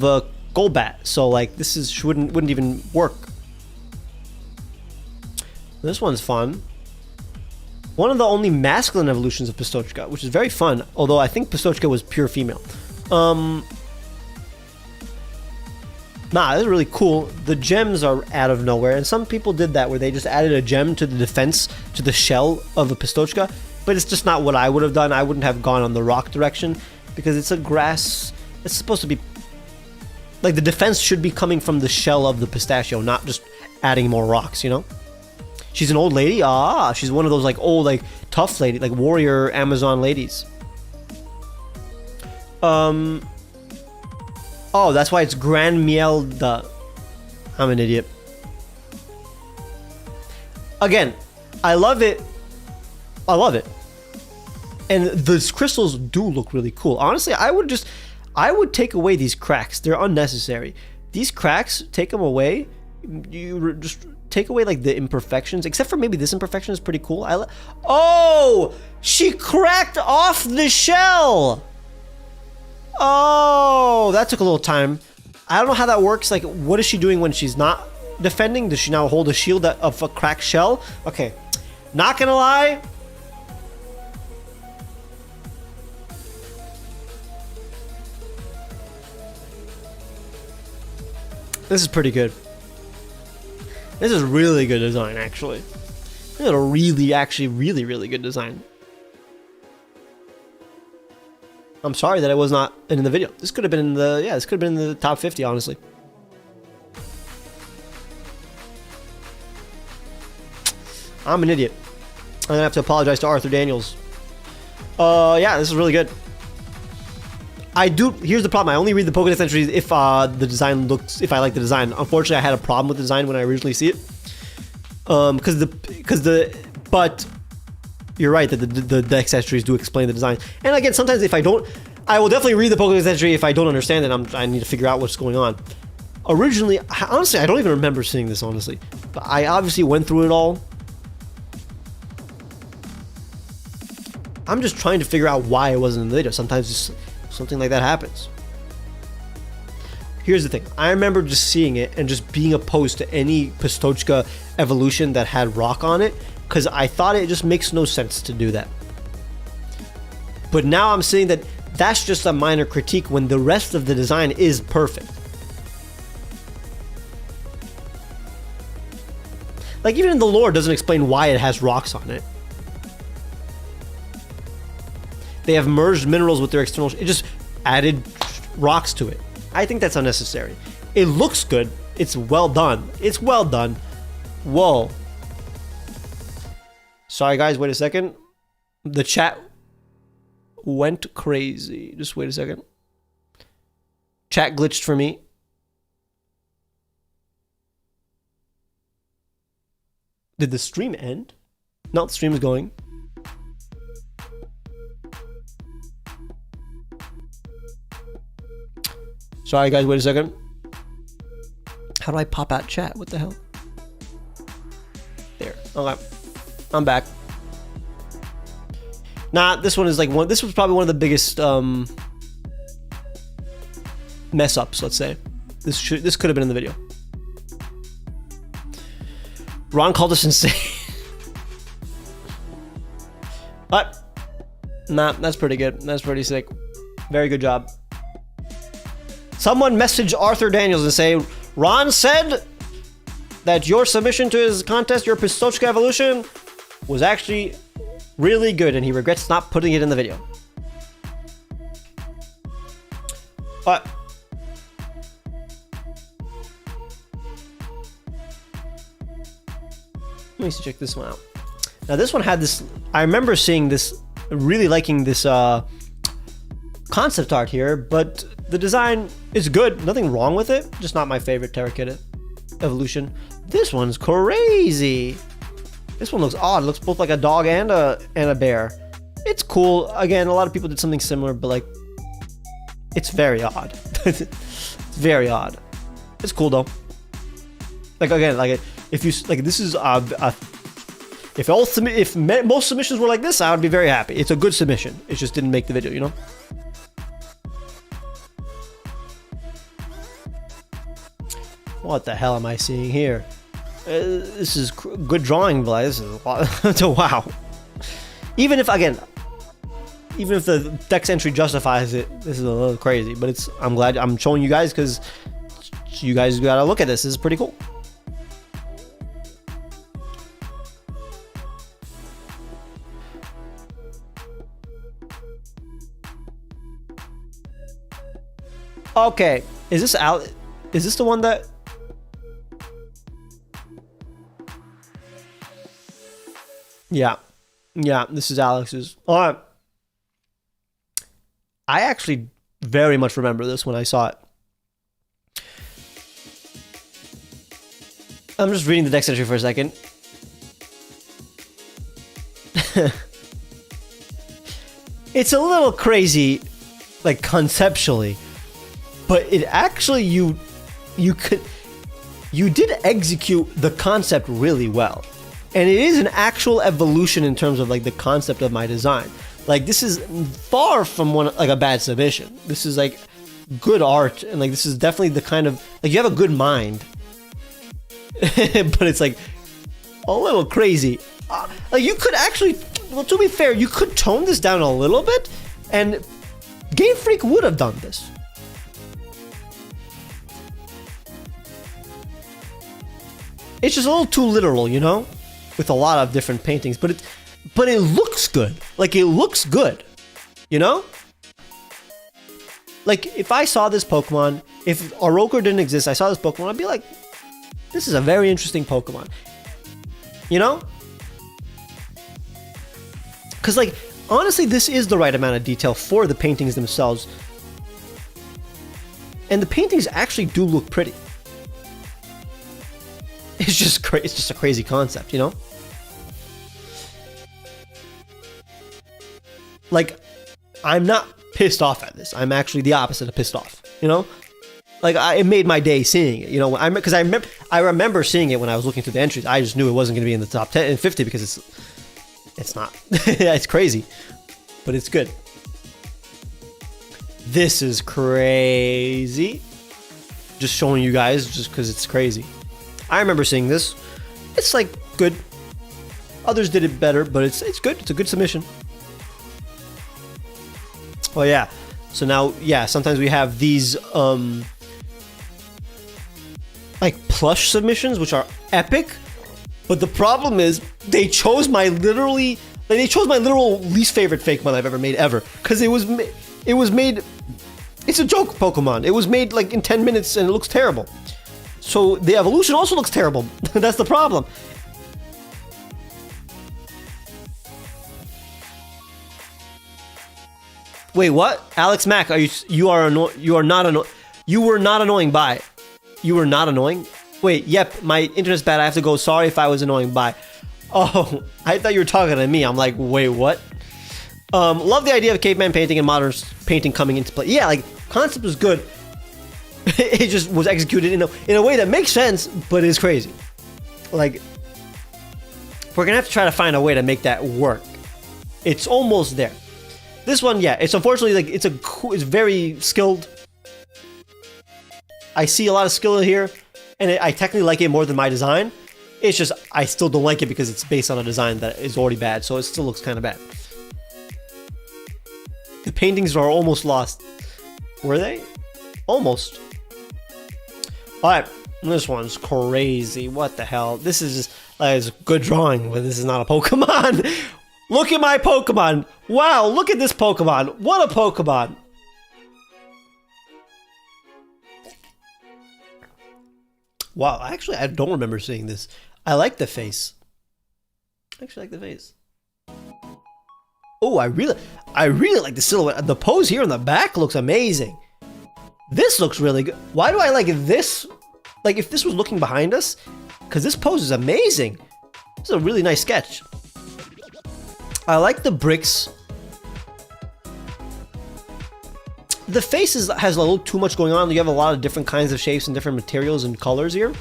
a Golbat, so like this is wouldn't even work. This one's fun. One of the only masculine evolutions of Pistochka, which is very fun, although I think Pistochka was pure female. Nah, this is really cool. The gems are out of nowhere, and some people did that where they just added a gem to the defense, to the shell of a Pistochka, but it's just not what I would have done. I wouldn't have gone on the rock direction, because it's a grass. It's supposed to be... Like, the defense should be coming from the shell of the pistachio, not just adding more rocks, you know? She's an old lady? Ah, she's one of those, like, old, like, tough lady, like, warrior Amazon ladies. Oh, that's why it's Grand Mielda. I'm an idiot. Again, I love it. I love it. And the crystals do look really cool. Honestly, I would take away these cracks. They're unnecessary. These cracks, take them away. You just take away like the imperfections, except for maybe this imperfection is pretty cool. Oh, she cracked off the shell. Oh, that took a little time. I don't know how that works. Like, what is she doing when she's not defending? Does she now hold a shield of a cracked shell? Okay, not gonna lie. This is pretty good. This is really good design, actually. This is a really good design. I'm sorry that it was not in the video. This could have been in the, this could have been in the top 50, honestly. I'm an idiot. I'm gonna have to apologize to Arthur Daniels. Yeah, this is really good. Here's the problem. I only read the Pokédex entries if the design looks, if I like the design. Unfortunately, I had a problem with the design when I originally see it. But you're right that the Dex entries do explain the design. And again, sometimes if I don't, I will definitely read the Pokédex entry if I don't understand it. I need to figure out what's going on. Originally, honestly, I don't even remember seeing this, honestly. But I obviously went through it all. I'm just trying to figure out why it wasn't in the video. Sometimes just something like that happens. Here's the thing. I remember just seeing it and just being opposed to any Pistochka evolution that had rock on it, because I thought it just makes no sense to do that. But now I'm seeing that that's just a minor critique when the rest of the design is perfect. Like, even in the lore, it doesn't explain why it has rocks on it. They have merged minerals with their external. It just added rocks to it. I think that's unnecessary. It looks good. It's well done. It's well done. Whoa. Sorry, guys. Wait a second. The chat went crazy. Just wait a second. Chat glitched for me. Did the stream end? No, the stream is going. Sorry, guys, wait a second. How do I pop out chat? What the hell? There. Okay. I'm back. Nah, this one is like one. This was probably one of the biggest mess ups, let's say. This could have been in the video. Ron called us insane. But nah, that's pretty good. That's pretty sick. Very good job. Someone message Arthur Daniels and say, Ron said that your submission to his contest, your Pistochka evolution, was actually really good, and he regrets not putting it in the video. But let me check this one out. Now this one had this, I remember seeing this, really liking this concept art here, but the design is good. Nothing wrong with it. Just not my favorite Terrakitta evolution. This one's crazy. This one looks odd. It looks both like a dog and a bear. It's cool. Again, a lot of people did something similar, but like, it's very odd. It's very odd. It's cool though. Like again, like if you like, this is if most submissions were like this, I would be very happy. It's a good submission. It just didn't make the video, you know. What the hell am I seeing here? This is good drawing, but this is wow. Even if the Dex entry justifies it, this is a little crazy. But it's, I'm glad I'm showing you guys because you guys gotta look at this. This is pretty cool. Okay, is this out? Is this the one that? Yeah, this is Alex's. Alright. I actually very much remember this when I saw it. I'm just reading the Dex entry for a second. It's a little crazy, like conceptually, but it actually you did execute the concept really well. And it is an actual evolution in terms of like the concept of my design. Like this is far from like a bad submission. This is like good art, and like this is definitely the kind of, like, you have a good mind. but it's like a little crazy. Like you could actually, well, to be fair, you could tone this down a little bit, and Game Freak would have done this. It's just a little too literal, you know, with a lot of different paintings, but it looks good. Like it looks good, you know. Like if I saw this Pokemon, if Oroker didn't exist, I saw this Pokemon, I'd be like, this is a very interesting Pokemon, you know. Because like honestly, this is the right amount of detail for the paintings themselves, and the paintings actually do look pretty. It's just it's just a crazy concept, you know? Like, I'm not pissed off at this. I'm actually the opposite of pissed off, you know? Like, it made my day seeing it, you know? Because I remember seeing it when I was looking through the entries. I just knew it wasn't going to be in the top 10 and 50 because it's not. It's crazy, but it's good. This is crazy. Just showing you guys just because it's crazy. I remember seeing this. It's like good. Others did it better, but it's good. It's a good submission. Oh yeah. So now, yeah, sometimes we have these like plush submissions, which are epic. But the problem is they chose my literal least favorite Fakemon I've ever made ever, because it was made. It's a joke Pokemon. It was made like in 10 minutes and it looks terrible. So the evolution also looks terrible. That's the problem. Wait, what? Alex Mack, you were not annoying by. You were not annoying? Wait, yep, my internet's bad. I have to go. Sorry if I was annoying by. Oh, I thought you were talking to me. I'm like, wait, what? Love the idea of caveman painting and modern painting coming into play. Yeah, like concept was good. It just was executed in a way that makes sense, but is crazy. Like, we're gonna have to try to find a way to make that work. It's almost there. This one, yeah, it's unfortunately like it's very skilled. I see a lot of skill in here, and I technically like it more than my design. It's just I still don't like it because it's based on a design that is already bad, so it still looks kind of bad. The paintings are almost lost. Were they? Almost. Alright, this one's crazy. What the hell? This is just it's a good drawing, but this is not a Pokemon. Look at my Pokemon. Wow, look at this Pokemon. What a Pokemon. Wow, actually, I don't remember seeing this. I like the face. I actually like the face. Oh, I really like the silhouette. The pose here on the back looks amazing. This looks really good. Why do I like this? Like, if this was looking behind us, because this pose is amazing. This is a really nice sketch. I like the bricks. The face has a little too much going on. You have a lot of different kinds of shapes and different materials and colors here.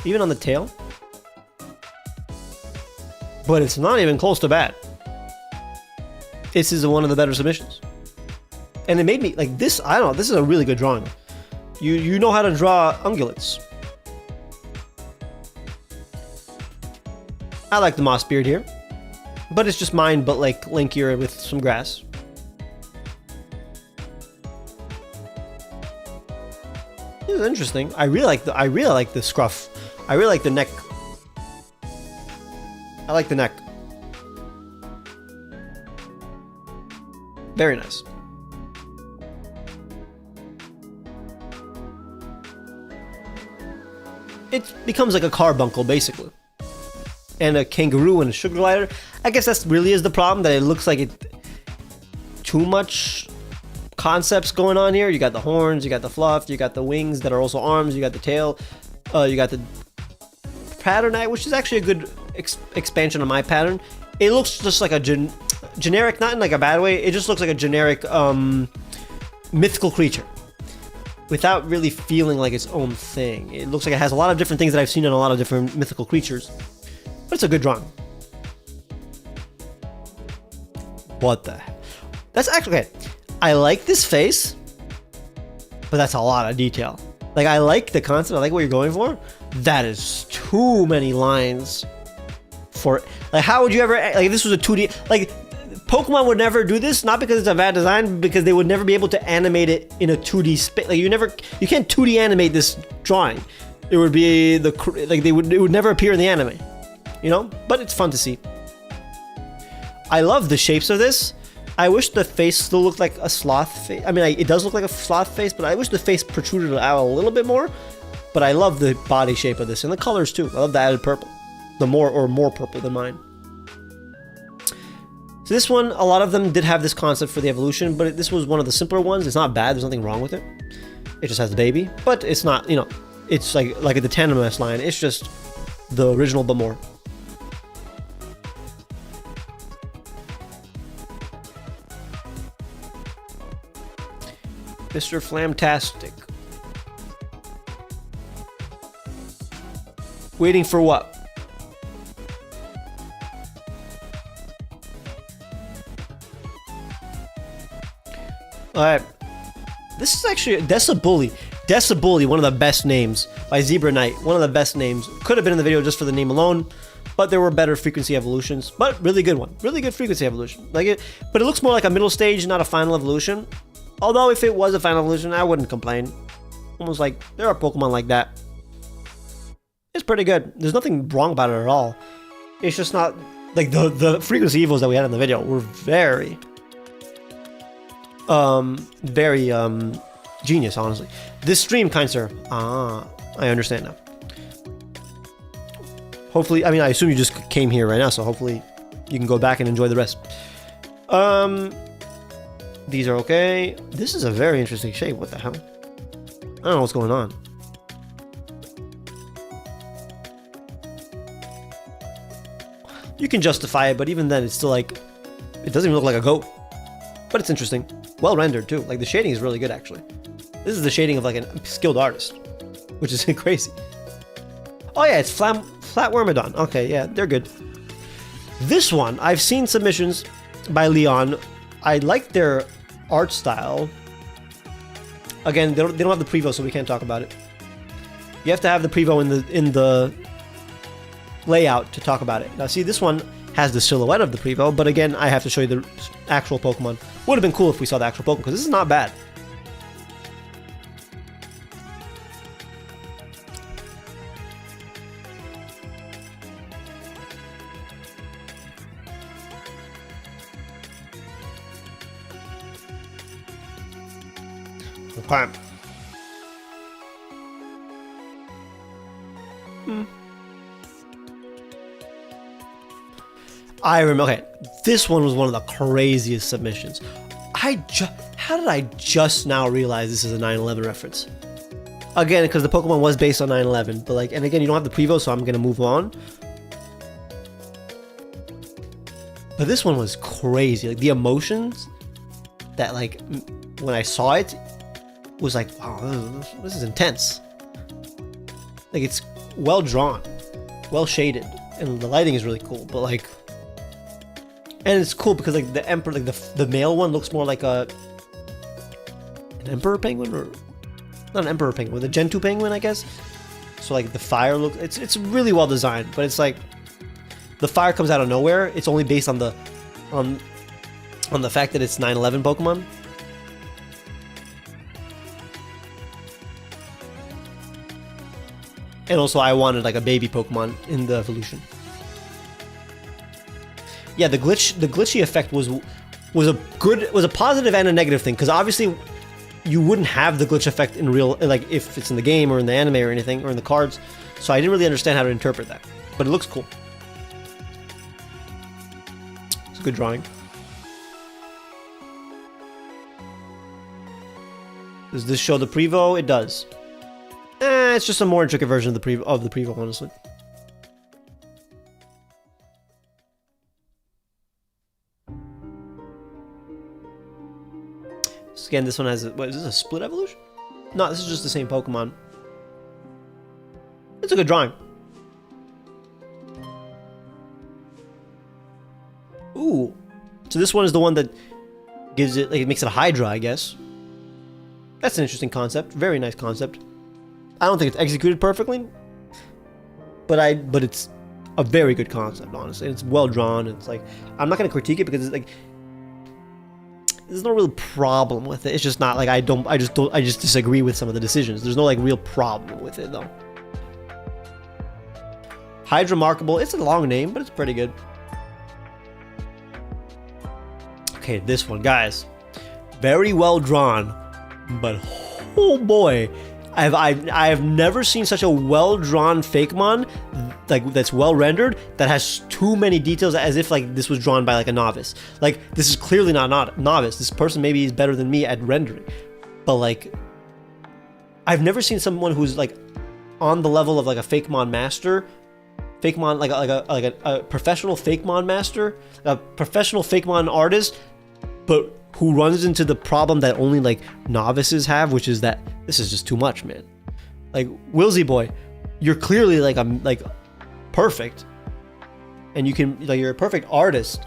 Even on the tail. But it's not even close to bad. This is one of the better submissions. And it made me, like this, I don't know, this is a really good drawing. You know how to draw ungulates. I like the moss beard here. But it's just mine, but like linkier with some grass. This is interesting. I really like the scruff. I really like the neck. I like the neck. Very nice. It becomes like a carbuncle, basically. And a kangaroo and a sugar glider. I guess that really is the problem, that it looks like it too much concepts going on here. You got the horns, you got the fluff, you got the wings that are also arms, you got the tail, you got the pattern, which is actually a good expansion of my pattern. It looks just like a generic, not in like a bad way, it just looks like a generic mythical creature without really feeling like its own thing. It looks like it has a lot of different things that I've seen in a lot of different mythical creatures, but it's a good drawing. What the heck? That's actually okay. I like this face, but that's a lot of detail. Like, I like the concept. I like what you're going for. That is too many lines for... Like, how would you ever... Like, if this was a 2D... Like, Pokemon would never do this, not because it's a bad design, but because they would never be able to animate it in a 2D space. Like, you can't 2D animate this drawing. It would be the... Like, it would never appear in the anime. You know? But it's fun to see. I love the shapes of this. I wish the face still looked like a sloth face. I mean, it does look like a sloth face, but I wish the face protruded out a little bit more. But I love the body shape of this and the colors too. I love the added purple. More purple than mine. So this one, a lot of them did have this concept for the evolution, but this was one of the simpler ones. It's not bad. There's nothing wrong with it. It just has the baby, but it's not, you know, it's like the Tandem S line. It's just the original, but more. Mr. Flamtastic. Waiting for what? Alright. This is actually Decibully. Decibully, one of the best names by Zebra Knight. One of the best names. Could have been in the video just for the name alone, but there were better frequency evolutions. But really good one. Really good frequency evolution. Like it, but it looks more like a middle stage, not a final evolution. Although if it was a final evolution, I wouldn't complain. Almost like there are Pokemon like that. It's pretty good. There's nothing wrong about it at all. It's just not like the frequency evos that we had in the video were very genius, honestly. This stream, kind sir. I understand now. Hopefully, I mean, I assume you just came here right now, so hopefully you can go back and enjoy the rest. These are okay. This is a very interesting shape. What the hell? I don't know what's going on. You can justify it, but even then, it's still like... It doesn't even look like a goat. But it's interesting. Well rendered, too. Like, the shading is really good, actually. This is the shading of, like, a skilled artist. Which is crazy. Oh, yeah, it's Flatwormodon. Okay, yeah, they're good. This one, I've seen submissions by Leon. I like their art style. Again, they don't have the Prevo, so we can't talk about it. You have to have the Prevo in the layout to talk about it. Now, see, this one has the silhouette of the Prevo, but again, I have to show you the actual Pokemon. Would have been cool if we saw the actual Pokemon, because this is not bad. Okay. I remember. Okay, this one was one of the craziest submissions. How did I just now realize this is a 9/11 reference? Again, because the Pokemon was based on 9/11, but like, and again, you don't have the Prevo, so I'm gonna move on. But this one was crazy. Like the emotions that, like, when I saw it, was like, wow, this is intense. Like, it's well drawn, well shaded, and the lighting is really cool. But like, and it's cool because like the Emperor, like the male one looks more like an Emperor Penguin, or not an Emperor Penguin, the Gen 2 Penguin, I guess. So like the fire look, it's really well designed, but it's like the fire comes out of nowhere. It's only based on the fact that it's 9/11 Pokemon. And also, I wanted like a baby Pokemon in the evolution. Yeah, the glitchy effect was a positive and a negative thing, because obviously you wouldn't have the glitch effect in real, like if it's in the game or in the anime or anything or in the cards. So I didn't really understand how to interpret that, but it looks cool. It's a good drawing. Does this show the Prevo? It does. It's just a more intricate version of the Prevo, honestly. So again, this one has what is this, a split evolution? No, this is just the same Pokemon. It's a good drawing. Ooh, so this one is the one that gives it, like, it makes it a Hydra, I guess. That's an interesting concept. Very nice concept. I don't think it's executed perfectly, but it's a very good concept, honestly. It's well drawn. It's like, I'm not gonna critique it because it's like, there's no real problem with it. It's just not like I just disagree with some of the decisions. There's no like real problem with it though. Hydremarkable. It's a long name, but it's pretty good. Okay, this one, guys. Very well drawn, but oh boy, I have never seen such a well drawn Fakemon, like that's well rendered, that has too many details, as if like this was drawn by like a novice. Like this is clearly not novice. This person maybe is better than me at rendering, but like I've never seen someone who's like on the level of like a Fakemon master. Fakemon, like a professional Fakemon master, a professional Fakemon artist, but who runs into the problem that only like novices have, which is that this is just too much, man. Like Wilsey boy, you're clearly like perfect, and you can like you're a perfect artist.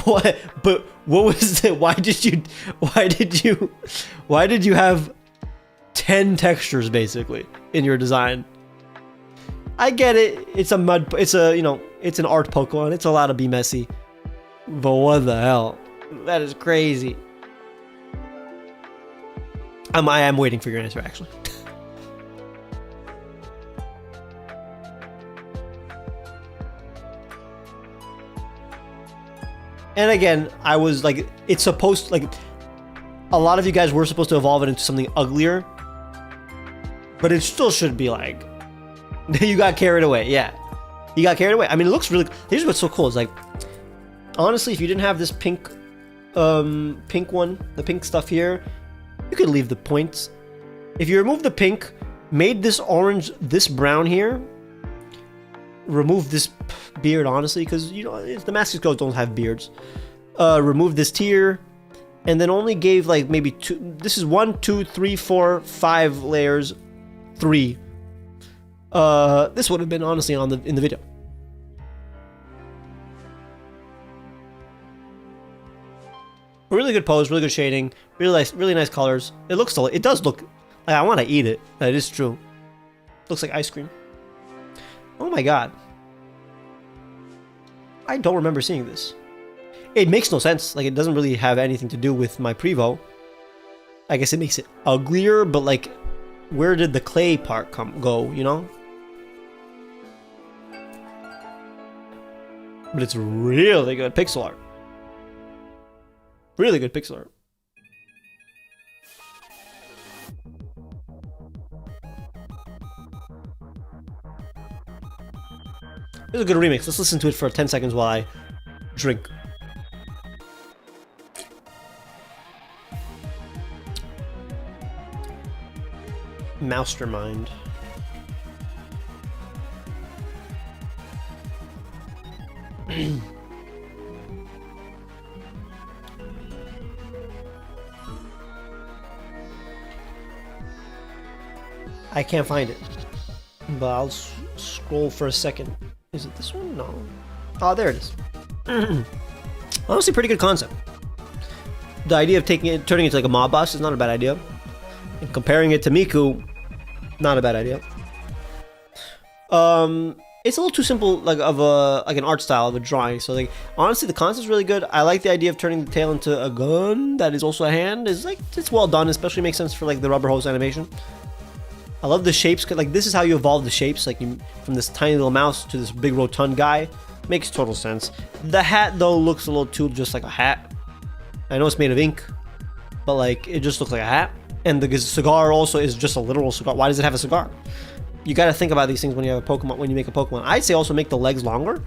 What? But what was it? Why did you have 10 textures basically in your design? I get it. It's an art Pokemon. It's allowed to be messy. But what the hell? That is crazy. I am waiting for your answer, actually. And again, I was like, it's supposed, like, a lot of you guys were supposed to evolve it into something uglier. But it still should be like, you got carried away. Yeah, you got carried away. I mean, it looks really. Here's what's so cool is like, honestly, if you didn't have this pink one, the pink stuff here, you could leave the points. If you remove the pink, made this orange, this brown here, remove this beard, honestly, because you know the Master Girls don't have beards. Remove this tier, and then only gave like maybe 2. This is 1, 2, 3, 4, 5 layers, 3. This would have been honestly in the video. Really good pose, really good shading, really nice colors. It does look like I want to eat it. That is true. Looks like ice cream. Oh my god. I don't remember seeing this. It makes no sense. Like it doesn't really have anything to do with my Prevo. I guess it makes it uglier, but like where did the clay part go, you know? But it's really good pixel art. Really good pixel art. This is a good remix. Let's listen to it for 10 seconds while I drink. Mastermind. I can't find it, but I'll scroll for a second. Is it this one? No. Oh, there it is. Honestly, pretty good concept. The idea of turning it into like a mob boss is not a bad idea. And comparing it to Miku, not a bad idea. It's a little too simple, like an art style of a drawing. So like, honestly, the concept's really good. I like the idea of turning the tail into a gun that is also a hand. It's well done. Especially makes sense for like the rubber hose animation. I love the shapes. Like this is how you evolve the shapes. Like from this tiny little mouse to this big rotund guy. Makes total sense. The hat though looks a little too just like a hat. I know it's made of ink, but like it just looks like a hat. And the cigar also is just a literal cigar. Why does it have a cigar? You got to think about these things when you have a Pokemon. When you make a Pokemon, I'd say also make the legs longer.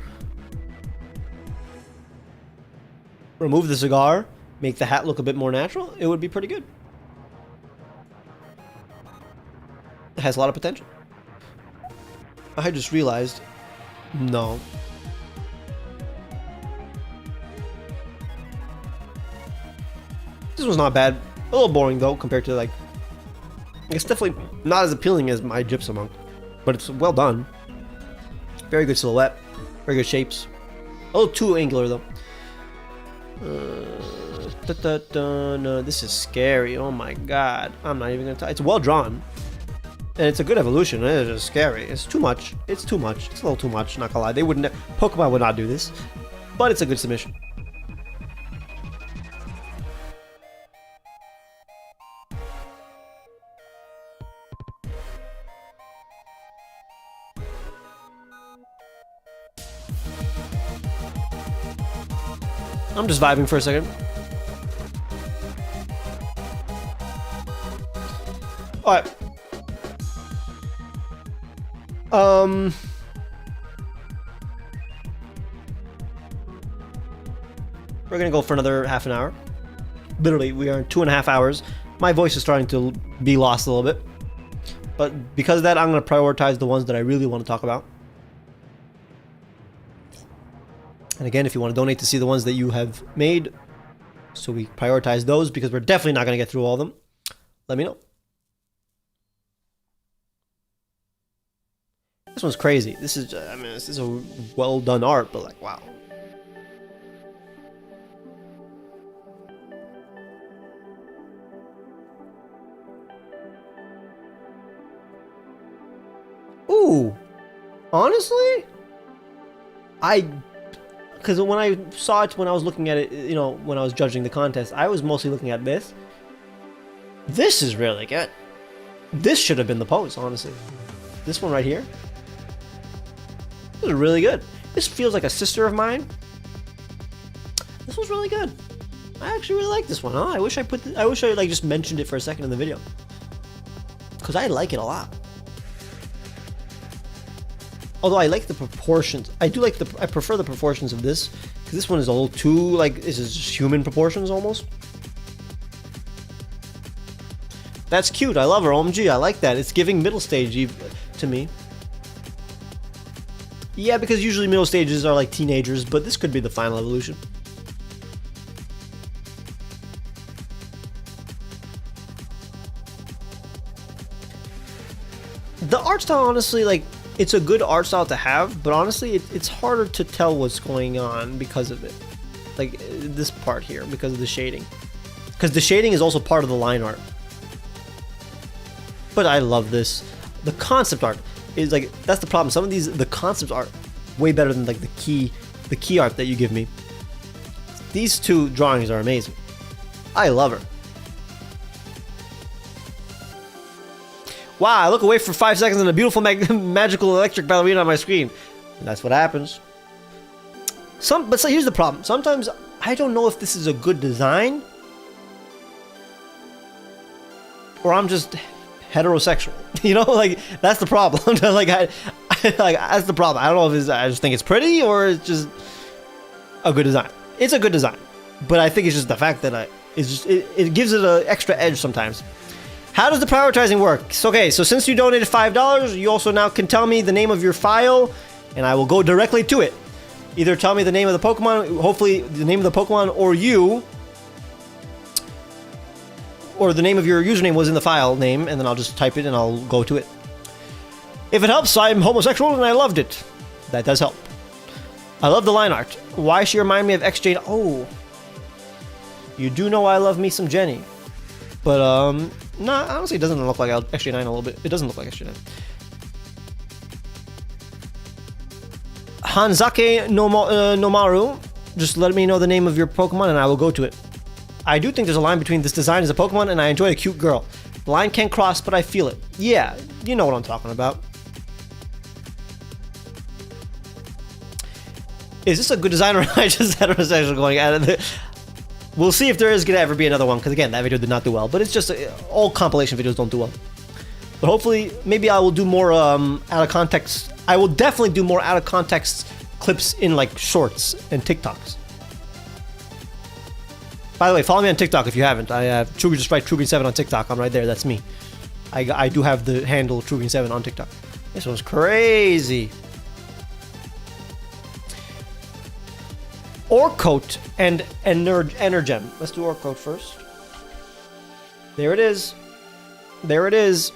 Remove the cigar, make the hat look a bit more natural. It would be pretty good. It has a lot of potential. I just realized, no. This was not bad. A little boring though compared to like. It's definitely not as appealing as my Gypsum Monk, but it's well done. Very good silhouette, very good shapes. A little too angular though. No, this is scary. Oh my god, I'm not even gonna. It's well drawn. And it's a good evolution. It is scary. It's too much. It's too much. It's a little too much, not gonna lie. They wouldn't... Pokemon would not do this. But it's a good submission. I'm just vibing for a second. Alright. We're gonna go for another half an hour. Literally, we are in 2.5 hours. My voice is starting to be lost a little bit. But because of that, I'm gonna prioritize the ones that I really want to talk about. And again, if you want to donate to see the ones that you have made, so we prioritize those because we're definitely not going to get through all of them, let me know. This one's crazy. This is, I mean, this is a well done art, but like, wow. Ooh, honestly, because when I saw it, when I was looking at it, you know, when I was judging the contest, I was mostly looking at this. This is really good. This should have been the pose, honestly. This one right here. This is really good. This feels like a sister of mine. This one's really good. I actually really like this one. Huh? I wish I like just mentioned it for a second in the video, because I like it a lot. Although I like the proportions. I prefer the proportions of this, because this one is a little too, like, this is just human proportions almost. That's cute. I love her. OMG, I like that. It's giving middle stage to me. Yeah, because usually middle stages are like teenagers, but this could be the final evolution. The art style, honestly, like, it's a good art style to have, but honestly, it's harder to tell what's going on because of it. Like, this part here, because of the shading. Because the shading is also part of the line art. But I love this. The concept art is like, that's the problem. Some of these, the concept art, way better than like the key art that you give me. These two drawings are amazing. I love her. Wow, I look away for 5 seconds and a beautiful magical electric ballerina on my screen. And that's what happens. But so here's the problem. Sometimes I don't know if this is a good design, or I'm just heterosexual. You know, like, that's the problem. Like, that's the problem. I don't know if I just think it's pretty, or it's just a good design. It's a good design, but I think it's just the fact that it gives it an extra edge sometimes. How does the prioritizing work? So, okay, so since you donated $5, you also now can tell me the name of your file, and I will go directly to it. Either tell me the name of the Pokemon, hopefully the name of the Pokemon, or you, or the name of your username was in the file name, and then I'll just type it and I'll go to it. If it helps, I'm homosexual and I loved it. That does help. I love the line art. Why she remind me of XJ? Oh, you do know I love me some Jenny. But, nah, honestly, it doesn't look like XJ9 a little bit. It doesn't look like XJ9. Hanzake Nomaru, just let me know the name of your Pokemon and I will go to it. I do think there's a line between this design as a Pokemon and I enjoy a cute girl. The line can't cross, but I feel it. Yeah, you know what I'm talking about. Is this a good design, or I just heterosexual going out of it? We'll see if there is going to ever be another one, because again, that video did not do well. But it's just, all compilation videos don't do well. But hopefully, maybe I will do more out of context. I will definitely do more out of context clips in like shorts and TikToks. By the way, follow me on TikTok if you haven't. I have just write Truegreen7 on TikTok. I'm right there. That's me. I do have the handle Truegreen7 on TikTok. This one's crazy. Orcoat and Energem. Let's do Orcoat first. There it is. There it is.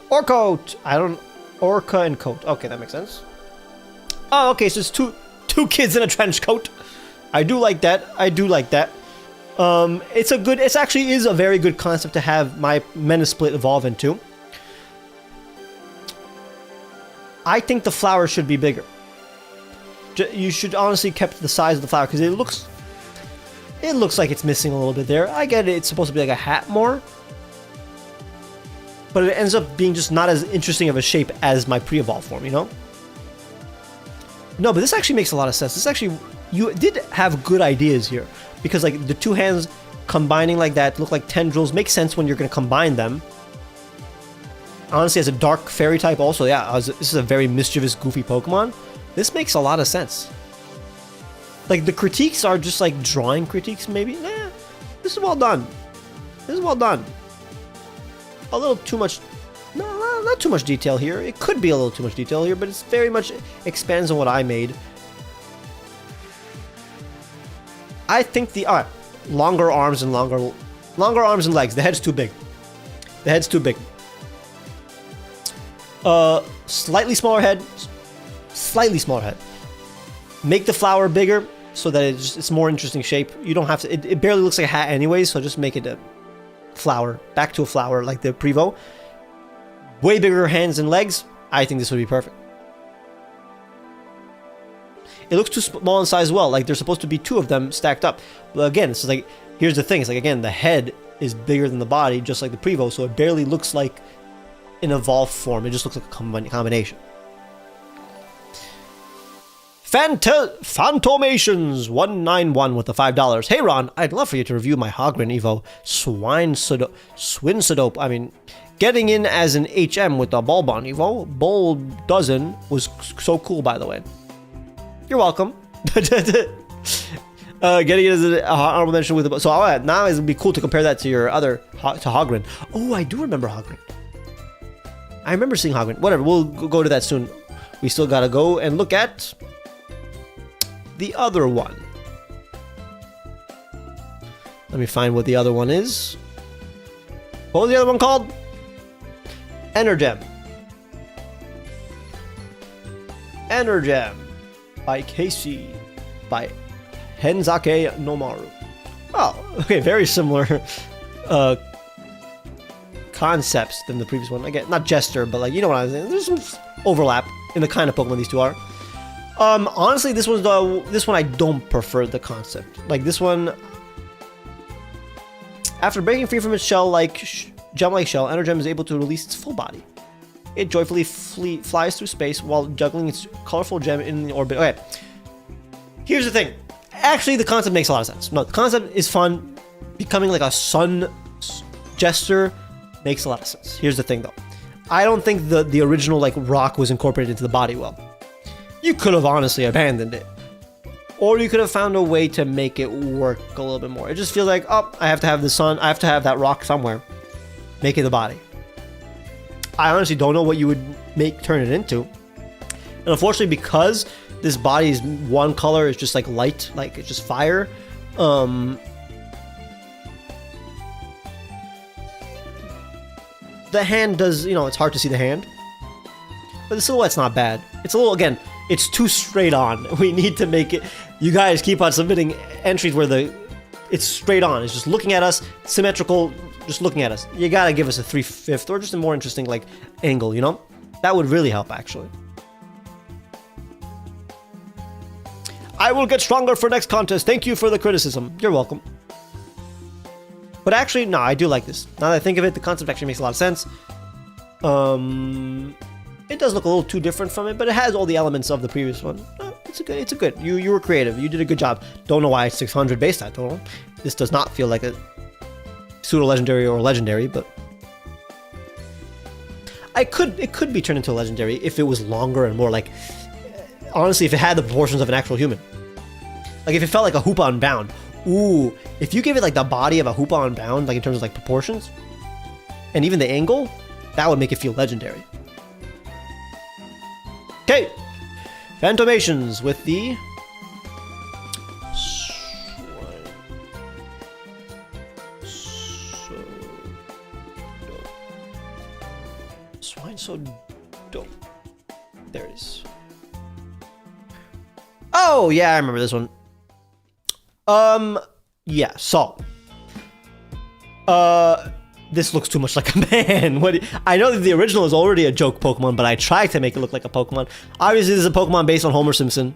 Orcoat. Orca and coat. Okay, that makes sense. Oh, okay. So it's two kids in a trench coat. I do like that. I do like that. It's actually a very good concept to have my Menace split evolve into. I think the flower should be bigger. You should honestly kept the size of the flower because it looks like it's missing a little bit there. I get it, it's supposed to be like a hat more, but it ends up being just not as interesting of a shape as my pre-evolved form, you know? No, but this actually makes a lot of sense. This actually, you did have good ideas here because like the two hands combining like that look like tendrils makes sense when you're going to combine them. Honestly, as a dark fairy type also, yeah, this is a very mischievous, goofy Pokemon. This makes a lot of sense. Like, the critiques are just, like, drawing critiques, maybe? Nah, this is well done. This is well done. A little too much... No, not too much detail here. It could be a little too much detail here, but it's very much expands on what I made. I think the... Alright, longer arms and longer arms and legs. The head's too big. The head's too big. Slightly smaller head. Slightly smaller head. Make the flower bigger so that it's more interesting shape. You don't have to... It barely looks like a hat anyway, so just make it a flower. Back to a flower like the Prevo. Way bigger hands and legs. I think this would be perfect. It looks too small in size as well. Like, there's supposed to be two of them stacked up. But again, it's like... Here's the thing. It's like, again, the head is bigger than the body, just like the Prevo, so it barely looks like an evolved form. It just looks like a combination. Phantomations 191 with the $5. Hey Ron, I'd love for you to review my Hogren Evo Swinsodope. I mean, getting in as an HM with the Bulbon Evo. Bull Dozen was so cool, by the way. You're welcome. Getting it as an honorable mention with the... So now it would be cool to compare that to your other... to Hogren. Oh, I do remember Hogren. I remember seeing Hogren. Whatever, we'll go to that soon. We still gotta go and look at... the other one. Let me find what the other one is. What was the other one called? Energem. Energem by Casey by Henzake Nomaru. Oh, okay, very similar concepts than the previous one. Again, not Jester, but like, you know what I'm saying. There's some overlap in the kind of Pokemon these two are. Honestly, this one I don't prefer the concept. Like this one, after breaking free from its shell-like gem-like shell, Energem is able to release its full body. It joyfully flies through space while juggling its colorful gem in the orbit. Okay, here's the thing. Actually, the concept makes a lot of sense. No, the concept is fun. Becoming like a sun jester makes a lot of sense. Here's the thing, though. I don't think the original like rock was incorporated into the body well. You could have honestly abandoned it. Or you could have found a way to make it work a little bit more. It just feels like, oh, I have to have the sun, I have to have that rock somewhere. Make it the body. I honestly don't know what you would turn it into. And unfortunately, because this body's one color is just like light, like it's just fire, the hand does, it's hard to see the hand. But the silhouette's not bad. It's a little, again, it's too straight on. We need to make it... You guys keep on submitting entries where it's straight on. It's just looking at us, symmetrical, just looking at us. You gotta give us a 3/5 or just a more interesting, like, angle, you know? That would really help, actually. I will get stronger for next contest. Thank you for the criticism. You're welcome. But actually, no, I do like this. Now that I think of it, the concept actually makes a lot of sense. It does look a little too different from it, but it has all the elements of the previous one. It's a good. You were creative. You did a good job. Don't know why it's 600 base that total. This does not feel like a pseudo legendary or legendary, but it could be turned into a legendary if it was longer and more like, honestly, if it had the proportions of an actual human. Like if it felt like a Hoopa Unbound. Ooh, if you give it like the body of a Hoopa Unbound, like in terms of like proportions, and even the angle, that would make it feel legendary. Okay, Phantomations with the Swine so dope. There it is. Oh yeah, I remember this one. Yeah, so This looks too much like a man. I know that the original is already a joke Pokemon, but I tried to make it look like a Pokemon. Obviously, this is a Pokemon based on Homer Simpson.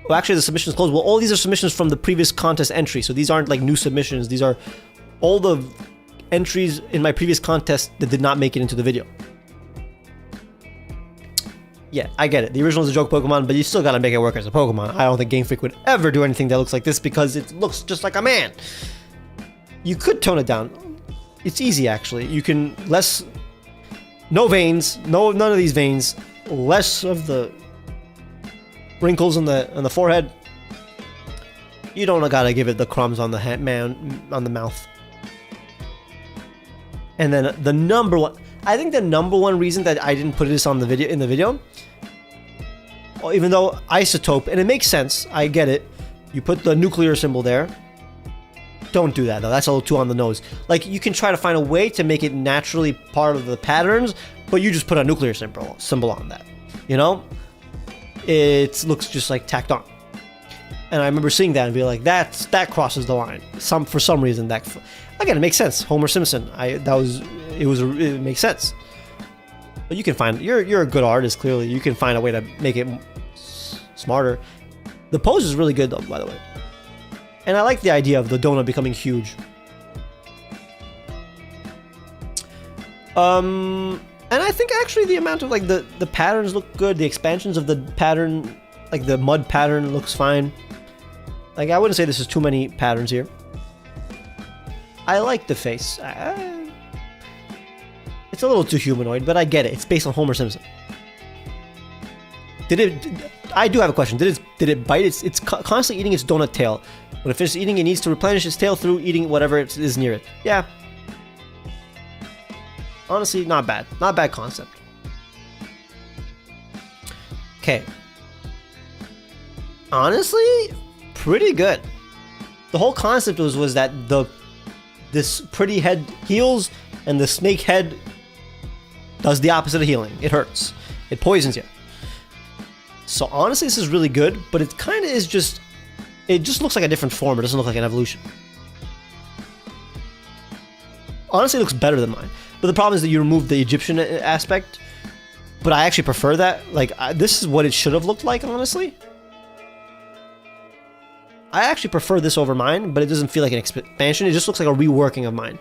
Well, actually, the submission is closed. Well, all these are submissions from the previous contest entry, so these aren't like new submissions. These are all the entries in my previous contest that did not make it into the video. Yeah, I get it. The original is a joke Pokemon, but you still gotta make it work as a Pokemon. I don't think Game Freak would ever do anything that looks like this because it looks just like a man. You could tone it down. It's easy, actually. You can no veins, none of these veins, less of the wrinkles on the forehead. You don't gotta give it the crumbs on the on the mouth. And then the number one, I think the number one reason that I didn't put this on the video, even though isotope, and it makes sense, I get it. You put the nuclear symbol there. Don't do that though. That's a little too on the nose. Like, you can try to find a way to make it naturally part of the patterns, but you just put a nuclear symbol on that. You know, it looks just like tacked on. And I remember seeing that and being like, that crosses the line. For some reason, that again, it makes sense. Homer Simpson. It makes sense. But you can find, you're a good artist, clearly. You can find a way to make it smarter. The pose is really good though, by the way. And I like the idea of the donut becoming huge. And I think actually the amount of like the patterns look good. The expansions of the pattern, like the mud pattern, looks fine. Like, I wouldn't say this is too many patterns here. I like the face. It's a little too humanoid, but I get it. It's based on Homer Simpson. I do have a question. Did it bite? It's constantly eating its donut tail. When it finishes eating, it needs to replenish its tail through eating whatever is near it. Yeah. Honestly, not bad. Not a bad concept. Okay. Honestly, pretty good. The whole concept was that this pretty head heals, and the snake head does the opposite of healing. It hurts. It poisons you. So honestly, this is really good, but it kind of is just... It just looks like a different form. It doesn't look like an evolution. Honestly, it looks better than mine. But the problem is that you remove the Egyptian aspect. But I actually prefer that. Like, this is what it should have looked like, honestly. I actually prefer this over mine, but it doesn't feel like an expansion. It just looks like a reworking of mine,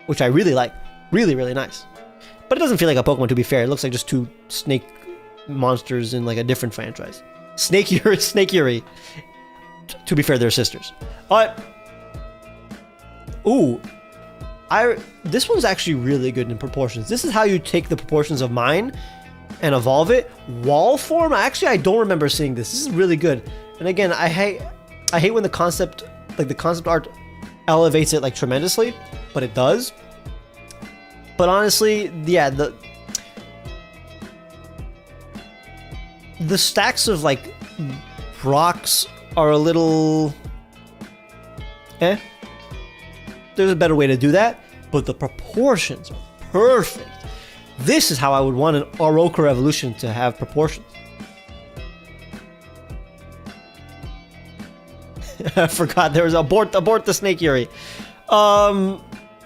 which I really like. Really, really nice. But it doesn't feel like a Pokemon, to be fair. It looks like just two snake monsters in like a different franchise. Snake Yuri. To be fair, they're sisters. Alright. Ooh. This one's actually really good in proportions. This is how you take the proportions of mine and evolve it. Wall form? Actually, I don't remember seeing this. This is really good. And again, I hate when the concept art elevates it like tremendously, but it does. But honestly, yeah, the stacks of like rocks are a little There's a better way to do that, but the proportions are perfect. This is how I would want an Oroka evolution to have proportions. I forgot there was abort the Snake Yuri.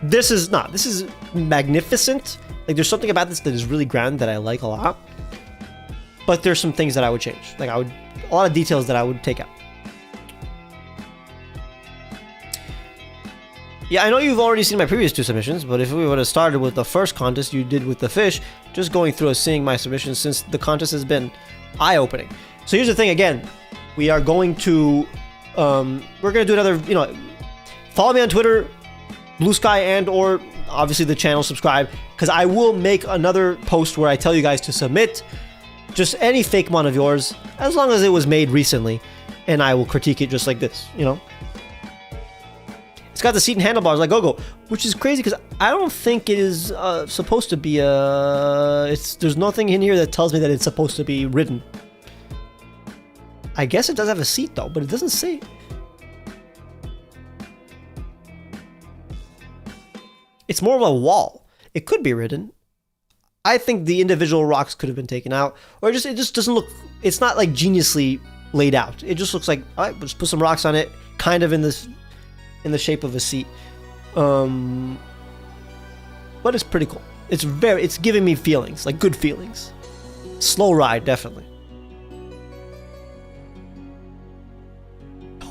This is magnificent. Like, there's something about this that is really grand that I like a lot. But there's some things that I would change. Like, a lot of details that I would take out. Yeah, I know you've already seen my previous two submissions, but if we would have started with the first contest you did with the fish, just going through and seeing my submissions since the contest has been eye-opening. So here's the thing again. We are going to... we're going to do another, follow me on Twitter, Blue Sky, and or obviously the channel, subscribe, because I will make another post where I tell you guys to submit just any Fakemon of yours, as long as it was made recently, and I will critique it just like this, It's got the seat and handlebars like Go-Go, which is crazy because I don't think it is supposed to be there's nothing in here that tells me that it's supposed to be ridden. I guess it does have a seat though, but it doesn't say. It's more of a wall. It could be ridden. I think the individual rocks could have been taken out, or it just doesn't look. It's not like geniusly laid out. It just looks like, all right, let's put some rocks on it, kind of in this in the shape of a seat. But it's pretty cool. It's giving me feelings, like good feelings. Slow ride, definitely.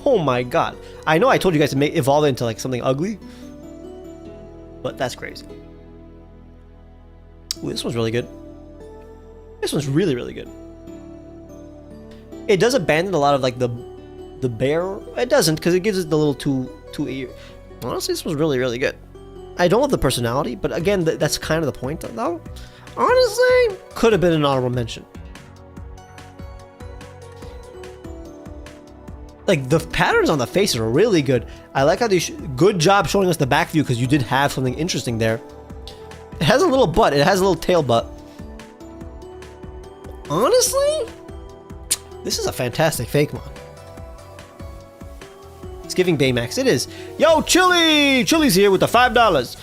Oh my god. I know I told you guys to evolve it into like something ugly, but that's crazy. Ooh, this one's really good. This one's really, really good. It does abandon a lot of like the bear. It doesn't, because it gives it the little two ear. Honestly, this was really, really good. I don't love the personality, but again, that's kind of the point though. Honestly, could have been an honorable mention. Like, the patterns on the faces are really good. I like how good job showing us the back view, because you did have something interesting there. It has a little butt. It has a little tail butt. Honestly, this is a fantastic Fakemon. It's giving Baymax. It is. Yo, Chili! Chili's here with the $5.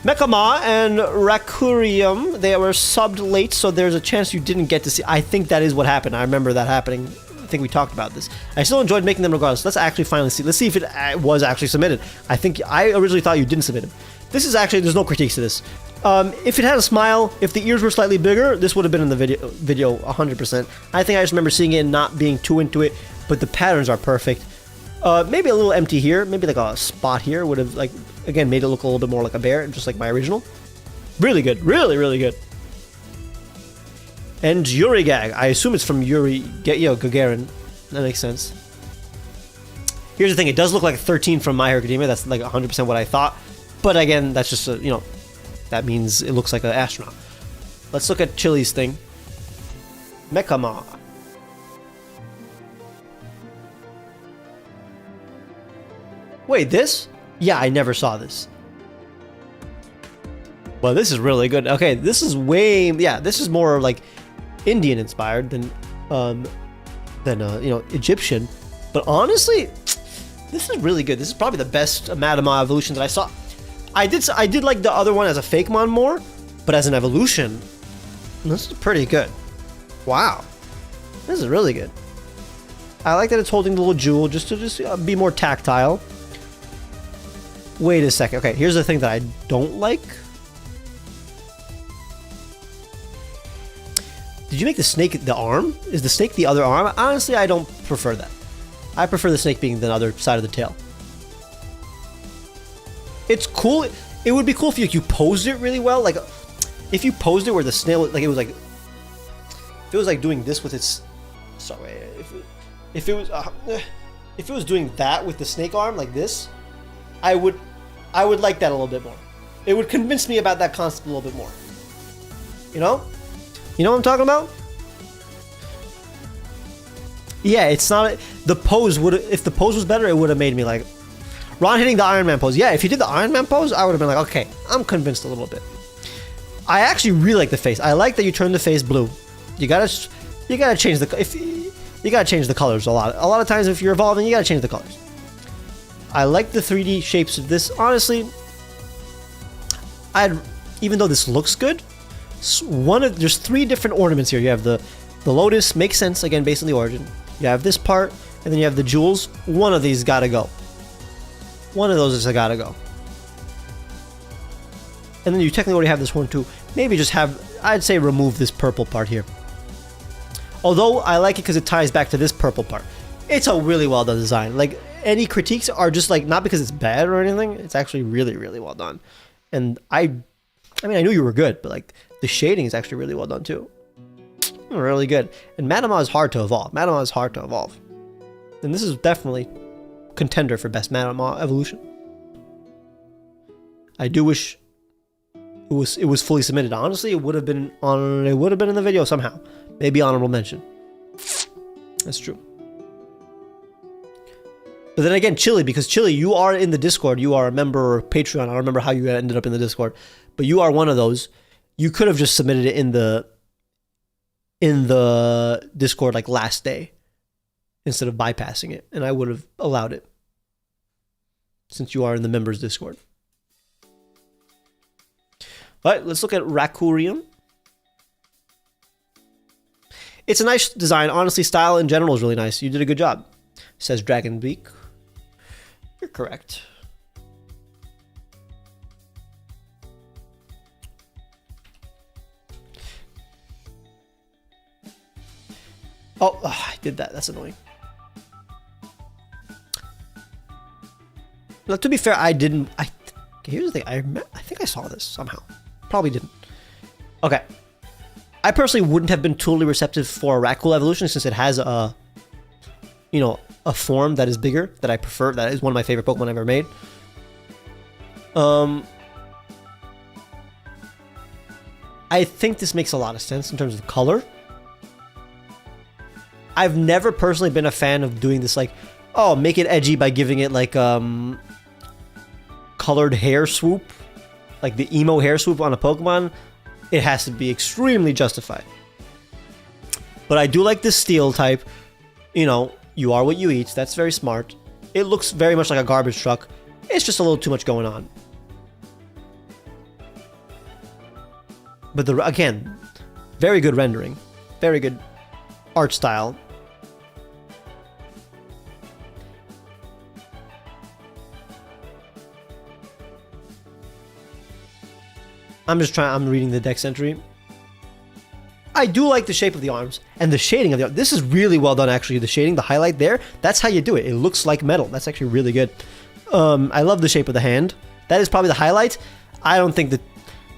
Mekama and Rakurium, they were subbed late, so there's a chance you didn't get to see. I think that is what happened. I remember that happening. I think we talked about this. I still enjoyed making them regardless. Let's actually finally see. Let's see if it was actually submitted. I originally thought you didn't submit it. This is actually, there's no critiques to this. If it had a smile, if the ears were slightly bigger, this would have been in the video 100%. I think I just remember seeing it and not being too into it, but the patterns are perfect. Maybe a little empty here, maybe like a spot here would have, like, again, made it look a little bit more like a bear, just like my original. Really good, really, really good. And Yuri Gag, I assume it's from Yuri Gagarin. That makes sense. Here's the thing, it does look like a 13 from My Hero Academia. That's like 100% what I thought. But again, that's just, you know, that means it looks like an astronaut. Let's look at Chili's thing. Mekama. Wait, this? Yeah, I never saw this. Well, this is really good. Okay, this is way... Yeah, this is more like Indian inspired than you know, Egyptian. But honestly, this is really good. This is probably the best Madama evolution that I saw. I did like the other one as a Fakemon more, but as an evolution, this is pretty good. Wow, this is really good. I like that it's holding the little jewel just to be more tactile. Wait a second. Okay, here's the thing that I don't like. Did you make the snake the arm? Is the snake the other arm? Honestly, I don't prefer that. I prefer the snake being the other side of the tail. It's cool. It would be cool if you posed it really well. Like, if you posed it where the snail, like, it was like doing this with its. Sorry, if it was doing that with the snake arm like this, I would like that a little bit more. It would convince me about that concept a little bit more. You know? You know what I'm talking about? Yeah, it's not... The pose would... If the pose was better, it would have made me like... Ron hitting the Iron Man pose. Yeah, if you did the Iron Man pose, I would have been like, okay, I'm convinced a little bit. I actually really like the face. I like that you turned the face blue. You gotta change the... You gotta change the colors a lot. A lot of times if you're evolving, you gotta change the colors. I like the 3D shapes of this. Honestly, even though this looks good, there's 3 different ornaments here. You have the lotus, makes sense, again, based on the origin. You have this part, and then you have the jewels. One of these gotta go. One of those is gotta go. And then you technically already have this one too. Maybe just have, I'd say, remove this purple part here. Although I like it because it ties back to this purple part. It's a really well done design. Like, any critiques are just like, not because it's bad or anything. It's actually really, really well done. And I mean, I knew you were good, but like, the shading is actually really well done too. Really good. And Madama is hard to evolve. Madama is hard to evolve. And this is definitely contender for best Madama evolution. I do wish it was fully submitted. Honestly, it would have been in the video somehow. Maybe honorable mention. That's true. But then again, Chili, because Chili, you are in the Discord. You are a member of Patreon. I don't remember how you ended up in the Discord, but you are one of those. You could have just submitted it in the Discord like last day instead of bypassing it, and I would have allowed it since you are in the members Discord. All right, let's look at Rakurium. It's a nice design. Honestly, style in general is really nice. You did a good job, says Dragon Beak. You're correct. Oh, I did that. That's annoying. Now, to be fair, I didn't. Okay, here's the thing. I think I saw this somehow. Probably didn't. Okay. I personally wouldn't have been totally receptive for a Rakul evolution since it has a, you know, a form that is bigger that I prefer. That is one of my favorite Pokemon I've ever made. I think this makes a lot of sense in terms of color. I've never personally been a fan of doing this, like, oh, make it edgy by giving it like colored hair swoop, like the emo hair swoop on a Pokemon. It has to be extremely justified. But I do like this steel type. You know, you are what you eat. That's very smart. It looks very much like a garbage truck. It's just a little too much going on. But again, very good rendering. Very good art style. I'm reading the dex entry. I do like the shape of the arms and the shading of the arms. This is really well done, actually. The shading, the highlight there, that's how you do it. It looks like metal. That's actually really good. I love the shape of the hand. That is probably the highlight. I don't think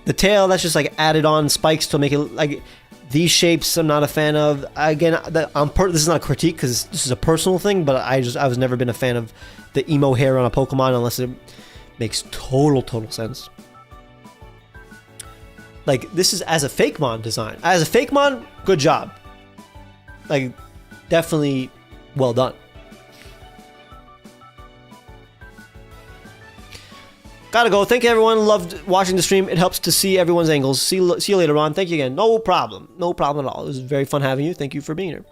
the tail, that's just like added on spikes to make it like these shapes. I'm not a fan of. Again, this is not a critique because this is a personal thing, but I was never been a fan of the emo hair on a Pokemon unless it makes total sense. Like, this is as a Fakemon design. As a Fakemon, good job. Like, definitely well done. Gotta go. Thank you, everyone. Loved watching the stream. It helps to see everyone's angles. See you later on. Thank you again. No problem. No problem at all. It was very fun having you. Thank you for being here.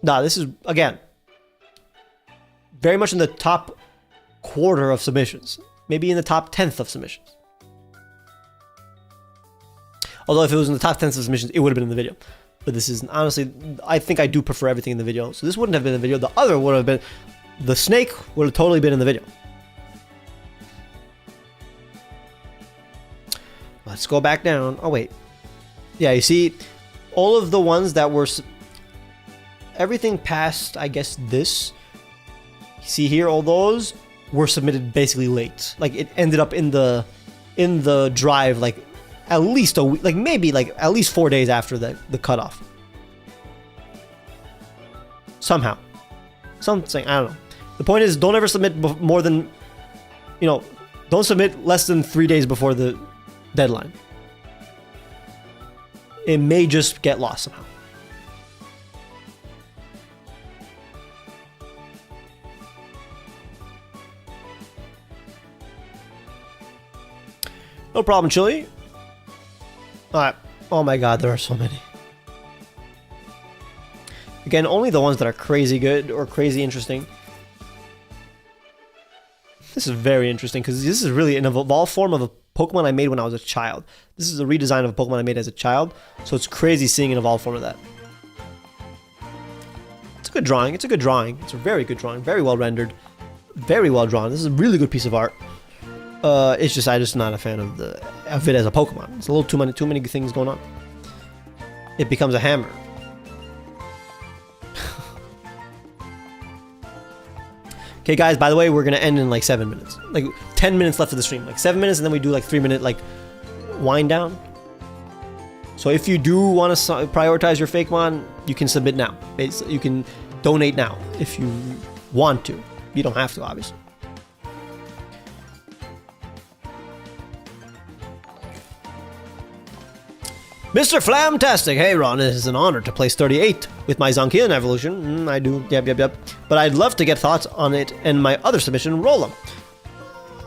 Nah, this is, again, very much in the top quarter of submissions. Maybe in the top 10th of submissions. Although if it was in the top 10 of submissions, it would have been in the video. But this is, honestly, I think I do prefer everything in the video. So this wouldn't have been in the video. The other would have been, the snake would have totally been in the video. Let's go back down. Oh, wait. Yeah, you see, all of the ones that were, everything past, I guess, this. You see here, all those were submitted basically late. Like, it ended up in the drive, like, at least a week, like maybe like at least 4 days after the cutoff. Somehow. Something, I don't know. The point is, don't ever submit more than, you know, don't submit less than 3 days before the deadline. It may just get lost somehow. No problem, Chili. Alright. Oh my god, there are so many. Again, only the ones that are crazy good or crazy interesting. This is very interesting because this is really an evolved form of a Pokemon I made when I was a child. This is a redesign of a Pokemon I made as a child, so it's crazy seeing an evolved form of that. It's a good drawing. It's a good drawing. It's a very good drawing. Very well rendered. Very well drawn. This is a really good piece of art. It's just I'm just not a fan of it as a Pokemon. It's a little too many things going on. It becomes a hammer. Okay, guys. By the way, we're gonna end in like 7 minutes. Like 10 minutes left of the stream. Like 7 minutes, and then we do like 3-minute like wind down. So if you do want to prioritize your Fakemon, you can submit now. Basically, you can donate now if you want to. You don't have to, obviously. Mr. Flamtastic! Hey Ron, it is an honor to place 38 with my Zonkian evolution. I do, yep. But I'd love to get thoughts on it and my other submission, Rolla.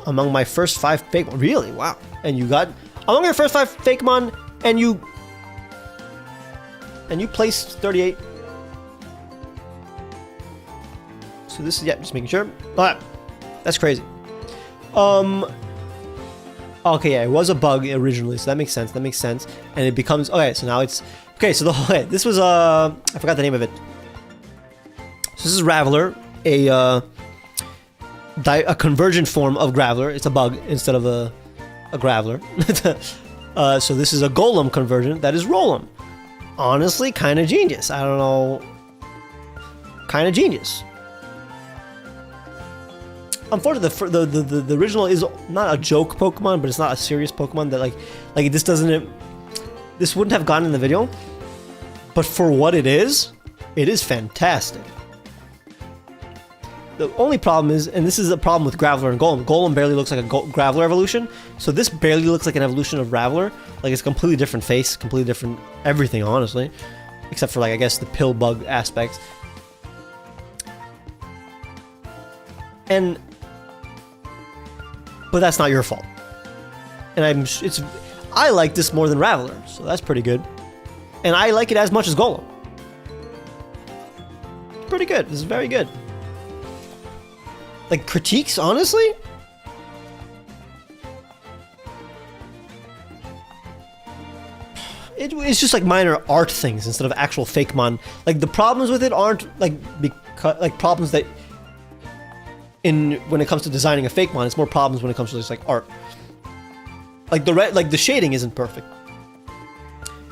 Among my first 5 Fakemon. Really? Wow. And you got, among your first 5 Fakemon, and you placed 38. So this is, yeah, just making sure. Alright. That's crazy. Okay, yeah, it was a bug originally, so that makes sense. That makes sense. And it becomes, okay, so now it's, okay, so the whole, this was, I forgot the name of it. So this is Raveler, a a convergent form of Graveler. It's a bug instead of a Graveler. So this is a Golem convergent that is Rollum. Honestly, kind of genius. I don't know. Kind of genius. Unfortunately, the original is not a joke Pokemon, but it's not a serious Pokemon that like this doesn't. This wouldn't have gotten in the video, but for what it is fantastic. The only problem is, and this is a problem with Graveler and Golem. Golem barely looks like a Graveler evolution, so this barely looks like an evolution of Graveler. Like it's a completely different face, completely different everything, honestly, except for like I guess the pill bug aspects. But that's not your fault. And I like this more than Raveler, so that's pretty good. And I like it as much as Golem. Pretty good. This is very good. Like critiques, honestly? It's just like minor art things instead of actual Fakemon. Like the problems with it aren't like problems that when it comes to designing a Fakemon, it's more problems when it comes to just like art. Like the shading isn't perfect.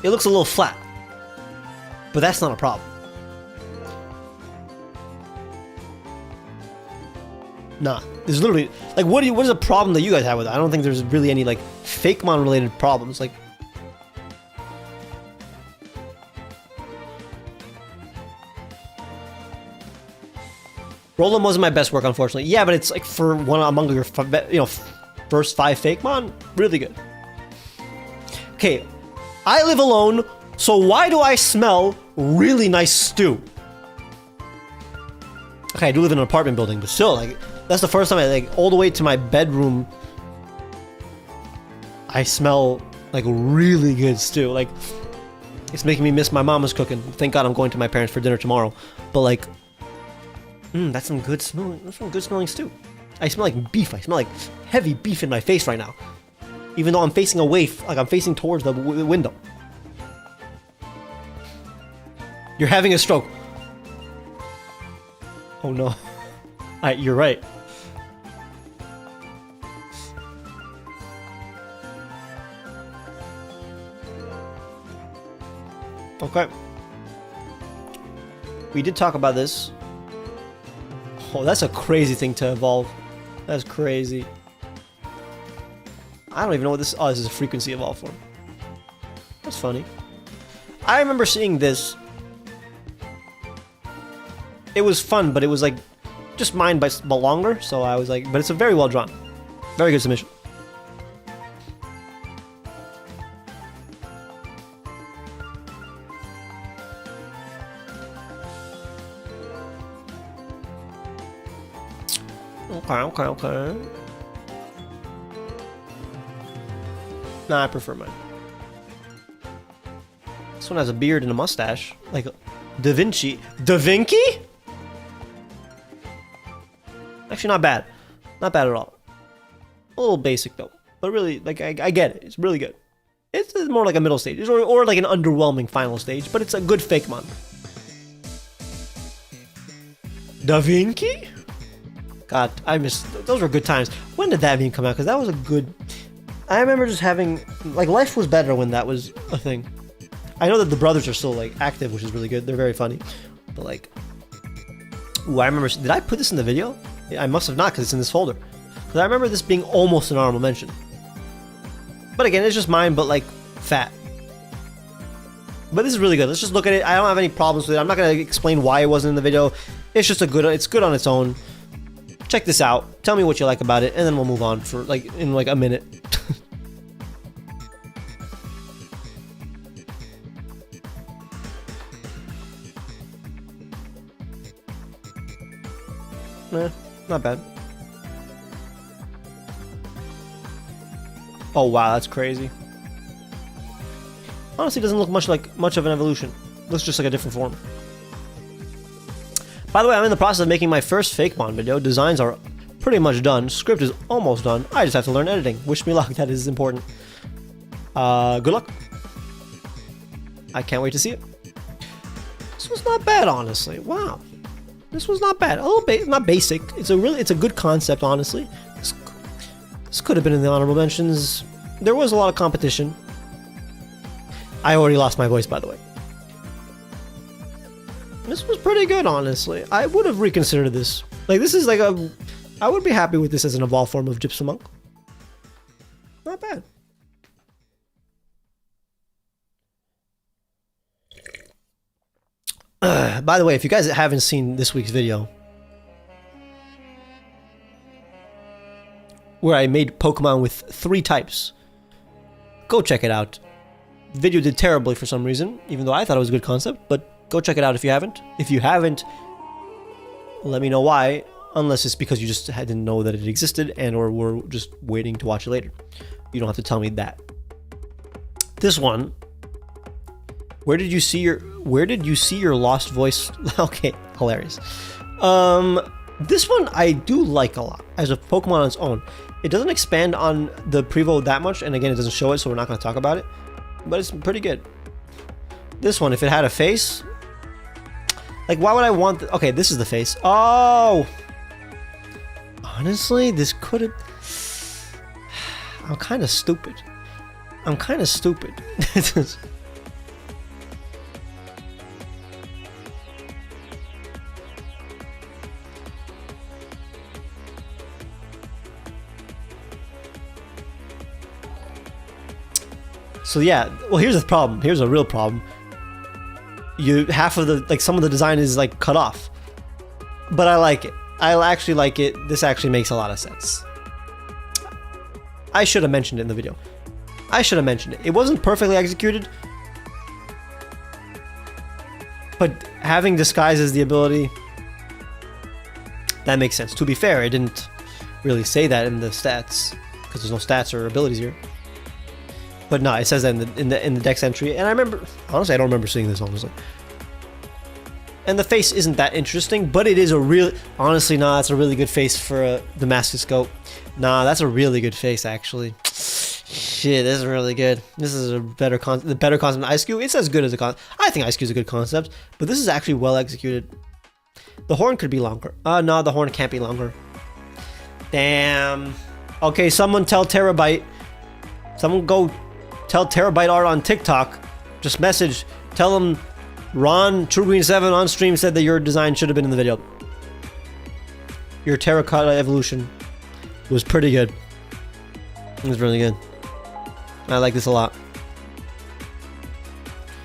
It looks a little flat. But that's not a problem. Nah, there's literally like what is a problem that you guys have with it? I don't think there's really any like Fakemon related problems. Like Rollum wasn't my best work, unfortunately. Yeah, but it's like for one among your first 5 Fakemon, really good. Okay, I live alone, so why do I smell really nice stew? Okay, I do live in an apartment building, but still, like, that's the first time all the way to my bedroom, I smell like really good stew. Like, it's making me miss my mama's cooking. Thank God I'm going to my parents for dinner tomorrow. But like, that's some good smelling stew. I smell like beef. I smell like heavy beef in my face right now. Even though I'm facing away, like I'm facing towards the window. You're having a stroke. Oh no. You're right. Okay. We did talk about this. Oh, that's a crazy thing to evolve. That's crazy. I don't even know what this... Oh, this is a frequency evolve form. That's funny. I remember seeing this. It was fun, but it was like just mined by longer, so I was like... But it's a very well drawn. Very good submission. Okay. Nah, I prefer mine. This one has a beard and a mustache. Like, Da Vinci. Da Vinci? Actually, not bad. Not bad at all. A little basic, though. But really, like, I get it. It's really good. It's more like a middle stage. Or like an underwhelming final stage. But it's a good Fakemon. Da Vinci? God, I miss... Those were good times. When did that meme come out? Because that was a good... I remember just having... Like, life was better when that was a thing. I know that the brothers are still, like, active, which is really good. They're very funny. But, like... Ooh, I remember... Did I put this in the video? Yeah, I must have not, because it's in this folder. Because I remember this being almost an honorable mention. But again, it's just mine, but, like, fat. But this is really good. Let's just look at it. I don't have any problems with it. I'm not going to explain why it wasn't in the video. It's just a good... It's good on its own. Check this out. Tell me what you like about it, and then we'll move on for in a minute. Not bad. Oh wow, that's crazy. Honestly, doesn't look much of an evolution. Looks just like a different form. By the way, I'm in the process of making my first Fakemon video. Designs are pretty much done. Script is almost done. I just have to learn editing. Wish me luck. That is important. Good luck. I can't wait to see it. This was not bad, honestly. Wow. This was not bad. A little not basic. It's a good concept, honestly. This could have been in the honorable mentions. There was a lot of competition. I already lost my voice, by the way. This was pretty good, honestly. I would have reconsidered this. Like, this is like I would be happy with this as an evolved form of Gypsum Monk. Not bad. By the way, if you guys haven't seen this week's video, where I made Pokemon with 3 types, go check it out. The video did terribly for some reason, even though I thought it was a good concept, but go check it out if you haven't. If you haven't, let me know why, unless it's because you just didn't know that it existed and or were just waiting to watch it later. You don't have to tell me that. This one, where did you see your lost voice? Okay, hilarious. This one I do like a lot as a Pokemon on its own. It doesn't expand on the Prevo that much, and again, it doesn't show it, so we're not going to talk about it. But it's pretty good. This one, if it had a face, like, why would I want? Okay, this is the face. Oh, honestly, this could have. I'm kind of stupid. So yeah, well, here's the problem. Here's a real problem. Half of the, like, some of the design is like cut off, but I like it. I actually like it. This actually makes a lot of sense. I should have mentioned it in the video. I should have mentioned it. It wasn't perfectly executed, but having disguise as the ability, that makes sense. To be fair, it didn't really say that in the stats because there's no stats or abilities here. But no, it says that in the dex entry, and I remember, honestly, I don't remember seeing this, honestly. And the face isn't that interesting, but it is a real, honestly, nah, that's a really good face for the Master Scope. Nah, that's a really good face, actually. Shit, this is really good. This is a better concept than Ice Cube. It's as good as a concept. I think Ice Cube is a good concept, but this is actually well executed. The horn could be longer. No, the horn can't be longer. Damn. Okay, someone tell Terabyte. Someone go tell Terabyte Art on TikTok. Just message. Tell them Ron Truegreen7 on stream said that your design should have been in the video. Your terracotta evolution was pretty good. It was really good. I like this a lot.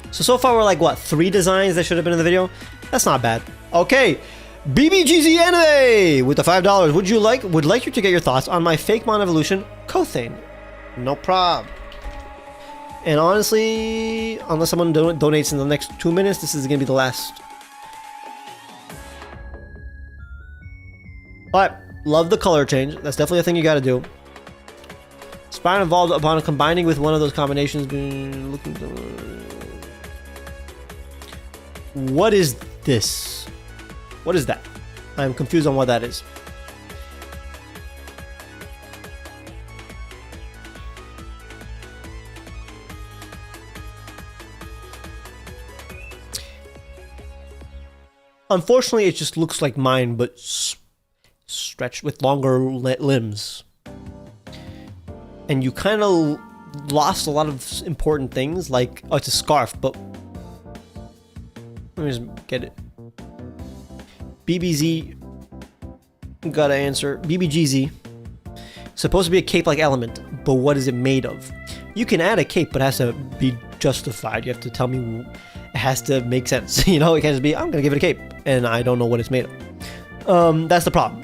So far we're like, what, 3 designs that should have been in the video? That's not bad. Okay, BBGZ Anime with the $5. Would like you to get your thoughts on my Fakemon evolution, Kothane. No prob. And honestly, unless someone donates in the next 2 minutes, this is gonna be the last. But love the color change. That's definitely a thing you gotta do. Spine evolved upon combining with one of those combinations. What is this? What is that? I'm confused on what that is. Unfortunately, it just looks like mine, but stretched with longer limbs. And you kind of lost a lot of important things, like, oh, it's a scarf, but let me just get it. BBZ, gotta answer. BBGZ, supposed to be a cape-like element, but what is it made of? You can add a cape, but it has to be justified. You have to tell me, it has to make sense. You know, it can't just be, I'm gonna give it a cape, and I don't know what it's made of. That's the problem.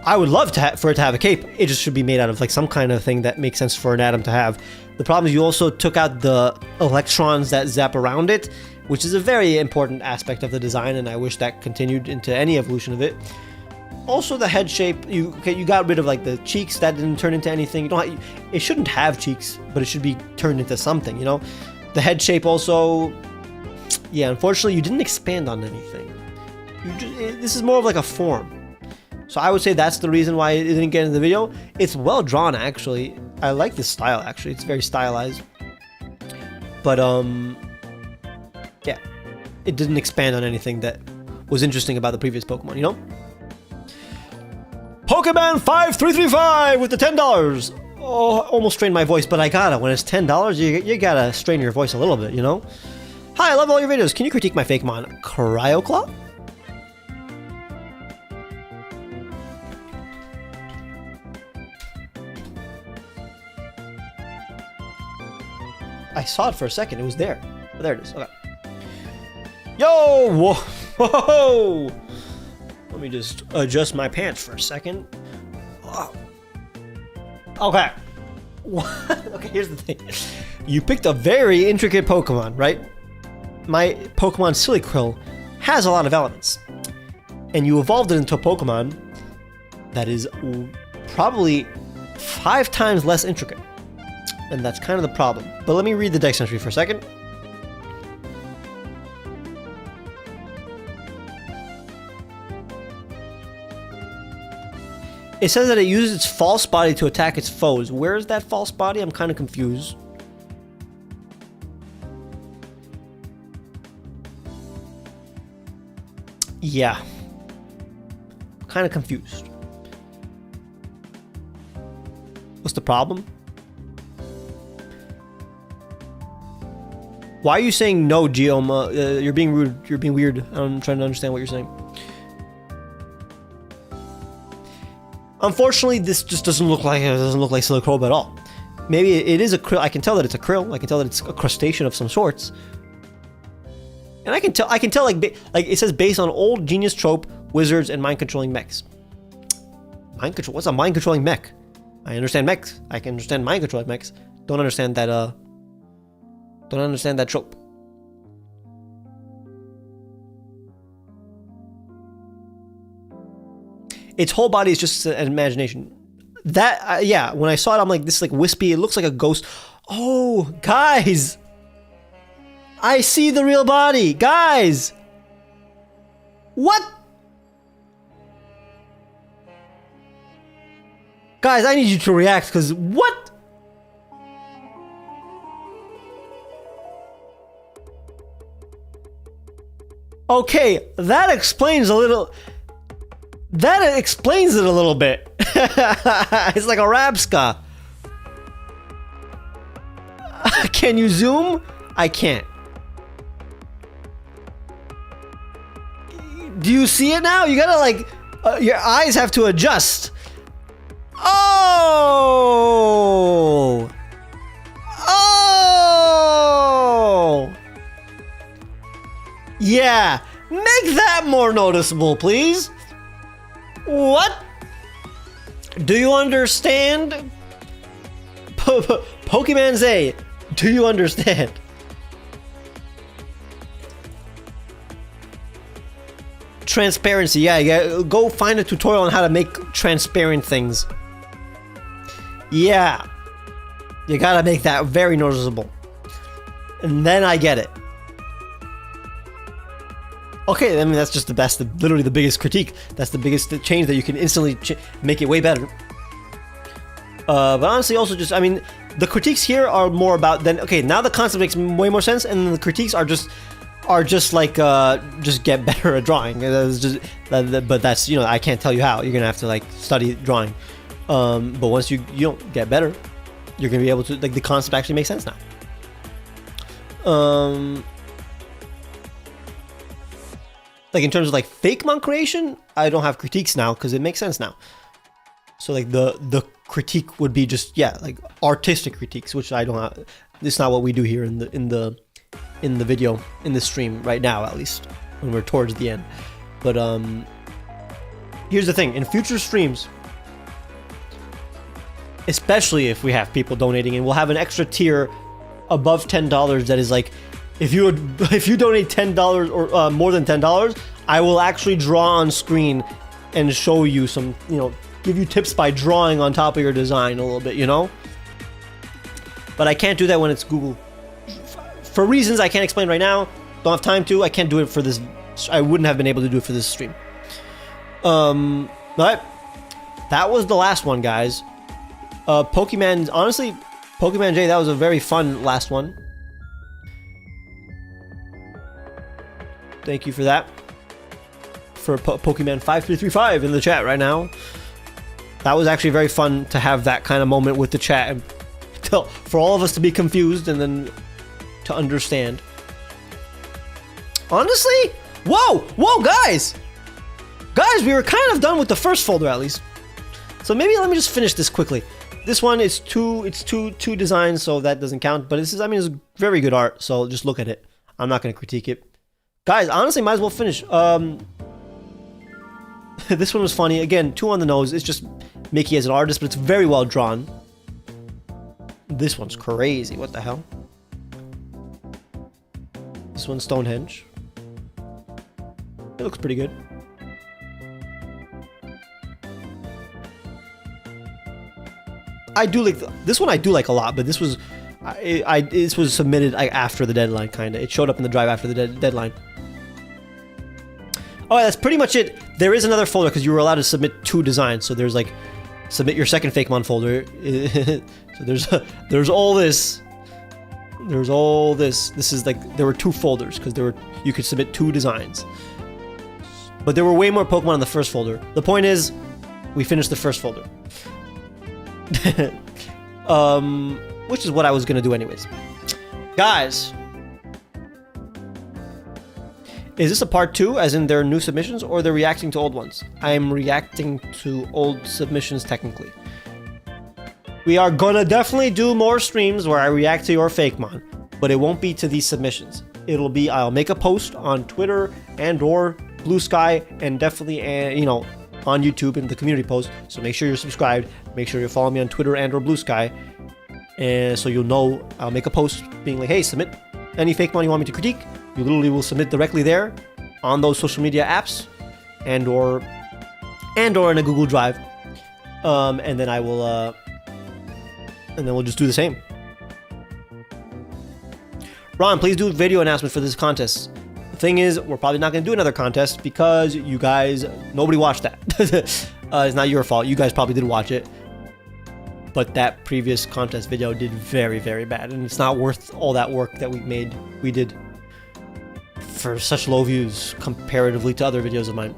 I would love for it to have a cape. It just should be made out of like some kind of thing that makes sense for an atom to have. The problem is you also took out the electrons that zap around it, which is a very important aspect of the design, and I wish that continued into any evolution of it. Also, the head shape, you got rid of like the cheeks. That didn't turn into anything. It shouldn't have cheeks, but it should be turned into something, you know? The head shape also, yeah, unfortunately, you didn't expand on anything. This is more of like a form. So I would say that's the reason why it didn't get in the video. It's well drawn, actually. I like this style, actually. It's very stylized. But, yeah. It didn't expand on anything that was interesting about the previous Pokemon, you know? Pokemon 5335 with the $10. Oh, almost strained my voice, but I gotta. When it's $10, you gotta strain your voice a little bit, you know? Hi, I love all your videos. Can you critique my Fakemon Cryoclaw? I saw it for a second. It was there. Oh, there it is. Okay. Yo! Whoa! Whoa! Let me just adjust my pants for a second. Oh. Okay. Okay, here's the thing. You picked a very intricate Pokemon, right? My Pokemon Silicryl has a lot of elements. And you evolved it into a Pokemon that is probably 5 times less intricate. And that's kind of the problem. But let me read the dex entry for a second. It says that it uses its false body to attack its foes. Where is that false body? I'm kind of confused. Yeah. Kind of confused. What's the problem? Why are you saying no, Geoma? You're being rude. You're being weird. I'm trying to understand what you're saying. Unfortunately, this just doesn't look like Silicrobe at all. Maybe it is a krill. I can tell that it's a krill. I can tell that it's a crustacean of some sorts. And I can tell like it says based on old genius trope, wizards, and mind controlling mechs. Mind control? What's a mind controlling mech? I understand mechs. I can understand mind controlling mechs. Don't understand that. Don't understand that trope. Its whole body is just an imagination. That, yeah, when I saw it, I'm like, this is like wispy. It looks like a ghost. Oh, guys. I see the real body. Guys. What? Guys, I need you to react, because what? Okay, that explains a little... That explains it a little bit. It's like a Rabska. Can you zoom? I can't. Do you see it now? You gotta like, your eyes have to adjust. Oh! Oh! Yeah, make that more noticeable, please. What? Do you understand? Pokemon Z, do you understand? Transparency, yeah, go find a tutorial on how to make transparent things. Yeah. You gotta make that very noticeable. And then I get it. Okay, I mean, that's just the best, literally the biggest critique. That's the biggest change that you can instantly make it way better. But honestly, also just, I mean, the critiques here are more about, then, okay, now the concept makes way more sense, and the critiques are just like, just get better at drawing. That's just, but that's, you know, I can't tell you how. You're gonna have to, like, study drawing. But once you don't get better, you're gonna be able to, like, the concept actually makes sense now. Like in terms of like Fakemon creation, I don't have critiques now because it makes sense now. So like the critique would be just, yeah, like artistic critiques, which I don't have. It's not what we do here in the video, in the stream right now, at least when we're towards the end. But here's the thing: in future streams, especially if we have people donating, and we'll have an extra tier above $10 that is like, if you donate $10 or more than $10, I will actually draw on screen and show you some, you know, give you tips by drawing on top of your design a little bit, you know? But I can't do that when it's Google. For reasons I can't explain right now, don't have time to, I can't do it for this, I wouldn't have been able to do it for this stream. But that was the last one, guys. Pokemon, honestly, Pokemon J, that was a very fun last one. Thank you for that. for Pokemon 5335 in the chat right now. That was actually very fun to have that kind of moment with the chat and for all of us to be confused and then to understand. Honestly, whoa, guys, we were kind of done with the first folder at least. So maybe let me just finish this quickly. This one is two designs, so that doesn't count. But this is, I mean, it's very good art. So just look at it. I'm not gonna critique it, guys. Honestly, might as well finish. This one was funny. Again, 2 on the nose. It's just Mickey as an artist, but it's very well drawn. This one's crazy. What the hell? This one's Stonehenge. It looks pretty good. I do like this one. I do like a lot, but this was, this was submitted after the deadline, kind of. It showed up in the drive after the deadline. All right, that's pretty much it. There is another folder because you were allowed to submit 2 designs. So there's like, submit your second Fakemon folder. So there's all this. There's all this. This is like, there were 2 folders because you could submit 2 designs. But there were way more Pokemon in the first folder. The point is, we finished the first folder. Which is what I was gonna do anyways. Guys, is this a part 2, as in there are new submissions, or they're reacting to old ones? I am reacting to old submissions, technically. We are gonna definitely do more streams where I react to your Fakemon, but it won't be to these submissions. It'll be, I'll make a post on Twitter and or Blue Sky, and definitely, you know, on YouTube in the community post. So make sure you're subscribed. Make sure you follow me on Twitter and or Blue Sky, and so you'll know. I'll make a post being like, hey, submit any Fakemon you want me to critique. You literally will submit directly there on those social media apps, and or in a Google Drive, and then I will and then we'll just do the same. Ron, please do a video announcement for this contest. The thing is, we're probably not going to do another contest because you guys, nobody watched that. It's not your fault. You guys probably did watch it, but that previous contest video did very, very bad, and it's not worth all that work that we did for such low views comparatively to other videos of mine.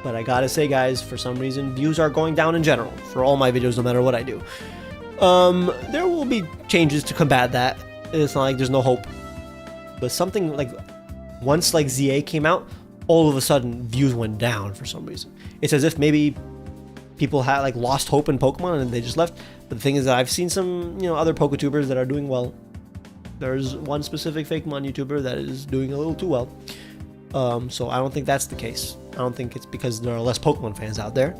But I gotta say, guys, for some reason, views are going down in general for all my videos, no matter what I do. There will be changes to combat that. It's not like there's no hope. But something like, once like ZA came out, all of a sudden views went down for some reason. It's as if maybe people had like lost hope in Pokemon and they just left. But the thing is that I've seen some, you know, other Poketubers that are doing well. There's one specific Fakemon YouTuber that is doing a little too well. So I don't think that's the case. I don't think it's because there are less Pokemon fans out there.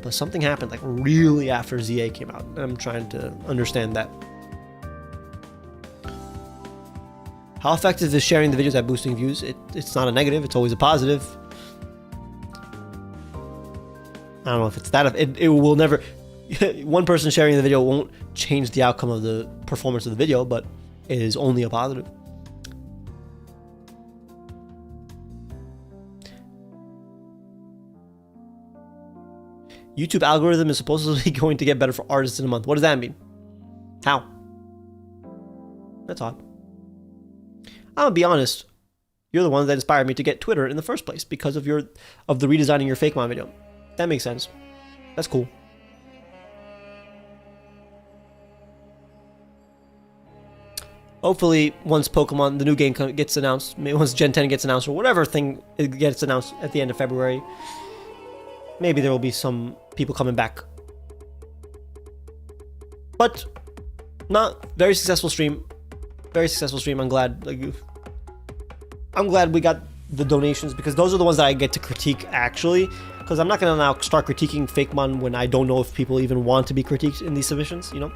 But something happened like really after ZA came out. And I'm trying to understand that. How effective is sharing the videos at boosting views? It's not a negative, it's always a positive. I don't know if it's that. It will never... One person sharing the video won't change the outcome of the performance of the video, but it is only a positive. YouTube algorithm is supposedly going to get better for artists in a month. What does that mean? How? That's odd. I'm gonna be honest. You're the one that inspired me to get Twitter in the first place because of the redesigning your Fakemon video. That makes sense. That's cool. Hopefully, once Pokemon, the new game gets announced, maybe once Gen 10 gets announced, or whatever thing it gets announced at the end of February, maybe there will be some people coming back. But not very successful stream. Very successful stream. I'm glad. I'm glad we got the donations because those are the ones that I get to critique actually. Because I'm not gonna now start critiquing Fakemon when I don't know if people even want to be critiqued in these submissions, you know.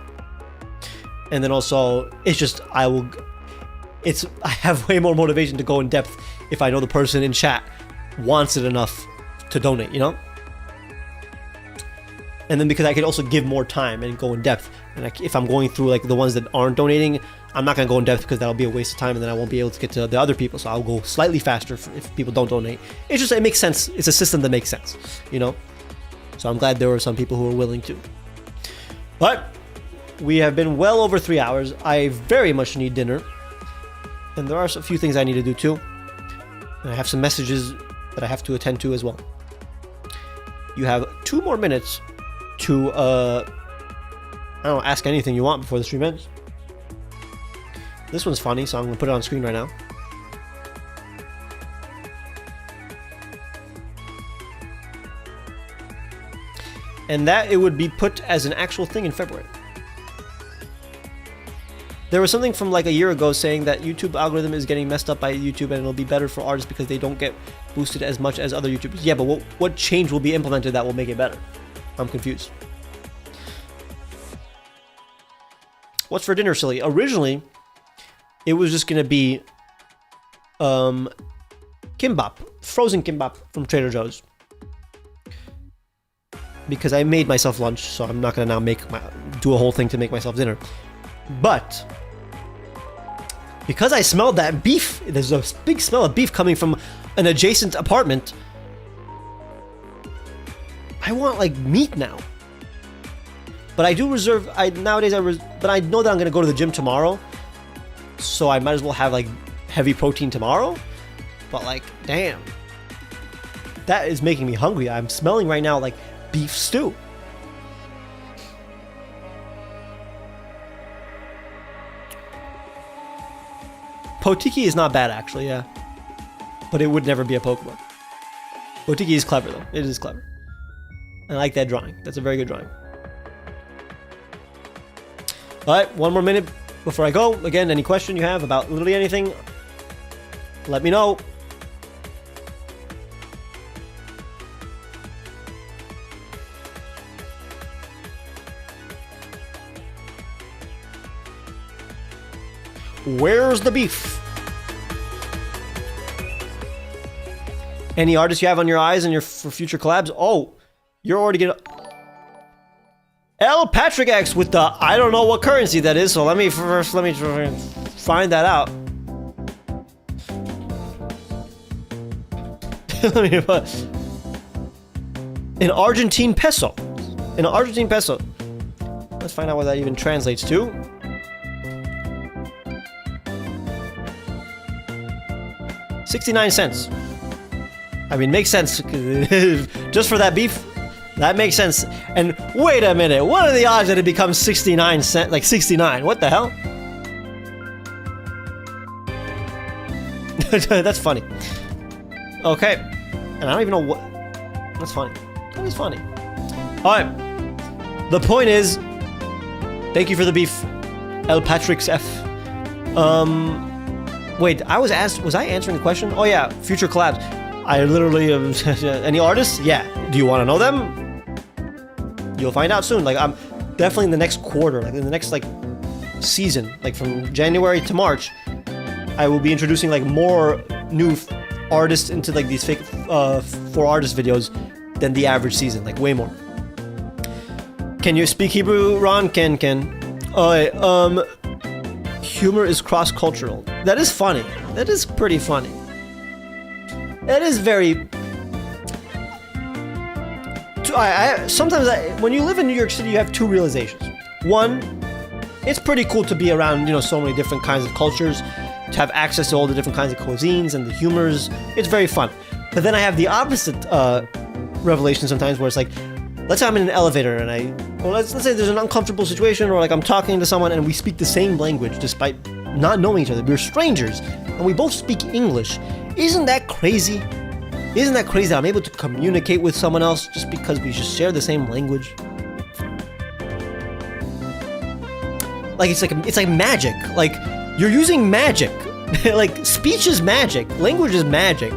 And then also, it's just I have way more motivation to go in depth if I know the person in chat wants it enough to donate, you know. And then because I can also give more time and go in depth. And if I'm going through like the ones that aren't donating, I'm not going to go in depth because that'll be a waste of time and then I won't be able to get to the other people. So I'll go slightly faster if people don't donate. It's just, it makes sense. It's a system that makes sense, you know? So I'm glad there were some people who were willing to. But we have been well over 3 hours. I very much need dinner. And there are a few things I need to do too. And I have some messages that I have to attend to as well. You have 2 more minutes to, I don't know, ask anything you want before the stream ends. This one's funny, so I'm going to put it on screen right now. And that it would be put as an actual thing in February. There was something from like a year ago saying that YouTube algorithm is getting messed up by YouTube and it'll be better for artists because they don't get boosted as much as other YouTubers. Yeah, but what change will be implemented that will make it better? I'm confused. What's for dinner, silly? Originally, it was just going to be kimbap, frozen kimbap from Trader Joe's. Because I made myself lunch, so I'm not gonna now do a whole thing to make myself dinner. But because I smelled that beef, there's a big smell of beef coming from an adjacent apartment. I want like meat now. But I do reserve. But I know that I'm gonna go to the gym tomorrow, so I might as well have like heavy protein tomorrow. But like, damn, that is making me hungry. I'm smelling right now like beef stew. Potiki is not bad actually, yeah. But it would never be a Pokemon. Potiki is clever though. It is clever. I like that drawing. That's a very good drawing. Alright, 1 more minute before I go. Again, any question you have about literally anything, let me know. Where's the beef? Any artists you have on your eyes and for future collabs? Oh, you're already getting L Patrick X with the I don't know what currency that is. So let me find that out. An Argentine peso. An Argentine peso. Let's find out what that even translates to. $0.69. I mean, makes sense. Just for that beef, that makes sense. And wait a minute, what are the odds that it becomes 69 cents? Like 69? What the hell? That's funny. Okay, and I don't even know what. That's funny. That is funny. All right. The point is, thank you for the beef, El Patrick's F. Wait, was I answering the question? Oh yeah, future collabs. I literally, any artists? Yeah. Do you want to know them? You'll find out soon. Like, I'm definitely in the next quarter, like in the next like season, like from January to March, I will be introducing like more new artists into like these fake for artist videos than the average season, like way more. Can you speak Hebrew, Ron? Can. Humor is cross-cultural. That is funny. That is pretty funny. That is very... Sometimes when you live in New York City, you have 2 realizations. One, it's pretty cool to be around, so many different kinds of cultures, to have access to all the different kinds of cuisines and the humors. It's very fun. But then I have the opposite revelation sometimes where it's like, let's say I'm in an elevator and let's say there's an uncomfortable situation, or like I'm talking to someone and we speak the same language despite not knowing each other. We're strangers and we both speak English. Isn't that crazy? Isn't that crazy that I'm able to communicate with someone else just because we just share the same language? Like it's like magic. Like you're using magic. Like speech is magic. Language is magic.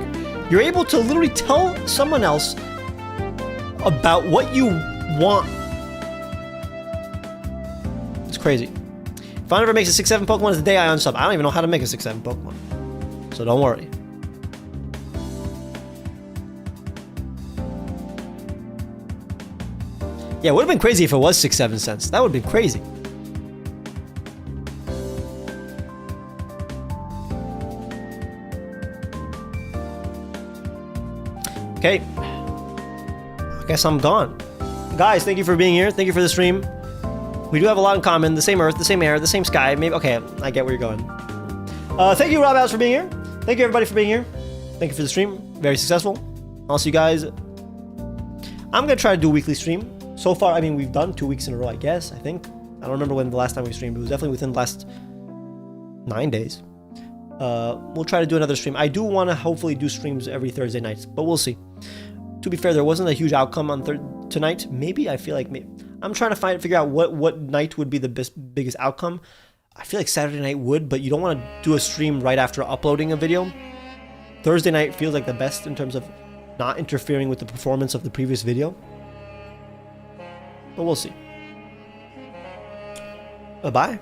You're able to literally tell someone else about what you want. It's crazy. If I ever makes a 6-7 Pokemon, it's the day I unsub. I don't even know how to make a 6-7 Pokemon. So don't worry. Yeah, it would have been crazy if it was 6-7 cents. That would have been crazy. Okay. I guess I'm gone. Guys, thank you for being here. Thank you for the stream. We do have a lot in common. The same earth, the same air, the same sky. Maybe. Okay, I get where you're going. Thank you, Rob House, for being here. Thank you, everybody, for being here. Thank you for the stream. Very successful. I'll see you guys. I'm gonna try to do a weekly stream. So far, I mean, we've done 2 weeks in a row, I guess. I think. I don't remember when the last time we streamed. It was definitely within the last 9 days. We'll try to do another stream. I do want to hopefully do streams every Thursday nights, but we'll see. To be fair, there wasn't a huge outcome on tonight. Maybe I feel like I'm trying to figure out what night would be the biggest outcome. I feel like Saturday night would, but you don't want to do a stream right after uploading a video. Thursday night feels like the best in terms of not interfering with the performance of the previous video. But we'll see. Bye-bye.